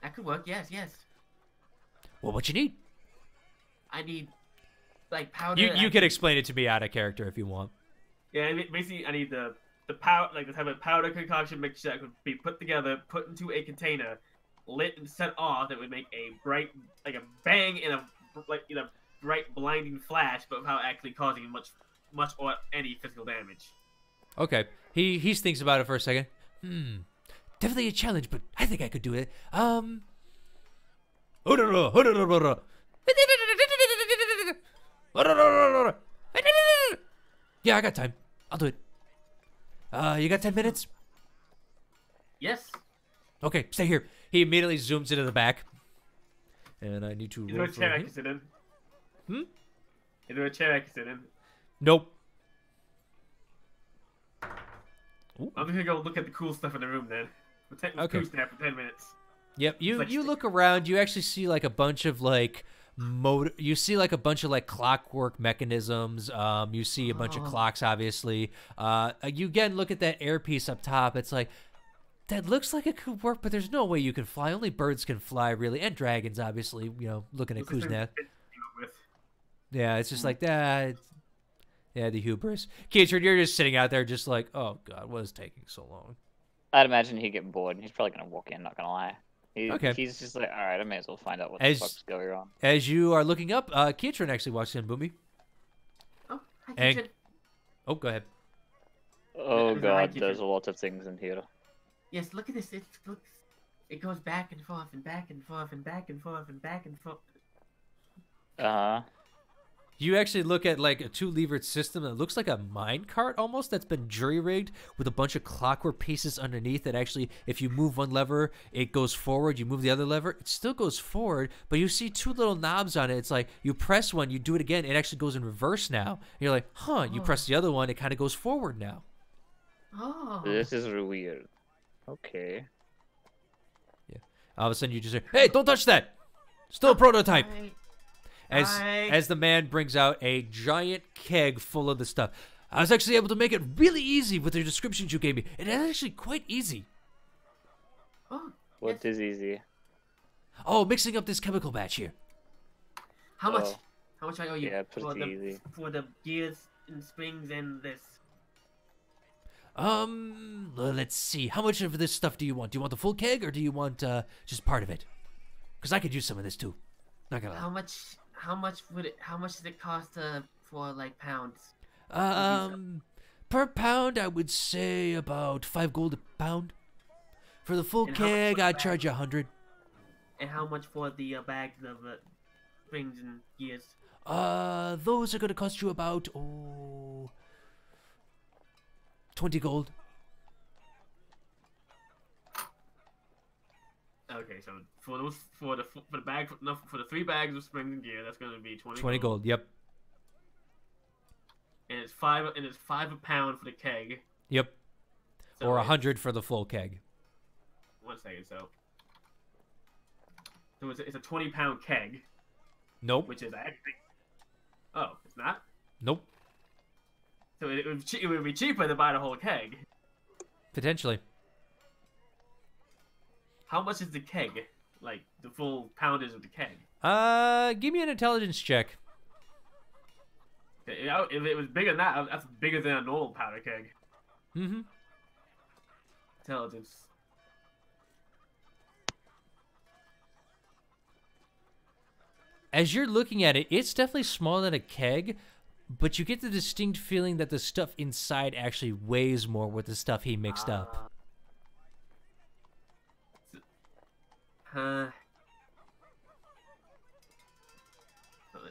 That could work. Yes. Well, what you need? I need like powder. You can explain it to me out of character if you want. Yeah, basically I need the powder, like the type of powder concoction mixture that could be put together, put into a container, lit and set off. That would make a bright, like a bang and a bright blinding flash, but without actually causing much or any physical damage. Okay. He thinks about it for a second. Definitely a challenge, but I think I could do it. Yeah, I got time. I'll do it. You got 10 minutes? Yes. Okay, stay here. He immediately zooms into the back. And I need to Is there roll a for chair I him. can sit in? Hmm? Is there a chair I can sit in? Nope. I'm just gonna go look at the cool stuff in the room then. Okay. Cool snap for 10 minutes. Yep, It's like you look around, you actually see like a bunch of like clockwork mechanisms. You see a bunch of clocks, obviously. You again look at that air piece up top. It's like that looks like it could work, but there's no way you can fly. Only birds can fly, really, and dragons, obviously. You know, looking at Looks like Kuznets. something with. Yeah, it's just like that. Yeah, the hubris. Keitron, you're just sitting out there, just like, oh god, what is taking so long? I'd imagine he'd get bored. He's probably gonna walk in. Not gonna lie. Okay. He's just like, all right, I may as well find out what As- the fuck's going on. As you are looking up, Keitron actually walks in, Boomy. Oh, hi, And- kitchen. Oh, go ahead. Oh There's a light god, there's a kitchen. lot of things in here. Yes, look at this. It goes back and forth and back and forth and back and forth and back and forth. You actually look at like a 2-levered system that looks like a mine cart almost that's been jury-rigged with a bunch of clockwork pieces underneath that actually, if you move one lever, it goes forward. You move the other lever, it still goes forward, but you see 2 little knobs on it. It's like you press one, you do it again, it actually goes in reverse now. And you're like, huh, you press the other one, it kind of goes forward now. Oh. This is weird. Okay. All of a sudden you just say, hey, don't touch that! Still a prototype! Right. As Hi. as the man brings out a giant keg full of the stuff. I was actually able to make it really easy with the descriptions you gave me. It is actually quite easy. Oh, What yes. is easy? Oh, mixing up this chemical batch here. How much? Oh. How much I owe you Yeah, for pretty easy. the gears and springs and this? Let's see. How much of this stuff do you want? Do you want the full keg or do you want just part of it? Because I could use some of this too. Not gonna lie. How much? How much does it cost for like pounds? Per pound, I would say about 5 gold a pound. For the full And how much keg, for the I'd bag? charge you 100. And how much for the bags of springs and gears? Those are gonna cost you about 20 gold. Okay, so for the bag for the 3 bags of springs and gear, that's gonna be 20 gold. Yep. And it's 5 a pound for the keg. Yep. So Or it's- 100 for the full keg. 1 second, so it's a 20-pound keg, Nope. which is actually. Oh, it's not. Nope. So it would be cheaper to buy the whole keg. Potentially. How much is the keg? Like the full poundage of the keg? Give me an intelligence check. If it was bigger than that, that's bigger than a normal powder keg. Mm-hmm. Intelligence. As you're looking at it, it's definitely smaller than a keg, but you get the distinct feeling that the stuff inside actually weighs more with the stuff he mixed up.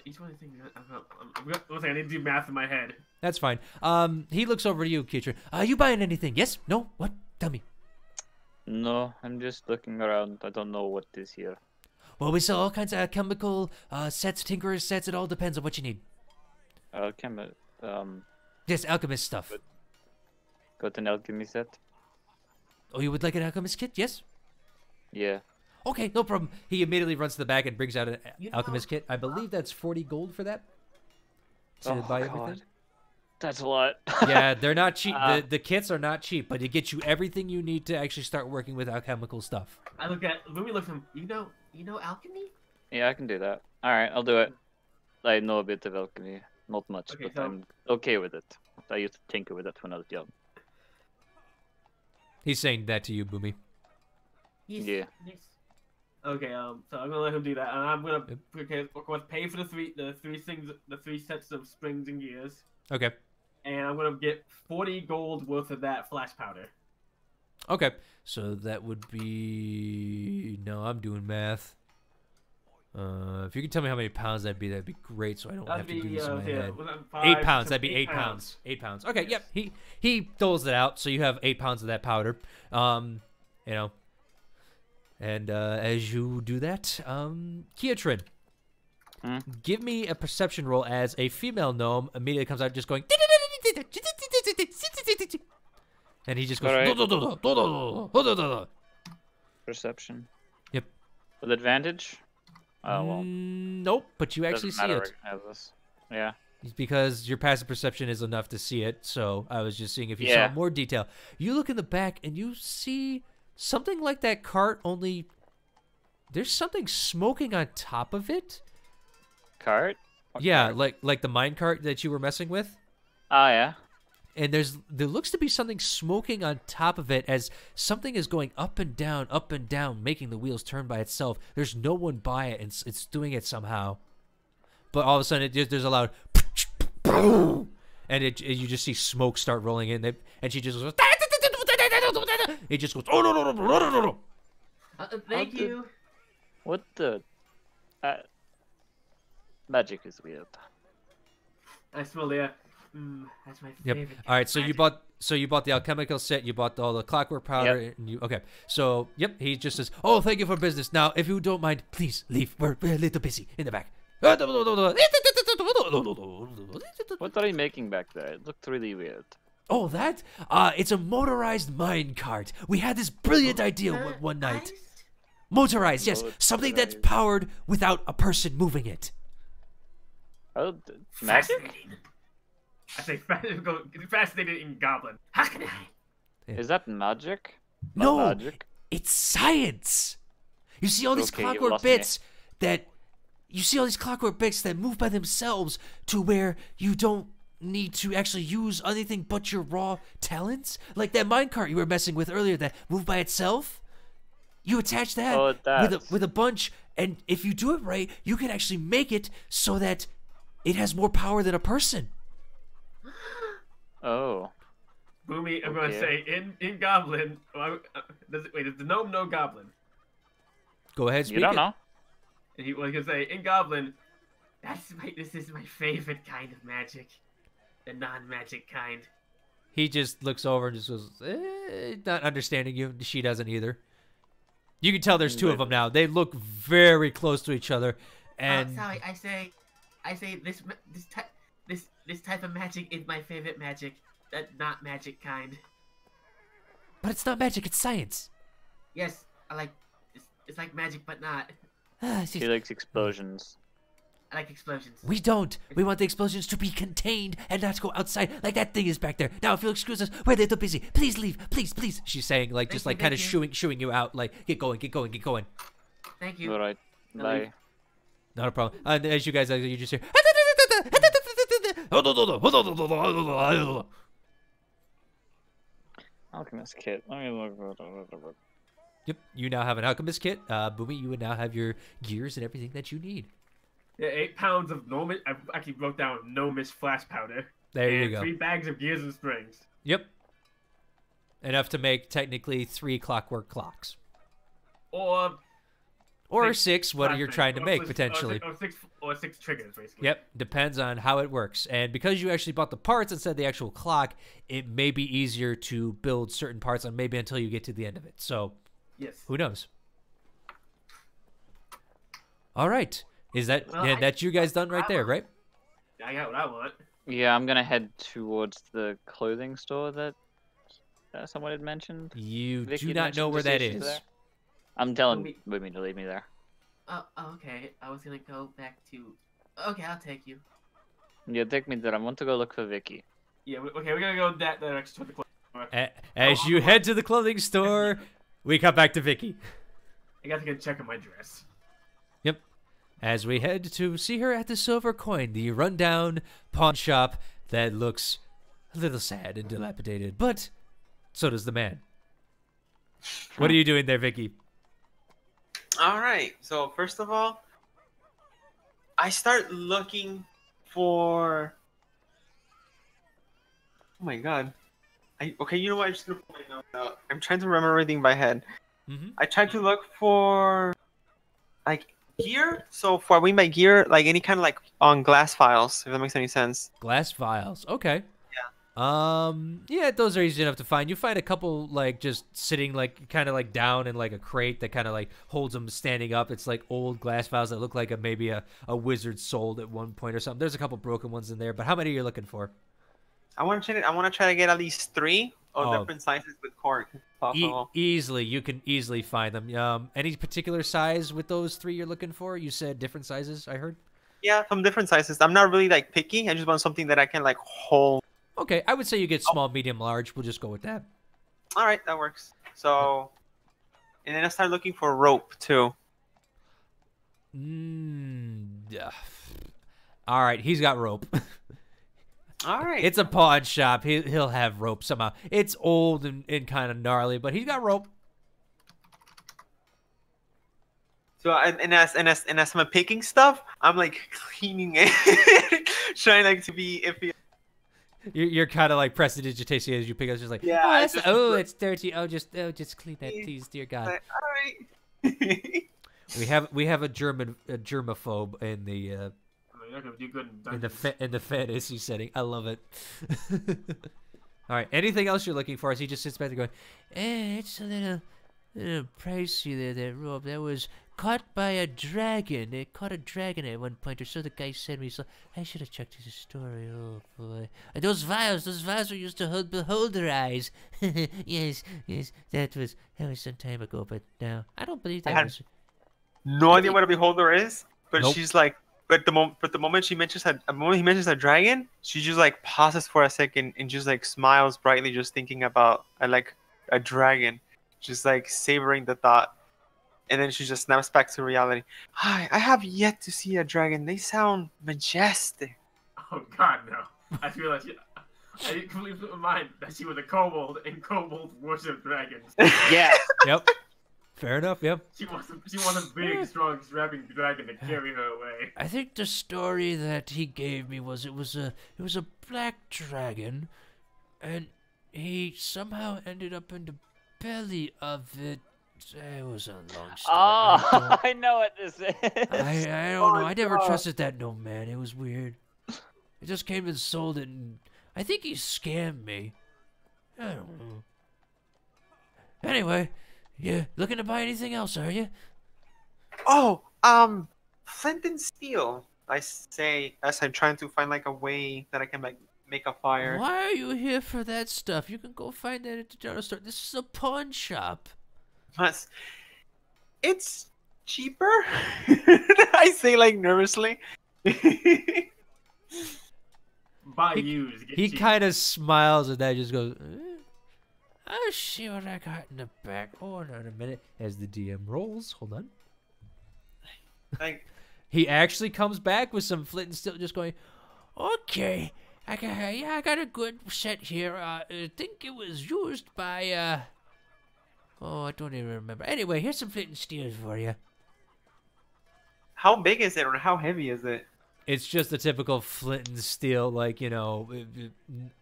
Each one of these things. One second, I need to do math in my head. That's fine. He looks over to you, Keitra. You buying anything? Yes? No? What? Tell me. No, I'm just looking around. I don't know what is here. Well, we sell all kinds of chemical sets, tinkerers sets. It all depends on what you need. Yes, alchemist stuff. Got an alchemy set? Oh, you would like an alchemist kit? Yes? Yeah. Okay, no problem. He immediately runs to the back and brings out an You know- alchemist kit. I believe that's 40 gold for that. To Oh, buy God. everything. That's a lot. Yeah, they're not cheap. The kits are not cheap, but it gets you everything you need to actually start working with alchemical stuff. When we look at him, you know alchemy? Yeah, I can do that. Alright, I'll do it. I know a bit of alchemy. Not much, Okay, but so- I'm okay with it. I used to tinker with it when I was young. He's saying that to you, Boomy. Yeah. Okay, so I'm gonna let him do that, and I'm gonna of course pay for the three sets of springs and gears, Okay. and I'm gonna get 40 gold worth of that flash powder. Okay. So that would be... No, I'm doing math. If you could tell me how many pounds that'd be great, so I don't have to do this in my head. 8 pounds. That'd be 8 pounds. 8 pounds. Okay. Yes. Yep. He doles it out, so you have 8 pounds of that powder. You know. And as you do that, Keatrin, give me a perception roll as a female gnome immediately comes out just going. And he just goes. Perception. Yep. With advantage? Oh, well. Nope, but you actually doesn't see matter, it. I have this. Yeah. Because your passive perception is enough to see it, so I was just seeing if you Yeah. saw more detail. You look in the back and you see something like that cart, only there's something smoking on top of it. Cart? What Yeah, cart? like the mine cart that you were messing with. Oh, yeah. And there looks to be something smoking on top of it as something is going up and down, making the wheels turn by itself. There's no one by it, and it's doing it somehow. But all of a sudden, there's a loud, and you just see smoke start rolling in, and she just goes, it just goes, oh no. Thank you. What the... magic is weird. I smell the. That's my Yep. favorite. All right. So you magic. bought the alchemical set. You bought all the clockwork powder. Yep. And okay. So yep. He just says, "Oh, thank you for business. Now, if you don't mind, please leave. We're a little busy in the back." What are you making back there? It looked really weird. Oh, that? It's a motorized mine cart. We had this brilliant idea one night. Motorized, yes. Something that's Motorized. powered without a person moving it. Oh, magic? Fascinating. I say fascinated in goblin. How can I? Is that magic? No, Magic? it's science. You see all these Okay, you've clockwork lost me. bits that move by themselves to where you don't need to actually use anything but your raw talents, like that minecart you were messing with earlier that moved by itself. You attach that with a bunch, and if you do it right, you can actually make it so that it has more power than a person. Oh. Boomy, I'm gonna say in goblin. Does the gnome know goblin? Go ahead, speak You don't it. know. And he was gonna say in goblin. This is my favorite kind of magic, the non-magic kind. He just looks over and just goes, not understanding you. She doesn't either. You can tell there's two of them now. They look very close to each other, and sorry, I say this type of magic is my favorite magic, the not magic kind. but it's not magic. It's science. Yes, I like it's like magic, but not. She likes explosions. I like explosions. We don't. We want the explosions to be contained and not go outside like that thing is back there. Now, if you'll excuse us, we're a little busy. Please leave. Please, please. She's saying, like, just like kind of shooing you out, like, get going, get going, get going. Thank you. All right. Bye. Not a problem. And as you guys, you just hear. Alchemist kit. Let me look. Yep, you now have an alchemist kit. Boomy, you would now have your gears and everything that you need. Yeah, 8 pounds of Nomis. I actually wrote down Nomis flash powder. There you and go. 3 bags of gears and springs. Yep. Enough to make technically 3 clockwork clocks. Or 6, what you're trying to make, potentially. Or 6 triggers, basically. Yep, depends on how it works. And because you actually bought the parts instead of the actual clock, it may be easier to build certain parts on maybe until you get to the end of it. So, yes. Who knows? All right. Is that that's you guys done right there, right? I got what I want. Yeah, I'm gonna head towards the clothing store that someone had mentioned. You Vicky do had not mentioned know where to that see if she's is. there. I'm telling Boomy to leave me there. Oh, okay. I was gonna go back to. Okay, I'll take you. Yeah, take me there. I want to go look for Vicky. Yeah, okay, we're gonna go that direction toward the clothing store. As you head to the clothing store, we cut back to Vicky. I got to get a check on my dress. Yep. As we head to see her at the Silver Coin, the rundown pawn shop that looks a little sad and dilapidated, but so does the man. What are you doing there, Vicky? All right. So first of all, I start looking for. Oh my god. Okay, you know what? I'm just gonna put my notes out. I'm trying to remember everything by head. Mm-hmm. I tried to look for like gear. So for we make gear, like any kind of like on glass files, if that makes any sense. Glass vials. Okay. Yeah. Yeah, those are easy enough to find. You find a couple like just sitting like kind of like down in like a crate that kind of like holds them standing up. It's like old glass vials that look like maybe a wizard sold at one point or something. There's a couple broken ones in there, but how many are you looking for? I want to try to get at least 3 of different sizes with cork, if possible. Easily, you can easily find them. Any particular size with those 3 you're looking for? You said different sizes, I heard? Yeah, some different sizes. I'm not really like picky. I just want something that I can like hold. Okay, I would say you get small, medium, large. We'll just go with that. All right, that works. So, and then I start looking for rope too. Yeah. All right, he's got rope. All right. It's a pawn shop. He'll have rope somehow. It's old and kind of gnarly, but he's got rope. So and as I'm picking stuff, I'm like cleaning it, trying like to be iffy. You're kind of like prestidigitation as you pick up, just like, Yeah, it's dirty. Just clean that, please, dear God. Like, all right. we have a germaphobe in the You're not gonna do good in in the fantasy setting. I love it. All right. Anything else you're looking for? As he just sits back there going, it's a little pricey there. That rope that was caught by a dragon. It caught a dragon at one point, or so the guy said to me. So I should have checked his story. Oh boy! And those vials were used to hold beholder eyes. yes, that was some time ago. But now I don't believe that was. No idea what a beholder is, but Nope. she's like But the moment he mentions a dragon, she just like pauses for a second and just like smiles brightly, just thinking about like a dragon, just like savoring the thought, and then she just snaps back to reality. Hi, I have yet to see a dragon. They sound majestic. Oh God, no! I feel like I didn't completely flip my mind that she was a kobold, and kobolds worship dragons. Yeah. Yep. Fair enough. Yep. She wants a big, strong, strapping dragon to carry her away. I think the story that he gave me was it was a black dragon, and he somehow ended up in the belly of it. It was a long story. Oh, I know what this is. I don't know. I never trusted that no man. It was weird. He just came and sold it, and I think he scammed me. I don't know. Anyway, you looking to buy anything else, are you? Oh, flint and steel. I say as I'm trying to find like a way that I can like make a fire. Why are you here for that stuff? You can go find that at the general store. This is a pawn shop. But it's cheaper. I say like nervously. Buy used. He kind of smiles at that, just goes, I'll see what I got in the back. Hold on a minute. As the DM rolls, hold on. Like, he actually comes back with some flint and steel, just going, okay, I got a good set here. I think it was used by, oh, I don't even remember. Anyway, here's some flint and steel for you. how big is it or how heavy is it? It's just the typical flint and steel, like, you know,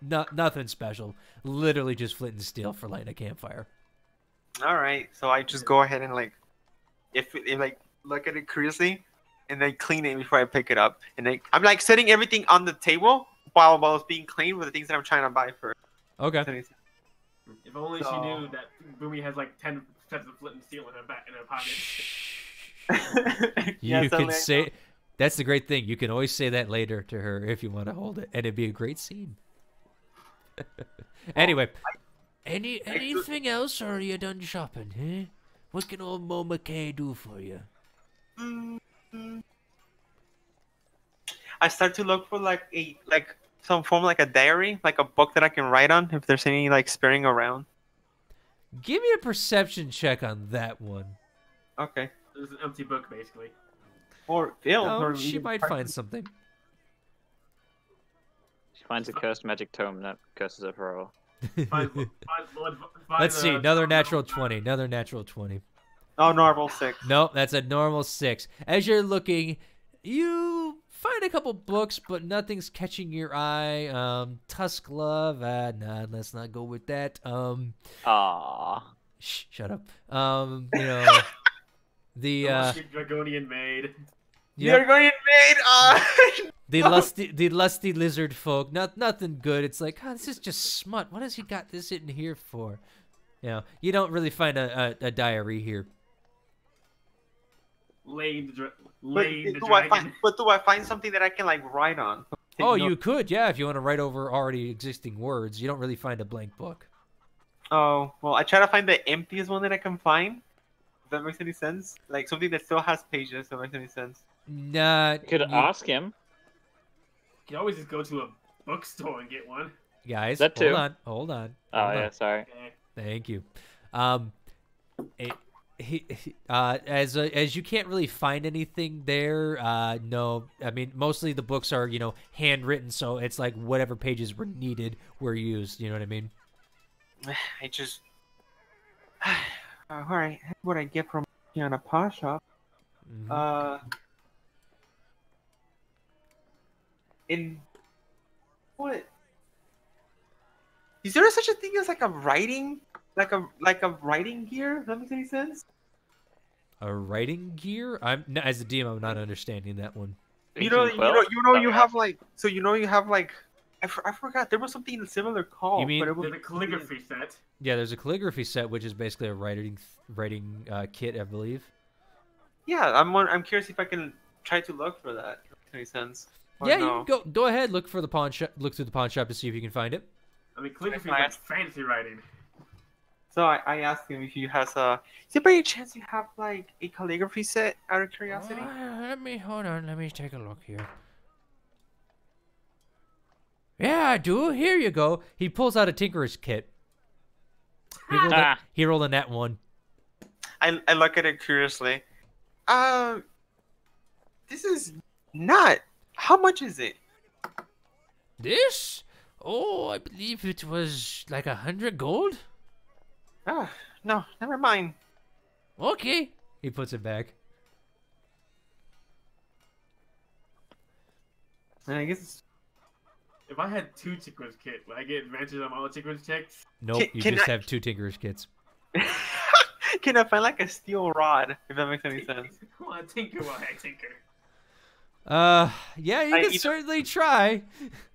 nothing special. Literally just flint and steel for lighting a campfire. All right, so I just go ahead and like, if like look at it curiously, and then clean it before I pick it up. And then I'm like setting everything on the table while it's being cleaned with the things that I'm trying to buy first. Okay. If only she knew that Boomy has like 10 sets of flint and steel in her pocket. You can say. That's the great thing. You can always say that later to her if you want to hold it, and it'd be a great scene. Anyway, anything else, or are you done shopping? Huh? What can old Mo McKay do for you? I start to look for like some form like a diary, like a book that I can write on if there's any like sparing around. Give me a perception check on that one. Okay. It's an empty book, basically. Or filled. Oh, or she even might part- find something. She finds a cursed magic tome that curses her forever. Let's see. Another natural 20. Another natural 20. Oh, normal 6. No, that's a normal 6. As you're looking, you find a couple books, but nothing's catching your eye. Tusk Love. Nah, let's not go with that. Aww. Shut up. You know, the Dragonian maid. You're going maid. the lusty lizard folk. Nothing good. It's like, this is just smut. What has he got this in here for? You know, you don't really find a diary here. But do I find something that I can like write on? Oh, you could, yeah, if you want to write over already existing words. You don't really find a blank book. Oh, well, I try to find the emptiest one that I can find. If that makes any sense? Like something that still has pages, if that makes any sense. Nah. You could ask him. You can always just go to a bookstore and get one. Guys, That too. hold on. Oh, yeah, sorry. Okay. Thank you. As you can't really find anything there, no. I mean, mostly the books are, you know, handwritten, so it's like whatever pages were needed were used. You know what I mean? I just... Alright, what I get from on a pawn shop. Mm-hmm. In... What? Is there such a thing as like a writing... Like a writing gear? Does that make any sense? A writing gear? As a DM, I'm not understanding that one. You have like... So you have like... I forgot. There was something similar called. You mean but it was There's a calligraphy set. Yeah, there's a calligraphy set, which is basically a writing kit, I believe. Yeah, I'm curious if I can try to look for that. If that makes sense. Or Yeah, no. you can go ahead. Look through the pawn shop to see if you can find it. I mean, calligraphy is like fancy writing. So I asked him if he has a. Is there by any chance you have like a calligraphy set? Out of curiosity. Hold on. Let me take a look here. Yeah, I do. Here you go. He pulls out a tinkerer's kit. He rolled a net one. I look at it curiously. This is not. How much is it? This? Oh, I believe it was like 100 gold. Oh, no, never mind. Okay. He puts it back. And I guess. If I had 2 Tinker's kit, would I get advantage on all the Tinker's checks? Nope, you just have 2 tinkerer's kits. Can I find like a steel rod? If that makes any sense. Come on, tinker while I tinker. Yeah, you can certainly try.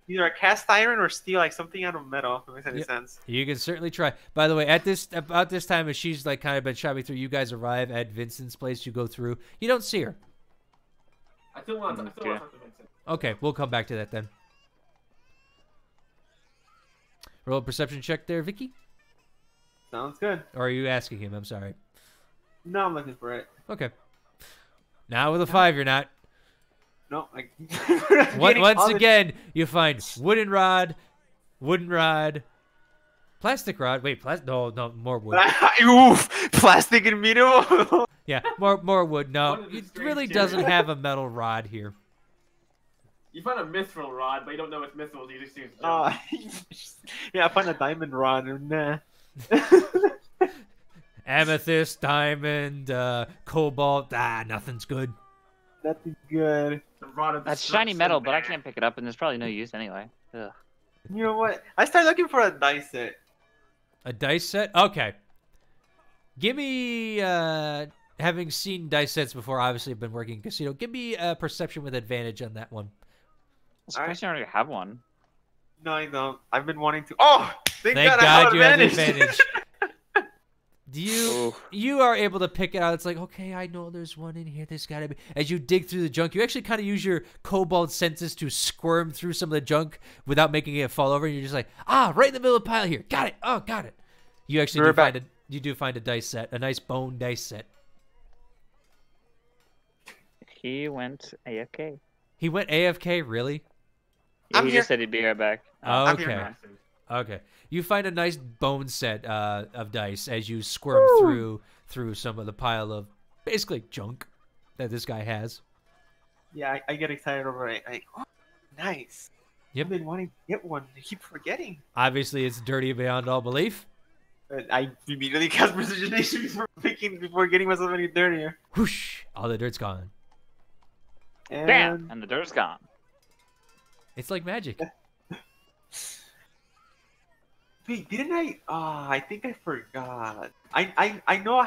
Either a cast iron or steel, like something out of metal. If that makes any sense. You can certainly try. By the way, about this time, as she's like kind of been shopping through, you guys arrive at Vincent's place. You go through. You don't see her. I still want to talk to Vincent. Okay, we'll come back to that then. Roll a perception check there, Vicky. Sounds good. Or are you asking him? I'm sorry. No, I'm looking for it. Okay. Now with a 5, you're not. No, I. Once again, you find wooden rod, plastic rod. Wait, no, more wood. Oof, plastic and metal. Yeah, more wood. No, it really doesn't have a metal rod here. You find a mithril rod, but you don't know it's mithril. You just see it's junk. Yeah, I find a diamond rod. Nah. Amethyst, diamond, cobalt. Nothing's good. That's good. That's shiny metal, but I can't pick it up, and there's probably no use anyway. Ugh. You know what? I started looking for a dice set. A dice set? Okay. Give me, having seen dice sets before, obviously I've been working in casino. Give me a perception with advantage on that one. I already have one. No, I don't. I've been wanting to. Oh, thank God you have advantage. Oof. You are able to pick it out. It's like, okay, I know there's one in here. There's got to be. As you dig through the junk, you actually kind of use your cobalt senses to squirm through some of the junk without making it fall over. And you're just like, right in the middle of the pile here. Got it. Oh, got it. You actually do find a dice set, a nice bone dice set. He went AFK. He went AFK, really? Yeah, he just said he'd be right back. Okay. You find a nice bone set of dice as you squirm through some of the pile of basically junk that this guy has. Yeah, I get excited over it. Oh, nice. Yep. I've been wanting to get one. I keep forgetting. Obviously, it's dirty beyond all belief. I immediately cast precipitation before getting myself any dirtier. Whoosh! All the dirt's gone. And... Bam! And the dirt's gone. It's like magic. Wait, didn't I? I think I forgot. I know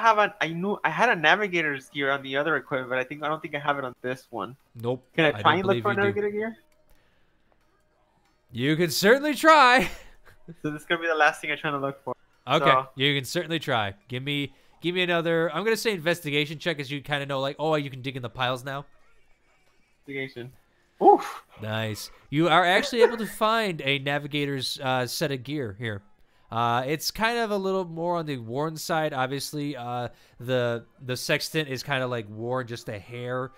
I had a navigator's gear on the other equipment, but I don't think I have it on this one. Nope. Can I try and look for navigator gear? You can certainly try. So this is gonna be the last thing I try to look for. Okay, so... you can certainly try. Give me another. I'm gonna say investigation check, as you kind of know, like, you can dig in the piles now. Investigation. Oof. Nice. You are actually able to find a navigator's set of gear here. It's kind of a little more on the worn side. Obviously, the sextant is kind of like worn just a hair.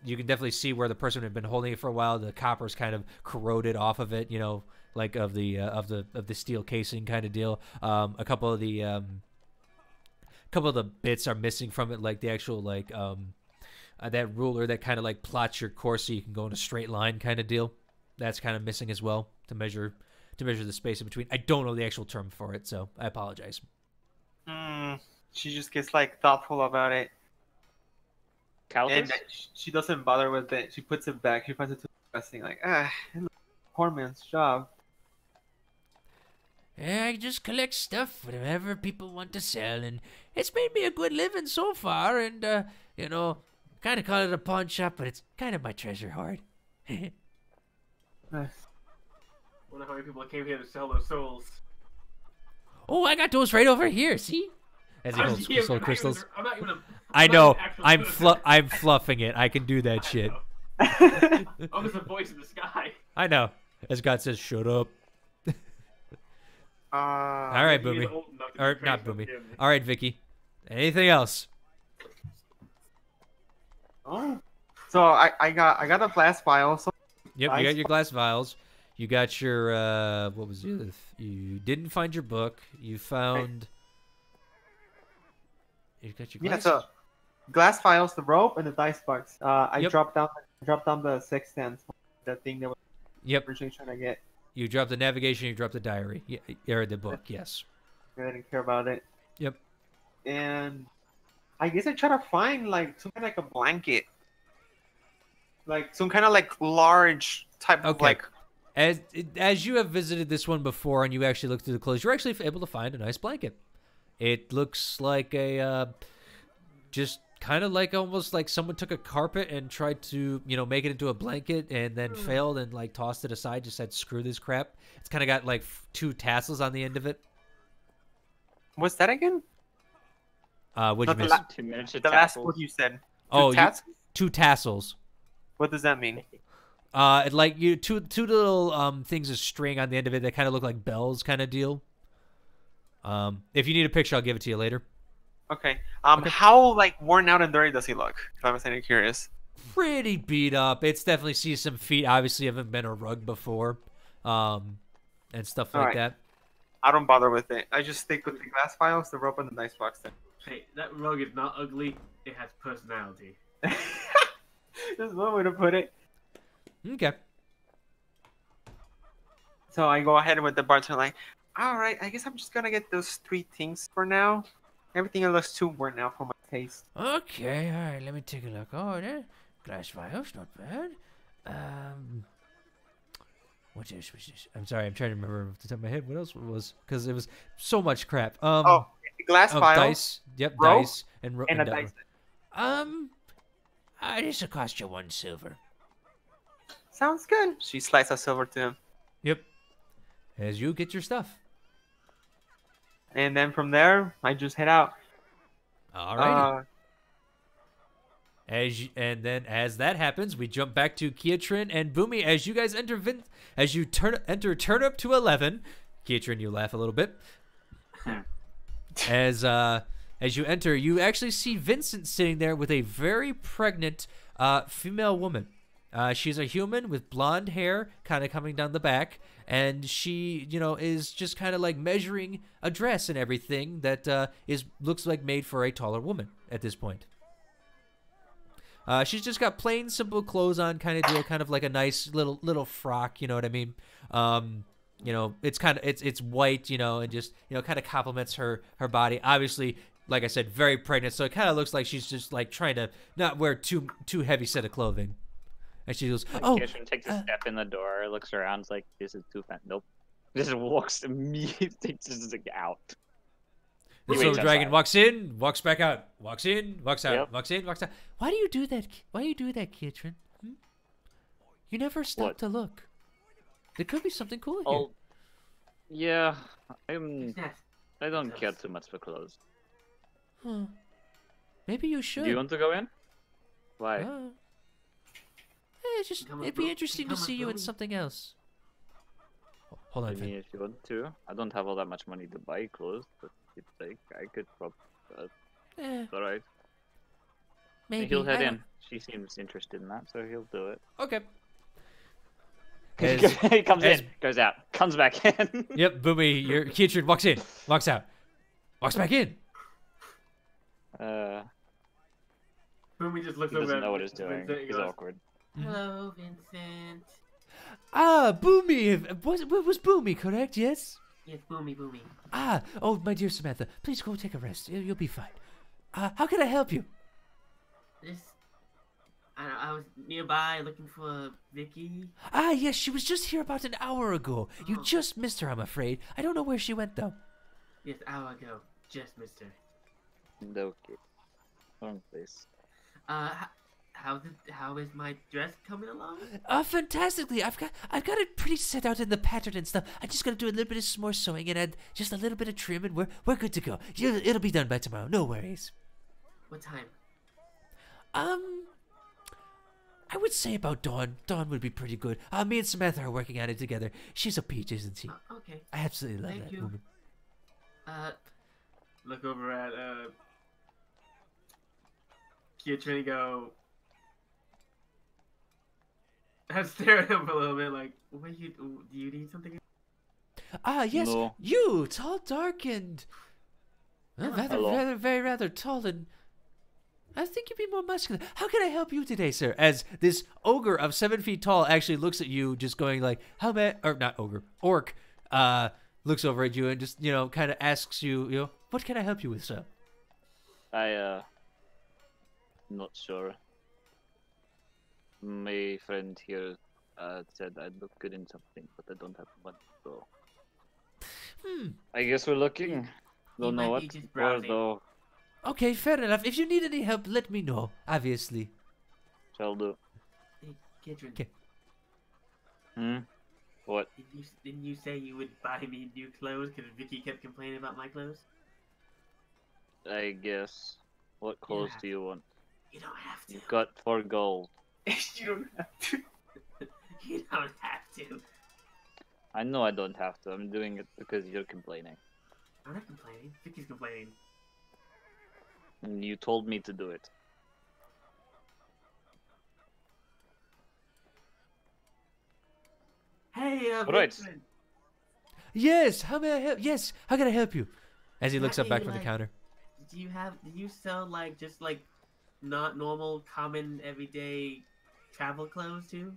You can definitely see where the person had been holding it for a while. The copper's kind of corroded off of it, like of the steel casing kind of deal. A couple of the bits are missing from it, like the actual that ruler that kind of like plots your course so you can go in a straight line kind of deal. That's kind of missing as well to measure the space in between. I don't know the actual term for it, so I apologize. She just gets thoughtful about it. Calculus? And she doesn't bother with it. She puts it back. She finds it too disgusting. Poor man's job. Yeah, I just collect stuff whatever people want to sell, and it's made me a good living so far, and, kind of call it a pawn shop, but it's kind of my treasure hoard. Nice. Wonder how many people came here to sell their souls. Oh, I got those right over here, see? As he holds soul crystals. I'm fluffing it. I can do that shit. I'm just a voice in the sky. I know. As God says, shut up. All right, He is Boomy. old enough to Or be not trained Boomy. from him. All right, Vicky. Anything else? Oh. So I got a glass vial. So Yep, you got your glass vials. You got your what was the other? You didn't find your book. You found. You got your glass. yeah. So glass vials, the rope, and the dice box. I Yep. dropped down the sextant, the thing that was Yep. originally trying to get. You dropped the navigation. You dropped the diary. Yeah, or the book. Yes. I didn't care about it. Yep. And I guess I try to find like some kind of like a blanket, like some kind of like large type of Okay. like. As you have visited this one before and you actually look through the clothes, you're actually able to find a nice blanket. It looks like a just kind of like almost like someone took a carpet and tried to, make it into a blanket and then failed and like tossed it aside, just said screw this crap. It's kind of got like 2 tassels on the end of it. What's that again? What'd you Not miss? 2 minutes of The last tassels. what you said. Oh, Tats? 2 tassels. What does that mean? Like you two little things of string on the end of it that kind of look like bells, kind of deal. If you need a picture, I'll give it to you later. Okay. Okay. How like worn out and dirty does he look? If I'm any curious. Pretty beat up. It's definitely see some feet. Obviously, haven't been a rug before, and stuff like Alright. that. I don't bother with it. I just stick with the glass vials, the rope, and the dice box. Then. Hey, that rug is not ugly. It has personality. There's one way to put it. Okay. So I go ahead with the bartender like, all right, I guess I'm just gonna get those 3 things for now. Everything else looks too worn out for my taste. Okay. All right. Let me take a look. Oh, there. Glass vials, not bad. What else was this? I'm sorry. I'm trying to remember off the top of my head what else it was because it was so much crap. Glass vials dice. Yep, rope, dice and and a dice. This will cost you 1 silver. Sounds good. She slices a silver to him. Yep. As you get your stuff. And then from there, I just head out. Alrighty. And then as that happens, we jump back to Kiatrin and Boomy as you guys enter enter Turnip to 11. Kiatrin, you laugh a little bit. As you enter, you actually see Vincent sitting there with a very pregnant female woman. She's a human with blonde hair kind of coming down the back, and she, is just kind of like measuring a dress and everything that looks like made for a taller woman at this point. She's just got plain, simple clothes on, kind of deal, kind of like a nice little frock. You know what I mean? It's kind of it's white, and just kind of complements her body. Obviously, like I said, very pregnant, so it kind of looks like she's just like trying to not wear too heavy set of clothing. And she goes, Kirsten takes a step in the door, looks around, is like, this is too fat. Nope. Just walks immediately just like out. The He Silver waits Dragon outside. walks in, walks back out, walks in, walks out, Yep. walks in, walks out. Why do you do that? Why do you do that, Kiatrin? You never stop What? to look. There could be something cool here. Oh, yeah. I Yes. don't care too much for clothes. Huh. Maybe you should. Do you want to go in? Why? It'd be interesting to see you in something else. Hold on, I mean, Finn. if you want to. I don't have all that much money to buy clothes, but it's like I could probably. It's alright. Maybe. He'll head I in. She seems interested in that, so he'll do it. don't- Okay. He comes as- in, goes out, comes back in. Yep, Boomy, your Kiatrin walks in, walks out, walks back in. Boomy just looks He over doesn't at know what he's doing. Vincent and He's goes, awkward. Hello, Vincent. Boomy. Was Boomy correct? Yes. Yes, Boomy, Boomy. Oh, my dear Samantha, please go take a rest. You'll be fine. How can I help you? I was nearby looking for Vicky. Yes, she was just here about an hour ago. You Oh. just missed her, I'm afraid. I don't know where she went, though. Yes, hour ago. Just missed her. Okay. Wrong place. How is my dress coming along? Fantastically. I've got it pretty set out in the pattern and stuff. I just gotta do a little bit of more sewing and add just a little bit of trim, and we're good to go. It'll be done by tomorrow. No worries. What time? I would say about Dawn. Dawn would be pretty good. Me and Samantha are working on it together. She's a peach, isn't she? Okay. I absolutely love Thank that you. woman. Look over at Kietrin and go. I stare at him for a little bit, like, what do you need something? Yes, No. you, tall, dark, and Hello. rather tall, and I think you'd be more muscular. How can I help you today, sir? As this ogre of 7 feet tall actually looks at you, just going like, "How may?" Or not ogre, orc, looks over at you and just kind of asks you, "What can I help you with, sir?" Not sure. My friend here said I'd look good in something, but I don't have money, so. I guess we're looking. Don't know might what be just for browsing. though. Okay, fair enough. If you need any help, let me know. Obviously. Shall do. Hey, Kietrin, Hmm. What? didn't you say you would buy me new clothes because Vicky kept complaining about my clothes? I guess. What clothes Yeah. do you want? You don't have to. You've got 4 gold. You don't have to. You don't have to. I know I don't have to. I'm doing it because you're complaining. I'm not complaining. Vicky's complaining. And you told me to do it. Hey, Right. Vincent. Yes. How may I help? Yes. How can I help you? As he Can looks I up back be, from the like- counter. Do you sell like just like not normal, common, everyday travel clothes too?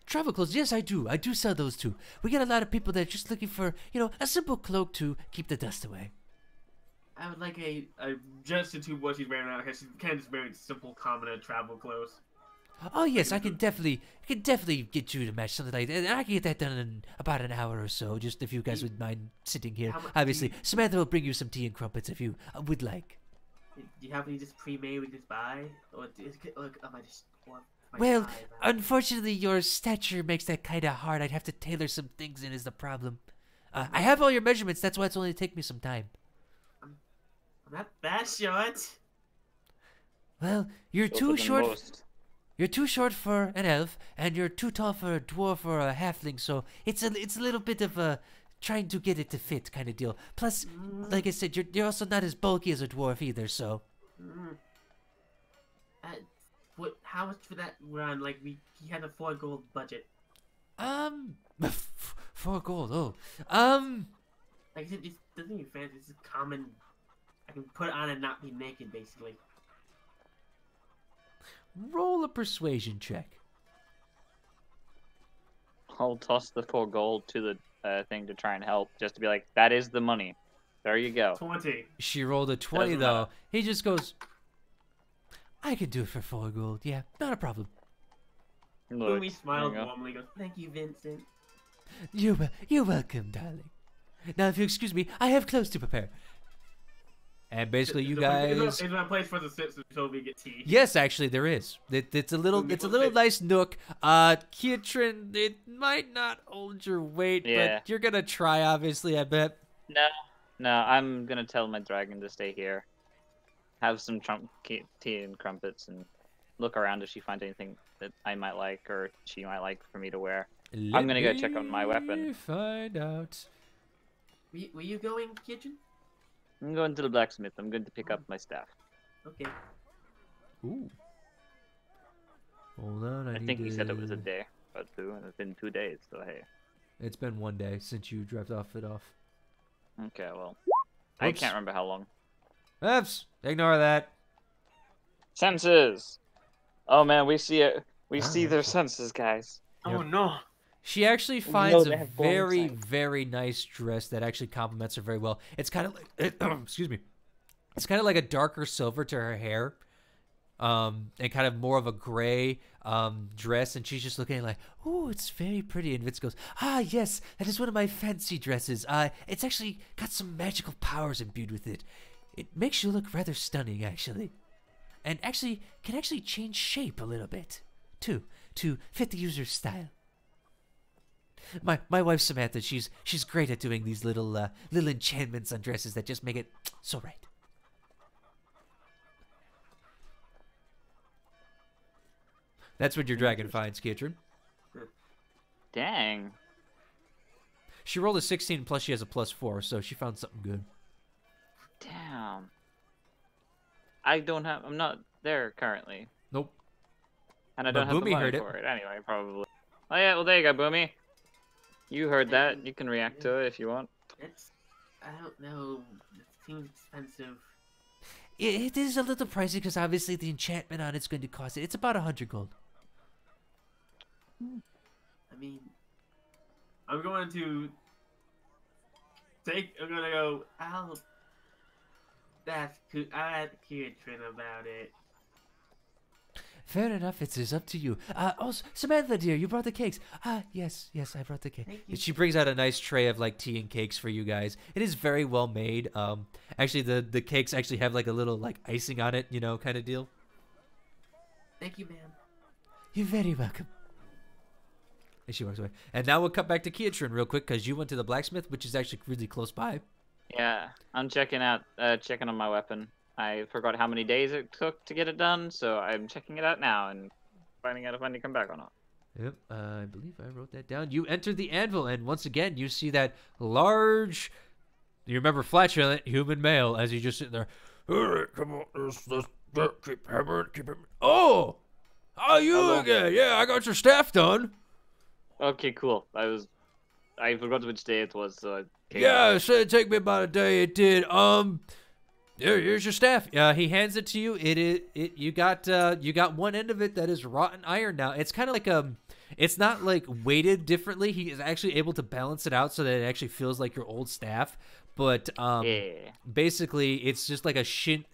Travel clothes, yes, I do. I do sell those too. We get a lot of people that are just looking for, a simple cloak to keep the dust away. I would like a Just into what she's wearing now, because she's kind of just wearing simple, common travel clothes. Oh yes, I can definitely get you to match something like that. And I can get that done in about an hour or so. Just if you guys would mind sitting here. How much Obviously, do you- Samantha will bring you some tea and crumpets if you would like. Do you have any just pre-made we just buy, or am I just? Or am I Well, buy that? unfortunately, your stature makes that kind of hard. I'd have to tailor some things in is the problem. I have all your measurements. That's why it's only take me some time. I'm not that short. Well, you're Shorter too than short. most. You're too short for an elf, and you're too tall for a dwarf or a halfling. So it's a little bit of a trying to get it to fit kind of deal. Plus, like I said, you're also not as bulky as a dwarf either. So Mm. What? How much for that run? Like he had a 4 gold budget. 4 gold. Oh, Like I said, it doesn't even fancy. It's just common. I can put it on and not be naked, basically. roll a persuasion check. I'll toss the 4 gold to the thing to try and help, just to be like, that is the money. There you go. 20. She rolled a 20 Doesn't though. matter. He just goes, I can do it for 4 gold. Yeah, not a problem. Look, Umi smiled there you go. warmly. Goes, "Thank you, Vincent." You're welcome, darling. Now, if you excuse me, I have clothes to prepare. And basically, you guys. Is there a place for the sit until we get tea? Yes, actually, there is. It's a little nice nook. Kietrin, it might not hold your weight, Yeah. but you're gonna try, obviously. I bet. No, I'm gonna tell my dragon to stay here. Have some tea and crumpets, and look around if she finds anything that I might like or she might like for me to wear. I'm gonna go check out my weapon. Find out. Were you going kitchen? I'm going to the blacksmith. I'm going to pick up my staff. Okay. Ooh. Hold on, I think he said it was a day or 2, and it's been 2 days. So hey. It's been 1 day since you dropped it off. Okay, well, I Oops. can't remember how long. Oops. Ignore that. Senses. Oh man, we see it. We see Alright. their senses, guys. Oh no. She actually know finds they a have blind very, sight. very nice dress that actually complements her very well. It's kind of like, excuse me, it's kind of like a darker silver to her hair, and kind of more of a gray dress. And she's just looking like, oh, it's very pretty. And Vince goes, ah, yes, that is one of my fancy dresses. It's actually got some magical powers imbued with it. It makes you look rather stunning, actually, and actually can actually change shape a little bit too to fit the user's style. My wife Samantha, she's great at doing these little enchantments on dresses that just make it so right. That's what your dragon finds, Kietran. Dang. She rolled a 16 plus she has a +4, so she found something good. Damn. I'm not there currently. Nope. And I But don't have the Boomy money heard it. for it anyway, probably. Oh yeah, well there you go, Boomy. You heard that. You can react to it if you want. I don't know. It seems expensive. It is a little pricey because obviously the enchantment on it's going to cost it. It's about 100 gold. I mean, I'm going to go. I'll ask Kietran about it. Fair enough. It's up to you. Also, Samantha, dear, you brought the cakes. Yes, I brought the cake. Thank you. She brings out a nice tray of like tea and cakes for you guys. It is very well made. Actually, the cakes actually have like a little like icing on it, you know, kind of deal. Thank you, ma'am. You're very welcome. And she walks away. And now we'll cut back to Kietran real quick because you went to the blacksmith, which is actually really close by. Yeah, I'm checking on my weapon. I forgot how many days it took to get it done, so I'm checking it out now and finding out if I need to come back or not. Yep, I believe I wrote that down. You enter the anvil, and once again, you see that large, you remember flatulent human male as you just sit there. All right, come on, let's keep hammering, keep hammering. Oh, how you Hello. again? Yeah, I got your staff done. Okay, cool. I forgot which day it was, so I came Yeah, back. it said it'd take me about a day. It did. Here's your staff. He hands it to you. You got one end of it that is rotten iron now. It's kind of like it's not like weighted differently. He is actually able to balance it out so that it actually feels like your old staff. But Yeah. basically it's just like a thin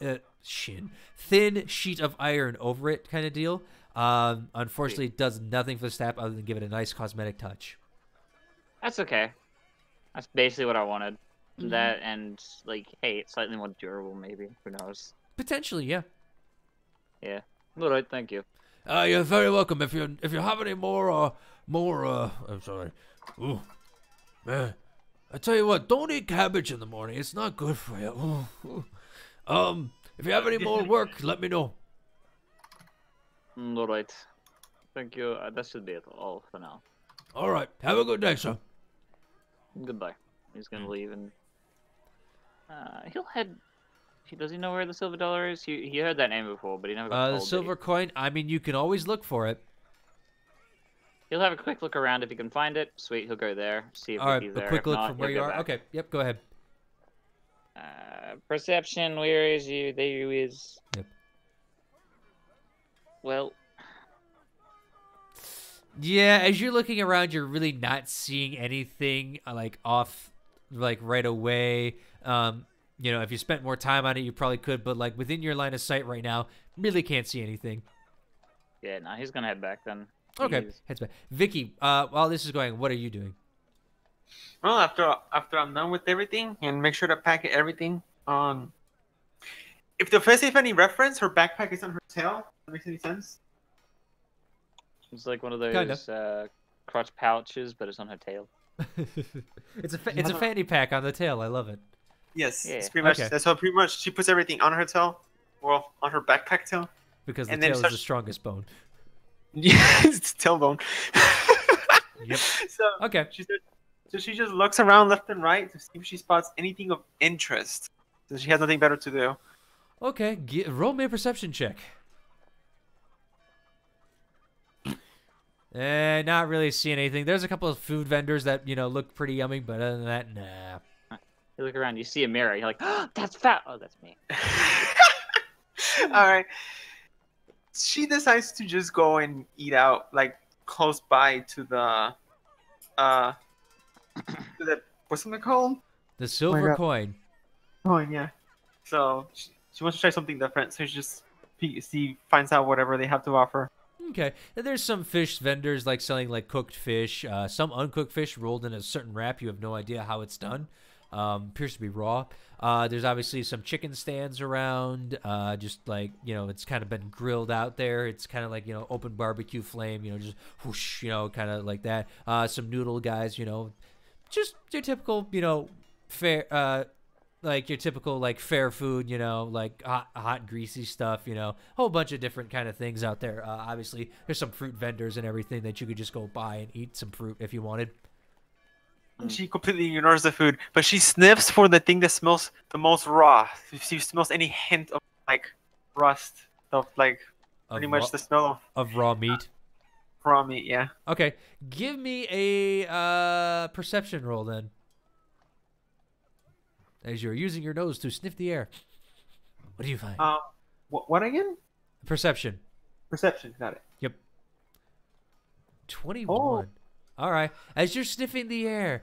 sheet of iron over it kind of deal. Unfortunately, it does nothing for the staff other than give it a nice cosmetic touch. That's okay. That's basically what I wanted. That and like, hey, it's slightly more durable, maybe. Who knows? Potentially, yeah. Yeah. All right, thank you. You're very welcome. If you have any more, I'm sorry. Ooh, man. I tell you what, don't eat cabbage in the morning. It's not good for you. If you have any more work, let me know. All right. Thank you. That should be it all for now. All right. Have a good day, sir. Goodbye. He's gonna leave and he'll head. Does he know where the silver dollar is? He heard that name before, but he never got The told. silver coin. I mean, you can always look for it. He'll have a quick look around if he can find it. Sweet, he'll go there. See if All right. he's A there. quick If look not, from where he'll you go are. back. Okay. Yep. Go ahead. Perception. Where is you? There you is. Yep. Well, Yeah. As you're looking around, you're really not seeing anything like off, like right away. If you spent more time on it, you probably could, but like within your line of sight right now, really can't see anything. yeah, no, he's gonna head back then. Okay, He's- heads back. Vicky, while this is going, what are you doing? Well, after I'm done with everything and make sure to pack everything on. If the first if any reference, her backpack is on her tail. That makes any sense? It's like one of Kinda. those crotch pouches, but it's on her tail. It's a fanny pack on the tail. I love it. Yes, Yeah. it's pretty much. Okay. So pretty much, she puts everything on her tail. Well, on her backpack tail. Because the And then tail is starts- the strongest bone. Yeah, it's tailbone. Yep. So Okay. she just looks around left and right to see if she spots anything of interest. So she has nothing better to do. Okay. Roll me a perception check. Not really seeing anything. There's a couple of food vendors that look pretty yummy, but other than that, nah. You look around, you see a mirror. You're like, oh, that's fat. Oh, that's me. All right. She decides to just go and eat out, like close by to the, what's it called? The silver God. coin. Oh yeah. So she wants to try something different. So she finds out whatever they have to offer. Okay. And there's some fish vendors like selling like cooked fish, some uncooked fish rolled in a certain wrap. You have no idea how it's done. Appears to be raw. There's obviously some chicken stands around. Just like it's kind of been grilled out there. It's kind of like open barbecue flame. Just whoosh. Kind of like that. Some noodle guys. Just your typical fair like your typical like fair food, you know, like hot greasy stuff, you know, whole bunch of different kind of things out there. Obviously, there's some fruit vendors and everything that you could just go buy and eat some fruit if you wanted. She completely ignores the food, but she sniffs for the thing that smells the most raw. If she smells any hint of like rust, of like pretty much the smell of raw meat. Raw meat, yeah. Okay, give me a perception roll then. As you're using your nose to sniff the air, what do you find? What again? Perception. Perception, got it. Yep. 21. All right. As you're sniffing the air,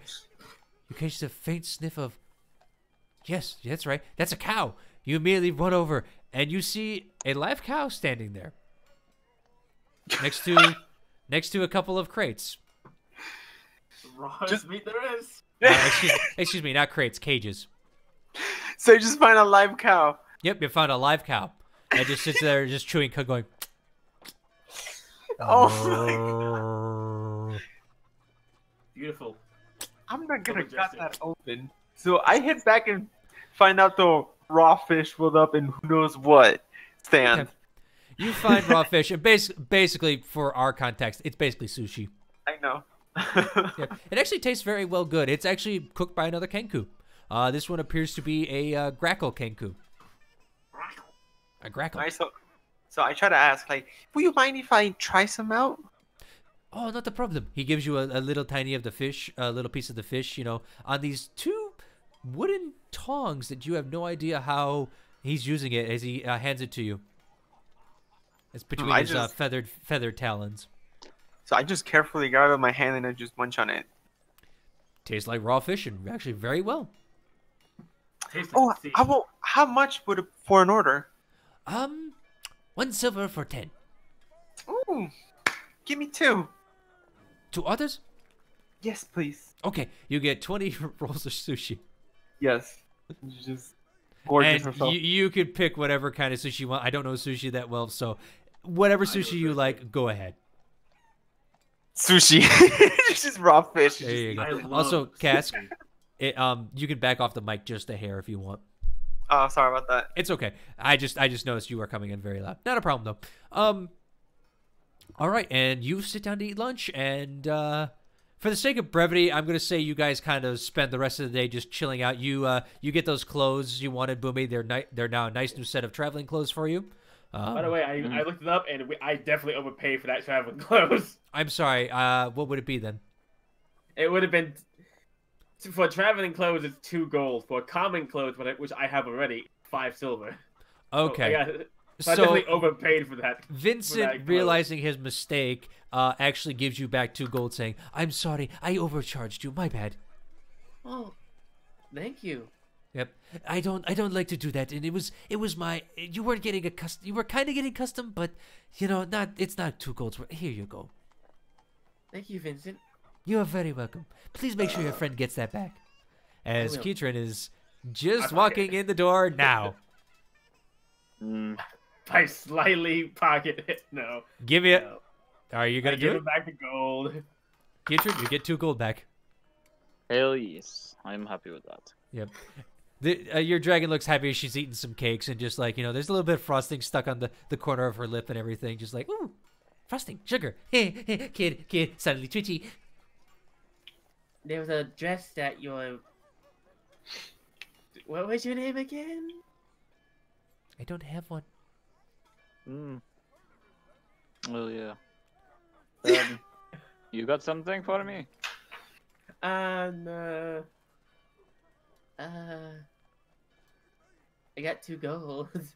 you catch a faint sniff of. Yes, that's right. That's a cow. You immediately run over and you see a live cow standing there, next to a couple of crates. Rawest meat there is. Excuse me, not crates, cages. So you just find a live cow. Yep, you found a live cow. And just sits there just chewing cud going. Oh. Beautiful. I'm not gonna cut that open. So I hit back and find out the raw fish rolled up in who knows what stand. Okay. You find raw fish, and basically, for our context, it's basically sushi. I know. Yep. It actually tastes very well good. It's actually cooked by another kenku. This one appears to be a grackle kenku. A grackle. Right, so I try to ask, like, will you mind if I try some out? Oh, not a problem. He gives you a little tiny of the fish, a little piece of the fish, you know, on these two wooden tongs that you have no idea how he's using it as he hands it to you. It's between his feathered talons. So I just carefully grab it in my hand and I just munch on it. Tastes like raw fish and actually very well. Oh, how much would it for an order? 1 silver for 10. Ooh, give me 2. 2 others? Yes, please. Okay, you get 20 rolls of sushi. Yes. Just gorgeous. And you could pick whatever kind of sushi you want. I don't know sushi that well, so whatever sushi you like, go ahead. Sushi. It's just raw fish. There you go. Also, Cask, you can back off the mic just a hair if you want. Oh, sorry about that. It's okay. I just noticed you were coming in very loud. Not a problem though. All right, and you sit down to eat lunch, and for the sake of brevity, I'm gonna say you guys kind of spend the rest of the day just chilling out. You get those clothes you wanted, Boomy. They're now a nice new set of traveling clothes for you. By the way, I looked it up, and I definitely overpaid for that traveling clothes. I'm sorry. What would it be then? It would have been for traveling clothes. It's 2 gold. For common clothes, which I have already, 5 silver. Okay. So I definitely overpaid for that. Vincent, realizing his mistake, actually gives you back 2 gold, saying, "I'm sorry, I overcharged you. My bad." Oh, thank you. Yep. I don't like to do that, and it was my. You weren't getting accustomed. You were kind of getting accustomed, but you know, it's not 2 golds. Here you go. Thank you, Vincent. You are very welcome. Please make sure your friend gets that back. As Keatron is just walking in the door now. I slightly pocket it. No. Give it. No. Are you gonna give it back the gold? Keatron, you get 2 gold back. Hell yes, I'm happy with that. Yep. Your dragon looks happy as she's eating some cakes and just like, you know, there's a little bit of frosting stuck on the corner of her lip and everything. Just like, ooh, frosting, sugar. Kid, suddenly twitchy. There was a dress that your... What was your name again? I don't have one. Oh, yeah. You got something for me? No. I got 2 golds.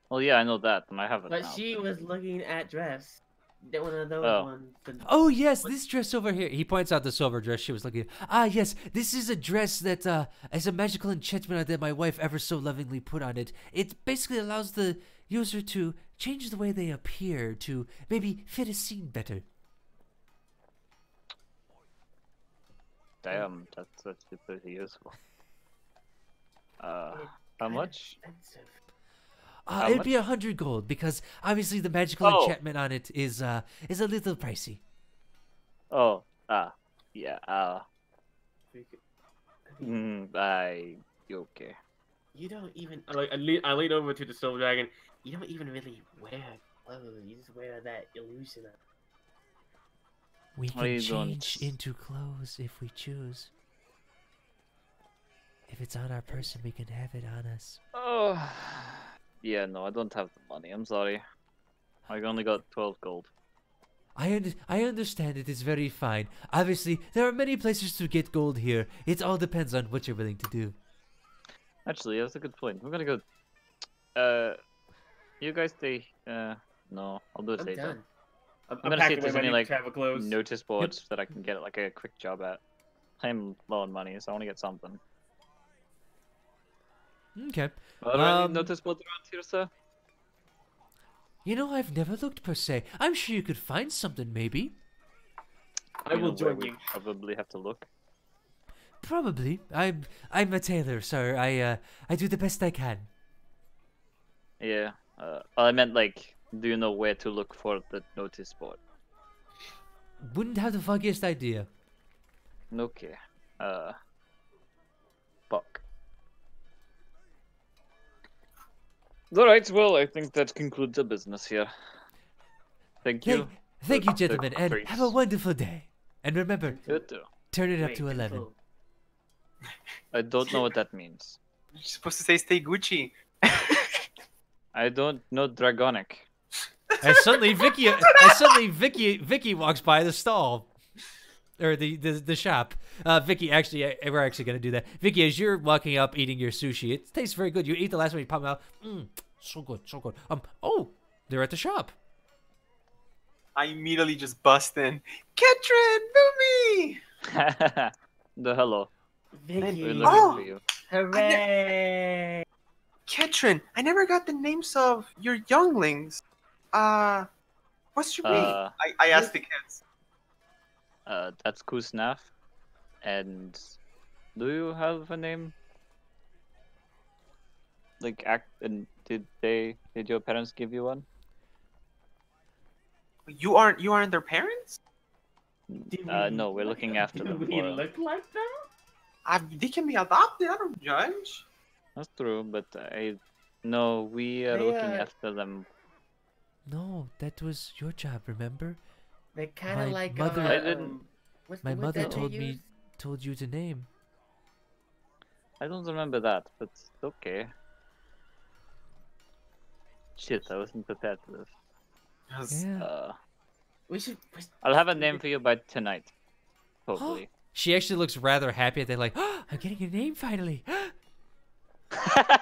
Well, yeah, I know that, and I have it But now. she was looking at dress. One of those ones. Oh, yes, this dress over here. He points out the silver dress she was looking at. Ah, yes, this is a dress that has a magical enchantment that my wife ever so lovingly put on it. It basically allows the user to change the way they appear to maybe fit a scene better. Damn, that's actually pretty useful. How much? It'd be 100 gold because obviously the magical enchantment on it is a little pricey. Yeah. You okay? You don't even. I lean over to the silver dragon. You don't even really wear clothes. You just wear that illusion of. We I can don't- change into clothes if we choose. If it's on our person, we can have it on us. Oh, yeah. No, I don't have the money. I'm sorry. I only got 12 gold. I understand it is very fine. Obviously, there are many places to get gold here. It all depends on what you're willing to do. Actually, that's a good point. We're gonna go. You guys stay. No, I'll do it I'm later. done. I'm gonna see if packing there's away any my new like travel clothes. notice boards that I can get like a quick job at. I'm low on money, so I want to get something. Okay. Are there any notice boards around here, sir? You know, I've never looked per se. I'm sure you could find something, maybe. I You know will where join we you. Probably have to look. Probably. I'm a tailor, sir. I do the best I can. Yeah. I meant like, do you know where to look for the notice board? Wouldn't have the foggiest idea. Okay. Fuck. Alright, well, I think that concludes the business here. Thank you. Thank you, The gentlemen, and treats. have a wonderful day. And remember, You too. turn it up Wait, to 11. until- I don't know what that means. You're supposed to say stay Gucci. I don't know Dragonic. And suddenly Vicky walks by the stall. Or the shop. Vicky, actually, we're actually going to do that. Vicky, as you're walking up eating your sushi, it tastes very good. You eat the last one, you pop it out. So good, so good. Oh, they're at the shop. I immediately just bust in. Ketrin, Boomy! The hello. We're Vicky. looking Oh! for you. Hooray! Ketrin, I never got the names of your younglings. What's your name? I asked the kids. That's Kusnaf. And do you have a name? Like and did your parents give you one? You aren't their parents? No, we're looking after them. Do we for 'em. look like that? They can be adopted. I don't judge. That's true, but no, we are They, looking after them. No, that was your job, remember? They're kind My of like. mother- I didn't- What's My the word mother that they use? told you to name. I don't remember that, but it's okay. Shit, I wasn't prepared for this. Yeah. We should. I'll have a name for you by tonight. Hopefully. She actually looks rather happy. They're like, oh, I'm getting a name finally.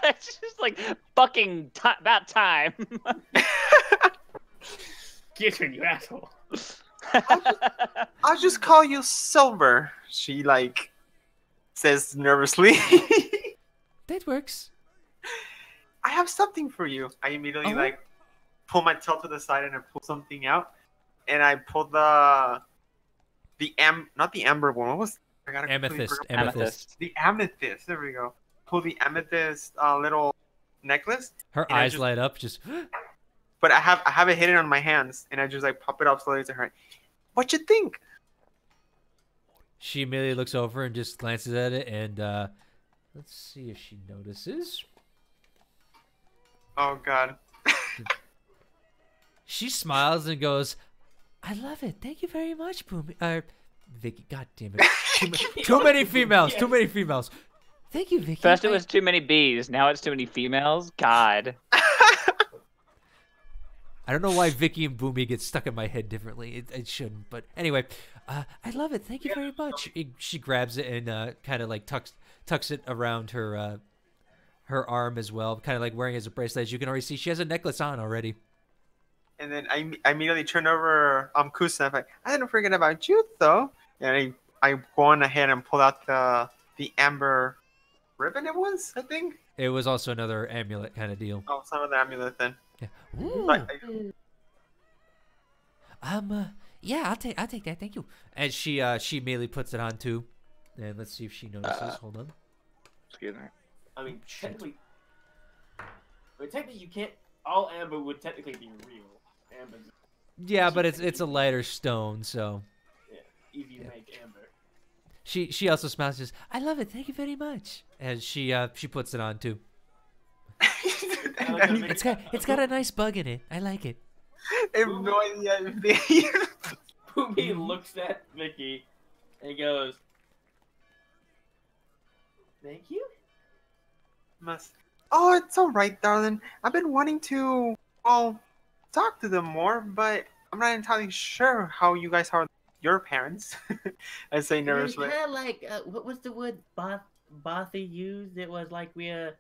It's just like fucking about time. Kitchen, you asshole. I'll just call you Silver. She says nervously. That works. I have something for you. I immediately Oh. pull my tail to the side and I pull something out, and I pull not the amber one. What was I got Amethyst. the amethyst. There we go. Pull the amethyst little necklace. Her And I eyes just- light up. Just But I have it hidden on my hands, and I just pop it up slowly to her. What you think? she immediately looks over and just glances at it, and let's see if she notices. Oh God. She smiles and goes, "I love it. Thank you very much, Boom." Vicky, God damn it! Too many females. Too many females. Thank you, Vicky. First it was too many bees, now it's too many females. God. I don't know why Vicky and Boomy get stuck in my head differently. It shouldn't, but anyway, I love it. Thank you very much. She grabs it and kind of tucks it around her her arm as well, kind of like wearing it as a bracelet. As you can already see, she has a necklace on already. And then I immediately turn over Kusa. I'm like, I didn't forget about you though. And I go on ahead and pull out the amber ribbon. It was, I think. It was also another amulet kind of deal. Oh, some of the amulet then. Yeah. Yeah, I'll take that. Thank you. And she immediately puts it on too. And let's see if she notices. Hold on. Excuse me. I mean, Shit. technically, you can't. All amber would technically be real. Amber's Yeah, but it's a lighter stone, so easy to make amber. She also smiles and says, "I love it. Thank you very much." And she puts it on too. It's got a nice bug in it. I like it. I have no idea if they. Boomy looks at Mickey and goes, "Thank you." Oh, it's all right, darling. I've been wanting to, well, talk to them more, but I'm not entirely sure how you guys are your parents. I say nervously. Kind of like what was the word Bothy used? It was like we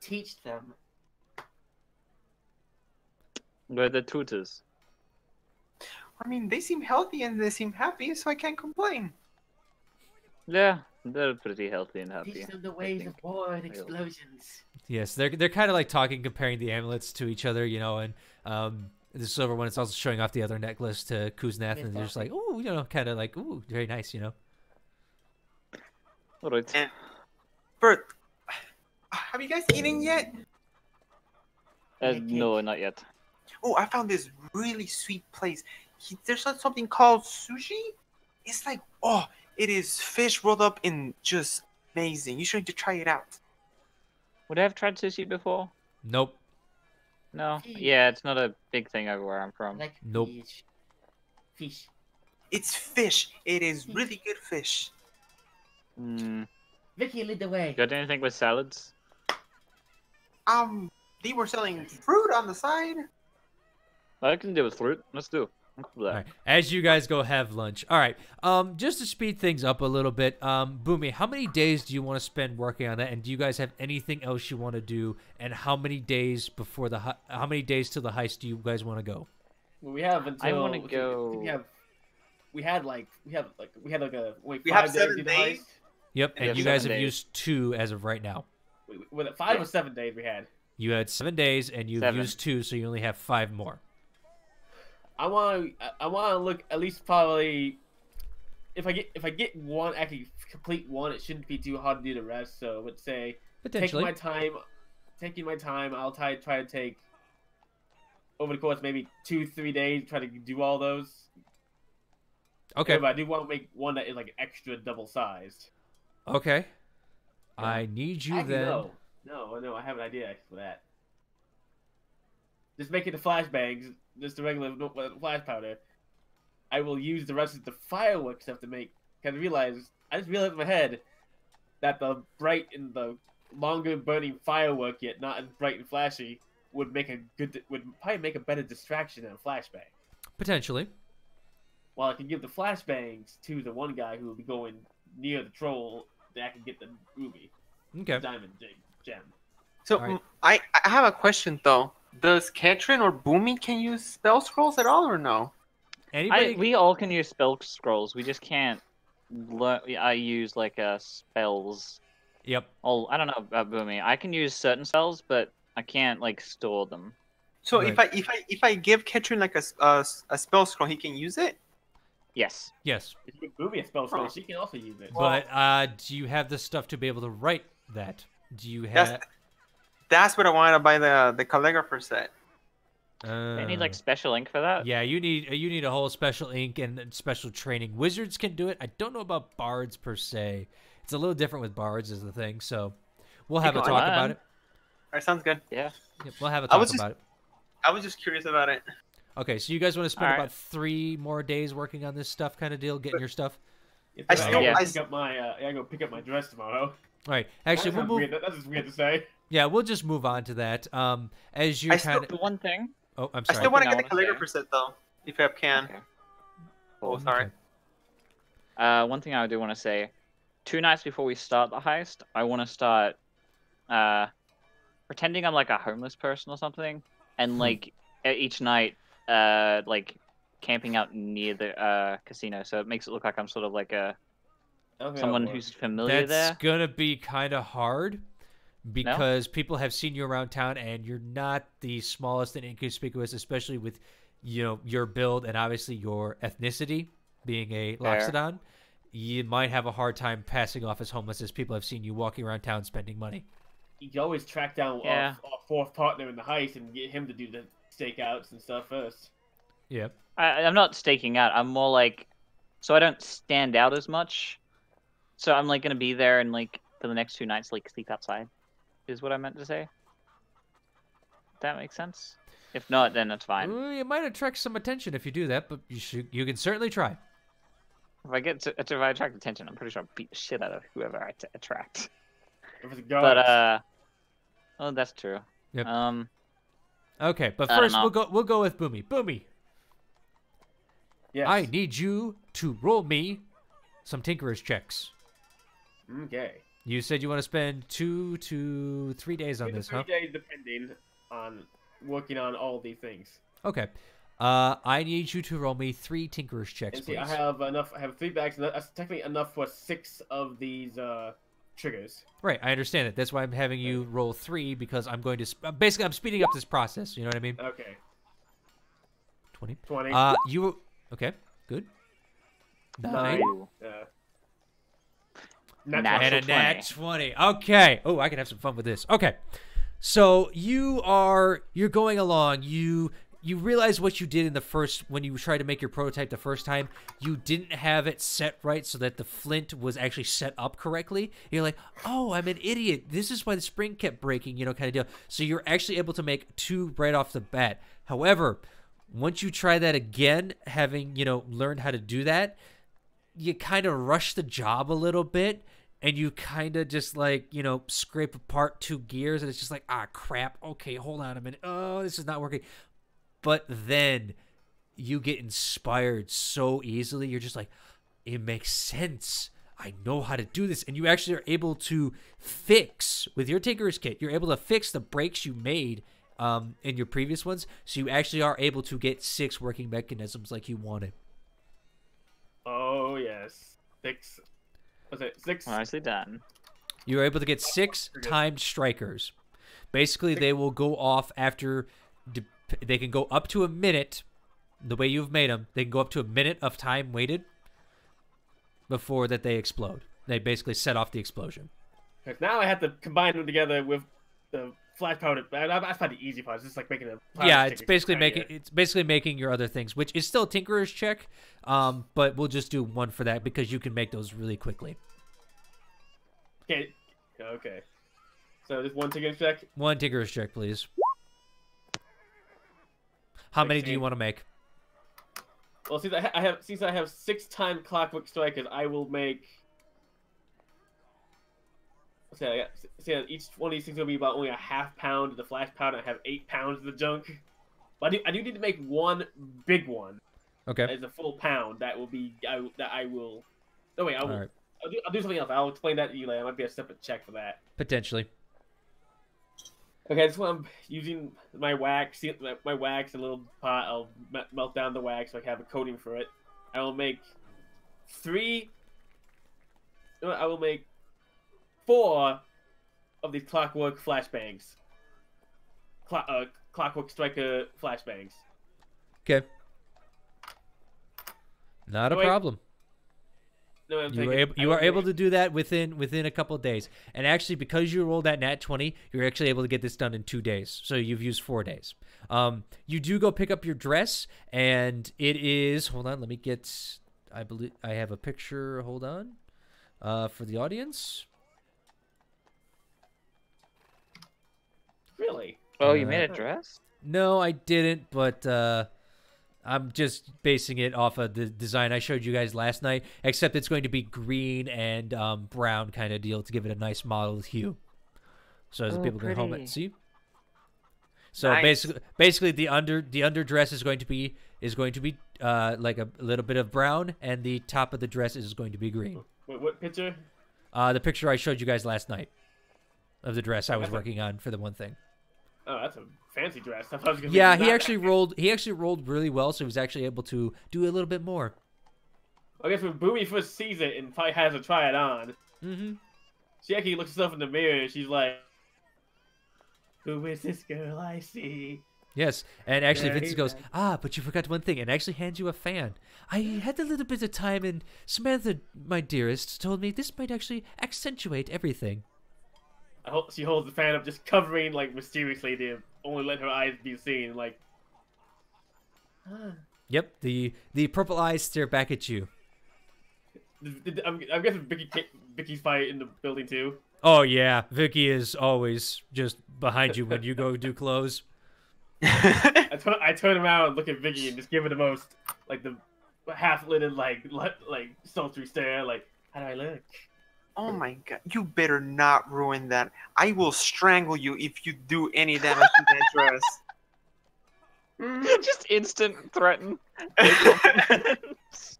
teach them. We're the tutors. I mean, they seem healthy and they seem happy, so I can't complain. Yeah, they're pretty healthy and happy. Teach them the ways of war and explosions. Yes, they're kind of like talking, comparing the amulets to each other, you know, and the silver one is also showing off the other necklace to Kuznath, and they're just like, ooh, you know, kind of like, ooh, very nice, you know. All right. And Bert, have you guys eaten yet? No, not yet. Oh, I found this really sweet place. There's something called sushi. It's like, oh, it is fish rolled up in just amazing. You should try it out. Would I have tried sushi before? Nope. No. Yeah, it's not a big thing over where I'm from. Like Nope. Fish. It's fish. It is really good fish. Vicky, lead the way. Got anything with salads? They were selling fruit on the side. I can deal with fruit. Let's do. All right. As you guys go have lunch. All right. Just to speed things up a little bit, Boomy, how many days do you want to spend working on that? And do you guys have anything else you want to do? And how many days before how many days till the heist do you guys want to go? Well, we have until. I want to go. We have 5 have 7 days. days. Yep. We have And you guys 7 have days. used 2 as of right now. With 5 or 7 days we had. You had 7 days, and you've 7. used 2, so you only have 5 more. I want to look at least probably. If I get one, actually complete one, it shouldn't be too hard to do the rest. So I would say Potentially. taking my time. I'll try to take over the course maybe 2-3 days. Try to do all those. Okay. Yeah, but I do want to make one that is like extra double sized. Okay. I need you Actually, then. No, I have an idea for that. Just make it the flashbangs, just the regular flash powder. I will use the rest of the fireworks stuff to make. Cause I just realized in my head that the bright and the longer burning firework, yet not as bright and flashy, would probably make a better distraction than a flashbang. Potentially. While I can give the flashbangs to the one guy who will be going near the troll, that can get the ruby, Okay. diamond gem. So Alright. I have a question though. Does Ketrin or Boomy can use spell scrolls at all or no? Anybody? We all can use spell scrolls. We just can't. I use like spells. Yep. Oh, I don't know about Boomy. I can use certain spells, but I can't like store them. So Right. if I give Ketrin like a spell scroll, he can use it. Yes. Yes. If you give Boomy a spell scroll, she can also use it. But do you have the stuff to be able to write that? Do you have? That's what I wanted to buy the calligrapher set. I need like special ink for that. Yeah, you need a whole special ink and special training. Wizards can do it. I don't know about bards per se. It's a little different with bards is the thing. So we'll have a talk about it. Alright, sounds good. Yeah. Yep, we'll have a talk was just- about it. I was just curious about it. Okay, so you guys want to spend Alright. about 3 more days working on this stuff kind of deal, getting your stuff? I I still- gotta I- pick up my I gotta go pick up my dress tomorrow. All right. Actually, we'll move. That's just weird to say. Yeah, we'll just move on to that. As you're I still- kind of. The one thing. Oh, I'm I sorry. still want to Thing get I the wanna say- calligrapher set though, if I can. Okay. Oh, sorry. Okay. One thing I do want to say, 2 nights before we start the heist, I want to start pretending I'm like a homeless person or something, and like each night, like camping out near the casino, so it makes it look like I'm sort of like someone who's familiar That's there. gonna be kind of hard because people have seen you around town, and you're not the smallest and inconspicuous, especially with your build and obviously your ethnicity being a Loxodon. You might have a hard time passing off as homeless as people have seen you walking around town spending money. You can always track down our fourth partner in the heist and get him to do the stakeouts and stuff first. Yeah. I'm not staking out. I'm more like so I don't stand out as much. So I'm like gonna be there and like for the next 2 nights, like sleep outside, is what I meant to say. That makes sense. If not, then that's fine. You might attract some attention if you do that, but you can certainly try. If I attract attention, I'm pretty sure I'll beat the shit out of whoever I attract. If it's But oh, that's true. Yep. Okay, but first we'll go with Boomy. Boomy. Yes. I need you to roll me some Tinkerer's checks. Okay. You said you want to spend 2 to 3 days on this, 3 huh? days, depending on working on all these things. Okay. I need you to roll me 3 Tinkerer's checks, And see, please. I have enough. I have 3 bags. And that's technically enough for 6 of these triggers. Right, I understand it. That's why I'm having you roll 3, because I'm going to... basically, I'm speeding up this process. You know what I mean? Okay. 20. 20. You... Okay, good. 9. 9. And a nat 20. Okay. Oh, I can have some fun with this. Okay. So you're going along. You realize what you did in the first, when you tried to make your prototype the first time, you didn't have it set right so that the flint was actually set up correctly. You're like, oh, I'm an idiot. This is why the spring kept breaking, you know, kind of deal. So you're actually able to make 2 right off the bat. However, once you try that again, having, you know, learned how to do that, you kind of rush the job a little bit, and you kind of just, like, you know, scrape apart 2 gears, and it's just like, ah, crap. Okay, hold on a minute. Oh, this is not working. But then you get inspired so easily. You're just like, it makes sense. I know how to do this. And you actually are able to fix, with your Tinkerer's kit, you're able to fix the breaks you made in your previous ones. So you actually are able to get 6 working mechanisms like you wanted. Oh, yes. 6. Was it 6? Nicely done. You're able to get 6 timed strikers. Basically, they will go off after... They can go up to a minute, the way you've made them. They can go up to a minute of time waited before that they explode. They basically set off the explosion. Because now I have to combine them together with the flash powder. That's probably the easy part. It's just like making a... Yeah, it's basically making your other things, which is still a Tinkerer's check, but we'll just do 1 for that because you can make those really quickly. Okay. So just 1 Tinkerer's check? 1 Tinkerer's check, please. How many do you want to make? Well, since I have 6 time clockwork strikers, I will make. See, each one of these things will be about only a half pound of the flash powder. I have 8 pounds of the junk. But I do need to make 1 big one. Okay. That is a full pound. That will be I will. No wait, I will. Right. I'll do something else. I'll explain that to you later. It might be a separate check for that. Potentially. Okay, this one I'm using my wax and a little pot. I'll melt down the wax so I can have a coating for it. I will make 3. I will make 4 of these clockwork flashbangs. Clockwork striker flashbangs. Okay. Not a problem. No, you are able to do that within a couple of days. And actually, because you rolled that nat 20, you're actually able to get this done in 2 days. So you've used 4 days. You do go pick up your dress, and it is... Hold on, let me get... I believe I have a picture. Hold on. For the audience. Really? Oh, you made a dress? No, I didn't, but... I'm just basing it off of the design I showed you guys last night, except it's going to be green and brown kind of deal to give it a nice mottled hue. So as people can home it, see. So nice. basically the underdress is going to be like a little bit of brown, and the top of the dress is going to be green. Wait, what picture? The picture I showed you guys last night of the dress I was working on for the one thing. Oh, that's a fancy dress. I thought I was gonna Yeah, he actually rolled really well, so he was actually able to do a little bit more. I guess when Boomy first sees it and probably has to try it on, she actually looks herself in the mirror and she's like, "Who is this girl I see?" Yes, and actually Vincent goes, but you forgot one thing, and actually hands you a fan. I had a little bit of time, and Samantha, my dearest, told me this might actually accentuate everything. She holds the fan up, just covering, like, mysteriously to only let her eyes be seen, like... Yep, the purple eyes stare back at you. I'm guessing Vicky's fight in the building too. Oh yeah, Vicky is always just behind you when you go do clothes. I turn around and look at Vicky and just give her the most like the half-lidded like sultry stare. Like, how do I look? Oh my god! You better not ruin that. I will strangle you if you do any damage to that dress. Just instant threaten.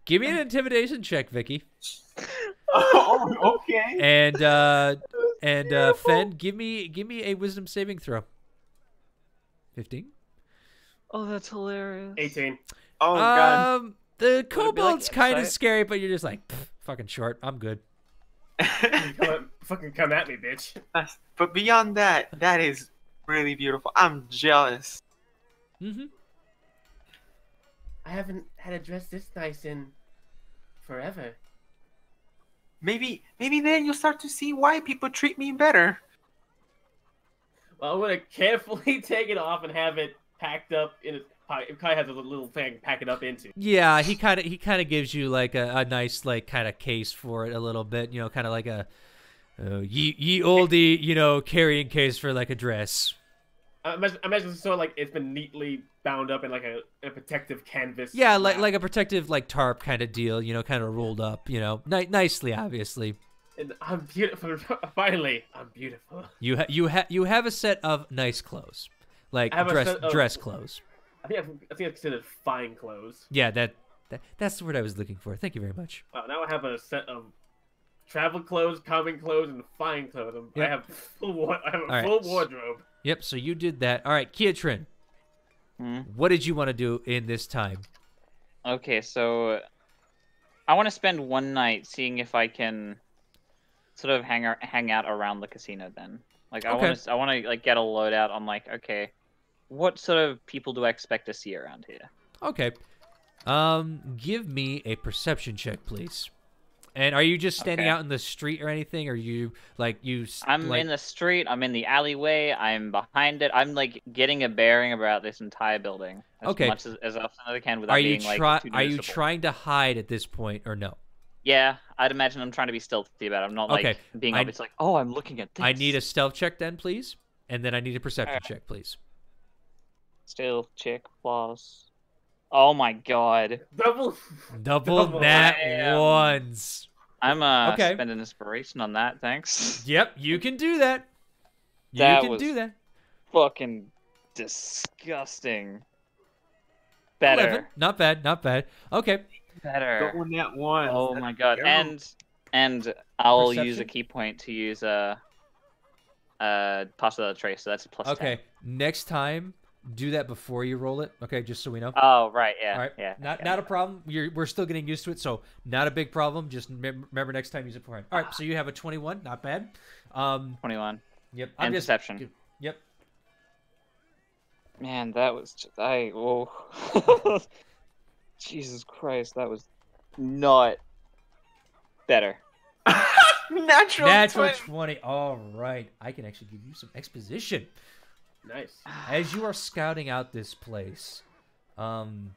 Give me an intimidation check, Vicky. Oh, okay. And Fen, give me a wisdom saving throw. 15. Oh, that's hilarious. 18. Oh god. The kobold's like kind of insight? scary, but you're just like, fucking short. I'm good. Fucking come at me, bitch. But beyond that, that is really beautiful. I'm jealous. Mm-hmm. I haven't had a dress this nice in forever. Maybe then you'll start to see why people treat me better. Well, I'm gonna carefully take it off and have it packed up in its pocket. It kind of has a little thing to pack it up into. Yeah, he kind of gives you like a nice like kind of case for it a little bit, you know, kind of like a ye olde, you know, carrying case for like a dress. I imagine it's sort of like it's been neatly bound up in like a protective canvas. Yeah, wrap. like a protective like tarp kind of deal, you know, kind of rolled up, you know, nicely, obviously. And I'm beautiful. Finally, I'm beautiful. You have a set of nice clothes, like I have a set of- dress clothes. I think it's considered fine clothes. Yeah, that's the word I was looking for. Thank you very much. Wow, now I have a set of travel clothes, common clothes, and fine clothes. Yep. I have a right. full wardrobe. Yep. So you did that. All right, Kiatrin. Hmm? What did you want to do in this time? Okay, so I want to spend one night seeing if I can sort of hang out around the casino. Then, like, I want to like get a loadout on like, okay, what sort of people do I expect to see around here? Okay. Give me a perception check, please. And are you just standing Okay. out in the street or anything? Or you I'm in the street. I'm in the alleyway. I'm behind it. I'm like getting a bearing about this entire building as Okay. much as often as I can without Are you being like too are you noticeable. trying to hide at this point or no? Yeah, I'd imagine I'm trying to be stealthy about it. I'm not Okay, like being I- obvious like, oh, I'm looking at this. I need a stealth check then, please. And then I need a perception check, please. stealth check plus. Oh my god. Double Double nat damn. ones. I'm Okay. spending inspiration on that, thanks. Yep, you can do that. You That can was- do that. Fucking disgusting. Better. 11. Not bad, not bad. Okay. Better. Going that one. Oh That's my god. terrible. And I'll use a Perception? key point to use a pass without a trace, so that's a plus 10. Okay. Next time, do that before you roll it. Okay, just so we know. Oh right, yeah. All right. Yeah. Not a problem. We're still getting used to it, so not a big problem. Just remember next time use it beforehand. All right. So you have a 21. Not bad. 21. Yep. And perception. Yep. Man, that was just oh. Jesus Christ, that was not better. Natural 20. 20. All right. I can actually give you some exposition. Nice. As you are scouting out this place, you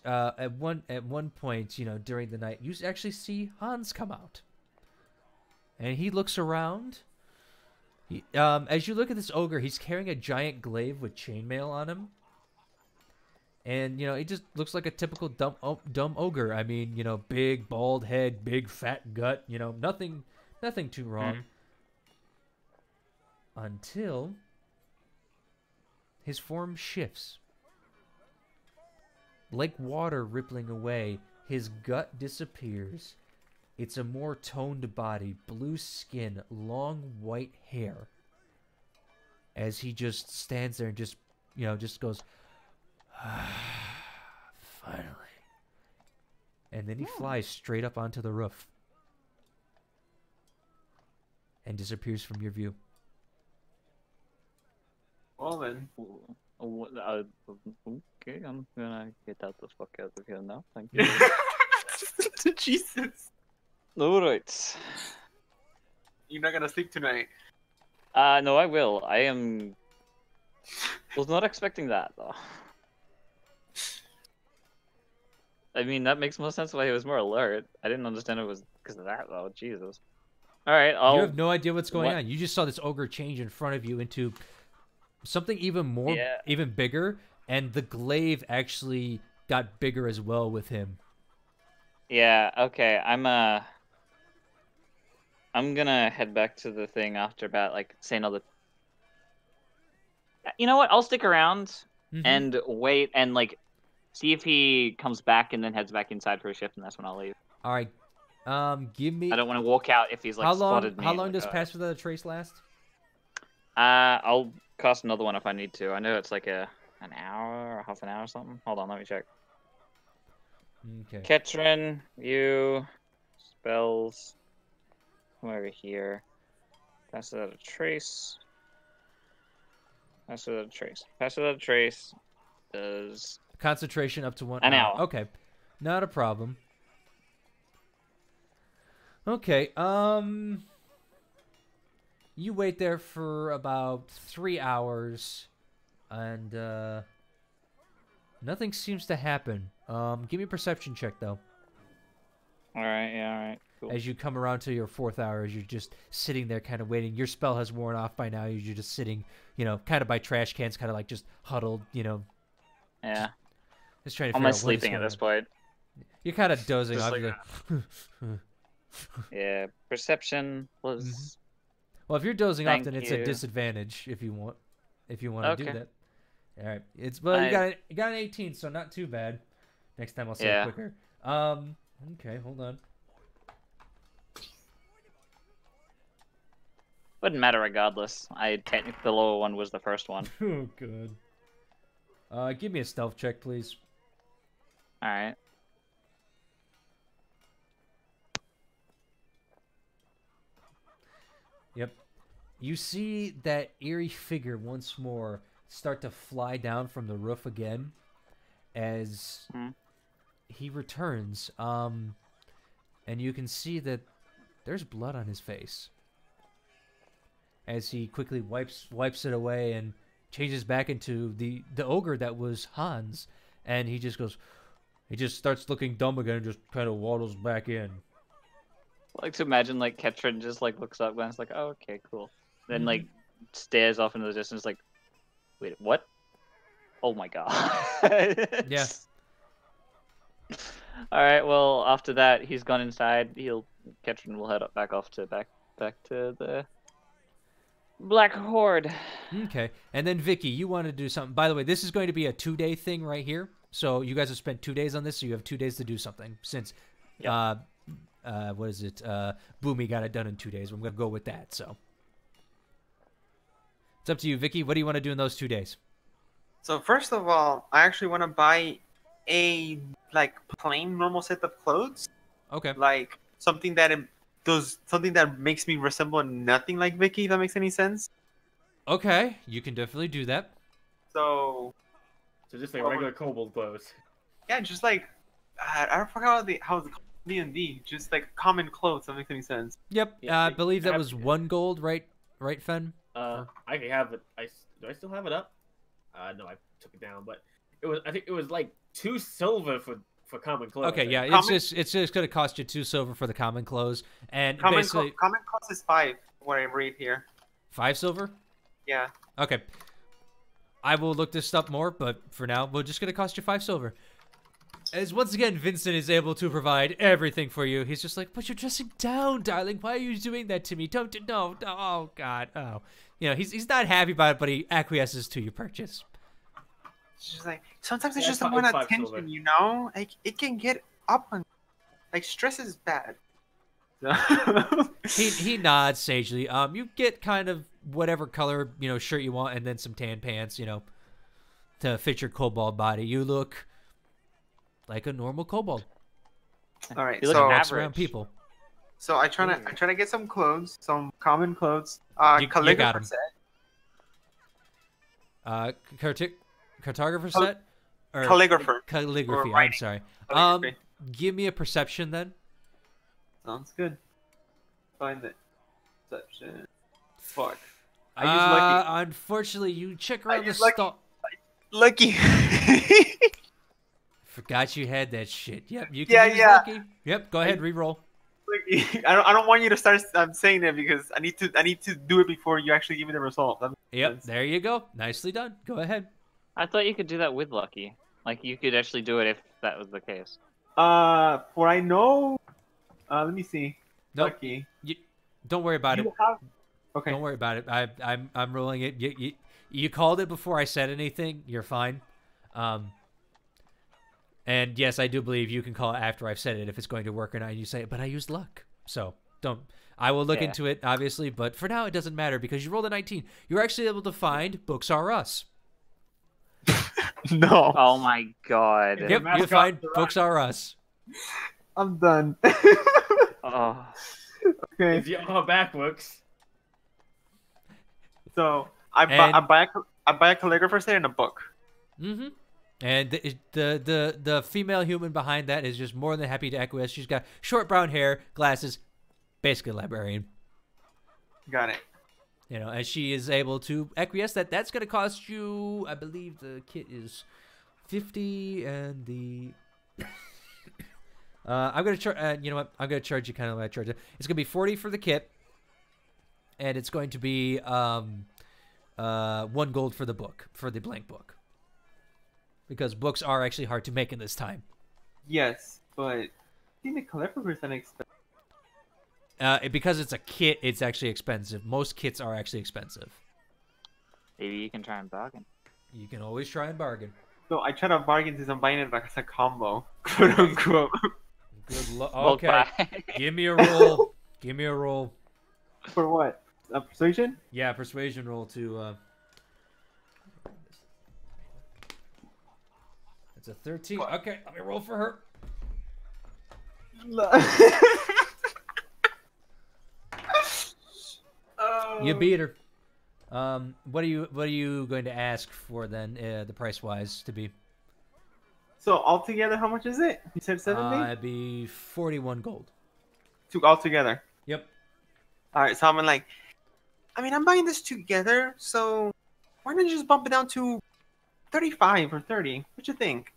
at one point, you know, during the night, you actually see Hans come out, and he looks around. As you look at this ogre, he's carrying a giant glaive with chainmail on him, and you know, he just looks like a typical dumb ogre. I mean, you know, big bald head, big fat gut. You know, nothing too wrong. Until his form shifts. Like water rippling away, his gut disappears. It's a more toned body, blue skin, long white hair. As he just stands there and just, you know, just goes, finally. And then he flies straight up onto the roof. And disappears from your view. Well then. Okay, I'm gonna get out the fuck out of here now. Thank you. Jesus. Alright. You're not gonna sleep tonight. No, I will. Was not expecting that though. I mean, that makes more sense why he was more alert. I didn't understand it was because of that, though. Jesus. All right, You have no idea what's going on. You just saw this ogre change in front of you into something even more, even bigger, and the glaive actually got bigger as well with him. Yeah. Okay. I'm gonna head back to the thing after about like say another. You know what? I'll stick around and wait and like see if he comes back and then heads back inside for a shift, and that's when I'll leave. All right. Give me. I don't want to walk out if he's like spotted me. How long does Pass Without a Trace last? I'll cast another one if I need to. I know it's like an hour or half an hour or something. Hold on, let me check. Okay. Ketrin, you spells. Come over here. Pass Without a Trace. Pass Without a Trace. Pass Without a Trace does concentration up to an hour. Okay, not a problem. Okay, you wait there for about 3 hours, and nothing seems to happen. Give me a perception check, though. All right, yeah, all right, cool. As you come around to your 4th hour, you're just sitting there kind of waiting. Your spell has worn off by now. You're just sitting, you know, kind of by trash cans, kind of like just huddled, you know. Yeah. Just trying to figure out sleeping at this point. You're kind of dozing off. Like, yeah, perception was. Well, if you're dozing off, then it's a disadvantage if you want to do that. All right, you got an 18, so not too bad. Next time I'll say it quicker. Okay, hold on. Wouldn't matter regardless. Technically the lower one was the first one. Oh, good. Give me a stealth check, please. All right. Yep. You see that eerie figure once more start to fly down from the roof again as he returns. And you can see that there's blood on his face as he quickly wipes it away and changes back into the ogre that was Hans. And he just starts looking dumb again and just kind of waddles back in. I like to imagine like Ketrin just like looks up and it's like, oh, okay, cool. Then like stares off into the distance like, wait, what? Oh my god. Yeah. All right. Well, after that, he's gone inside. Ketrin will head back to the Black Horde. Okay. And then Vicky, you want to do something. By the way, this is going to be a 2-day thing right here. So you guys have spent 2 days on this, so you have 2 days to do something. Since what is it? Boomy got it done in 2 days. I'm gonna go with that. So it's up to you, Vicky. What do you want to do in those 2 days? So first of all, I actually want to buy a like plain normal set of clothes. Okay. Like something that makes me resemble nothing like Vicky. If that makes any sense. Okay, you can definitely do that. So just like regular kobold clothes. Yeah, just like I forgot how it's called. D&D, just like common clothes. That makes any sense? Yep. I believe that was 1 gold, right? Right, Fen? I can have it. Do I still have it up? No, I took it down. But it was. I think it was like 2 silver for common clothes. Okay, yeah. It's just gonna cost you 2 silver for the common clothes, and common cost is 5. What I read here. 5 silver? Yeah. Okay. I will look this up more, but for now, we're just gonna cost you 5 silver. As once again, Vincent is able to provide everything for you. He's just like, but you're dressing down, darling. Why are you doing that to me? No. Oh, God. Oh. You know, he's not happy about it, but he acquiesces to your purchase. She's like, sometimes it's just want attention, silver. You know? Like, it can get up on... Like, stress is bad. He nods sagely. You get kind of whatever color, shirt you want, and then some tan pants, to fit your kobold body. You look... like a normal kobold. All right, so walks around people. So I try to get some clothes, some common clothes. You got them. Cartographer set. Or calligraphy. I'm sorry. Give me a perception then. Sounds good. Find it. Perception. Fuck. I use lucky. Unfortunately, you check around the stall. Lucky. Forgot you had that shit. Yep, you can Yeah, use yeah. lucky. Yep, go ahead, re-roll. Like, I don't want you to start saying it because I need to do it before you actually give me the result. That makes Yep, sense. there you go. Nicely done. Go ahead. I thought you could do that with Lucky. Like you could actually do it if that was the case. For I know. Let me see. Nope. Lucky. Don't worry about it. You have. Okay. Don't worry about it. I'm rolling it. You called it before I said anything. You're fine. And yes, I do believe you can call it after I've said it if it's going to work or not. You say it, but I used luck, so don't. I will look into it, obviously, but for now it doesn't matter because you rolled a 19. You're actually able to find Books Are Us. No. Oh my god. Yep, you find Books Are Us. I'm done. Oh. Okay. If you know back works. So I buy a calligrapher set and a book. Mm-hmm. And the female human behind that is just more than happy to acquiesce. She's got short brown hair, glasses, basically a librarian. Got it. You know, and she is able to acquiesce that that's going to cost you, I believe the kit is 50 and the... I'm going to charge, you know what, I'm going to charge you kind of like I charge it. It's going to be 40 for the kit, and it's going to be 1 gold for the book, for the blank book. Because books are actually hard to make in this time. Yes, but I think the calligrapher is expensive. Because it's a kit, it's actually expensive. Most kits are actually expensive. Maybe you can try and bargain. You can always try and bargain. So I try to bargain since I'm buying it like as a combo, quote unquote. Good luck. Well, Okay, bye. give me a roll. Give me a roll. For what? Persuasion? Yeah, persuasion roll to. It's a 13. Okay, let me roll for her. You beat her. What are you going to ask for then? The price wise to be. So altogether, how much is it? You said 70. It'd be 41 gold. Altogether. Yep. All right. So I'm like, I mean, I'm buying this together. So why don't you just bump it down to 35 or 30? What you think?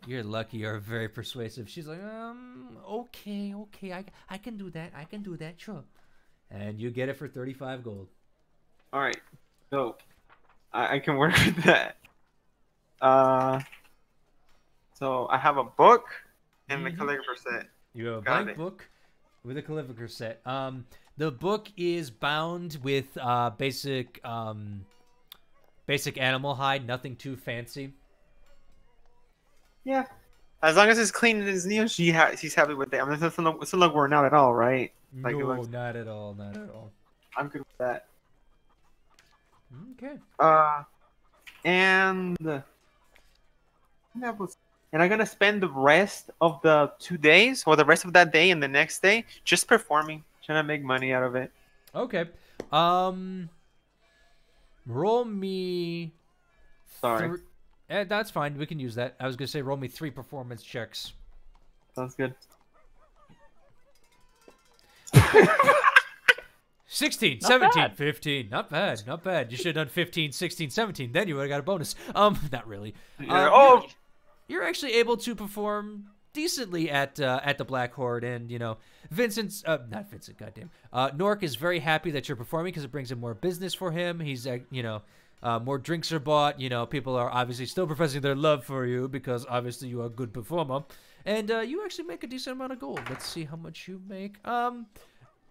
You're lucky. You're very persuasive. She's like, okay, I can do that. I can do that, sure. And you get it for 35 gold. All right. So I can work with that. So I have a book and the calligrapher set. You have a blank book with a calligrapher set. The book is bound with basic animal hide, nothing too fancy. Yeah. As long as it's clean and it's new, she's happy with it. I mean, it's not look worn out at all, right? Like, No, not at all. Not at all. I'm good with that. Okay. And I'm gonna spend the rest of the 2 days, or the rest of that day and the next day, just performing, trying to make money out of it. Okay. Roll me. Sorry. That's fine. We can use that. I was gonna say roll me 3 performance checks. Sounds good. 16, Not 17, bad. 15. Not bad, not bad. You should have done 15, 16, 17. Then you would have got a bonus. Not really. You're actually able to perform decently at the Black Horde, and you know, not Vincent, goddamn. Nork is very happy that you're performing because it brings in more business for him. He's more drinks are bought. You know, people are obviously still professing their love for you because obviously you are a good performer, and you actually make a decent amount of gold. Let's see how much you make.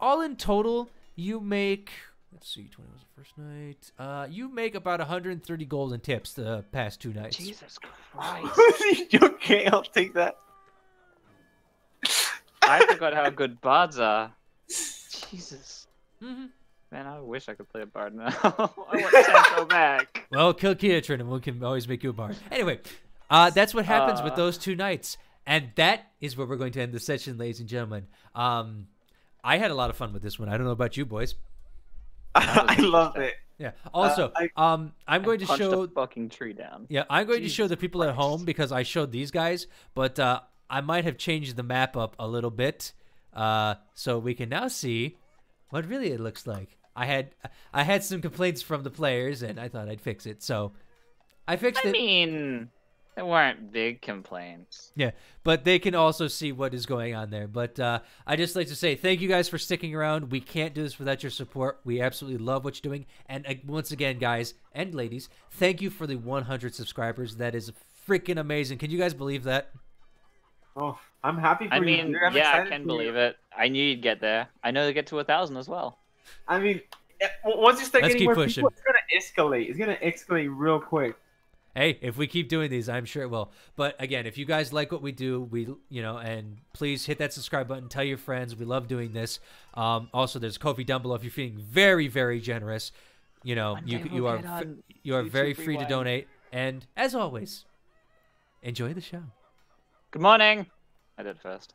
All in total, you make. Let's see, 20 was the first night. You make about 130 gold in tips the past 2 nights. Jesus Christ. Okay, I'll take that. I forgot how good bards are. Jesus. Mm-hmm. Man, I wish I could play a bard now. I want Sancho back. Well, kill Keatron and we can always make you a bard. Anyway, that's what happens with those 2 nights. And that is where we're going to end the session, ladies and gentlemen. I had a lot of fun with this one. I don't know about you boys. I love it. Yeah. Also, I'm going to show a fucking tree down. Yeah, I'm going to show the people at home because I showed these guys, but I might have changed the map up a little bit, so we can now see what really it looks like. I had some complaints from the players, and I thought I'd fix it, so I fixed it. I mean, There weren't big complaints. Yeah, but they can also see what is going on there. But I just like to say thank you guys for sticking around. We can't do this without your support. We absolutely love what you're doing. And once again, guys and ladies, thank you for the 100 subscribers. That is freaking amazing. Can you guys believe that? Oh, I'm happy for I you. mean, I'm yeah, I excited can for believe you. it. I knew you'd get there. I know they get to 1,000 as well. I mean, once you start Let's getting keep more pushing. people, it's gonna escalate. It's gonna escalate real quick. Hey, if we keep doing these, I'm sure it will. But again, if you guys like what we do, and please hit that subscribe button. Tell your friends. We love doing this. Also, there's Ko-fi down below if you're feeling very, very generous. You are very free to donate. And as always, enjoy the show. Good morning. I did first.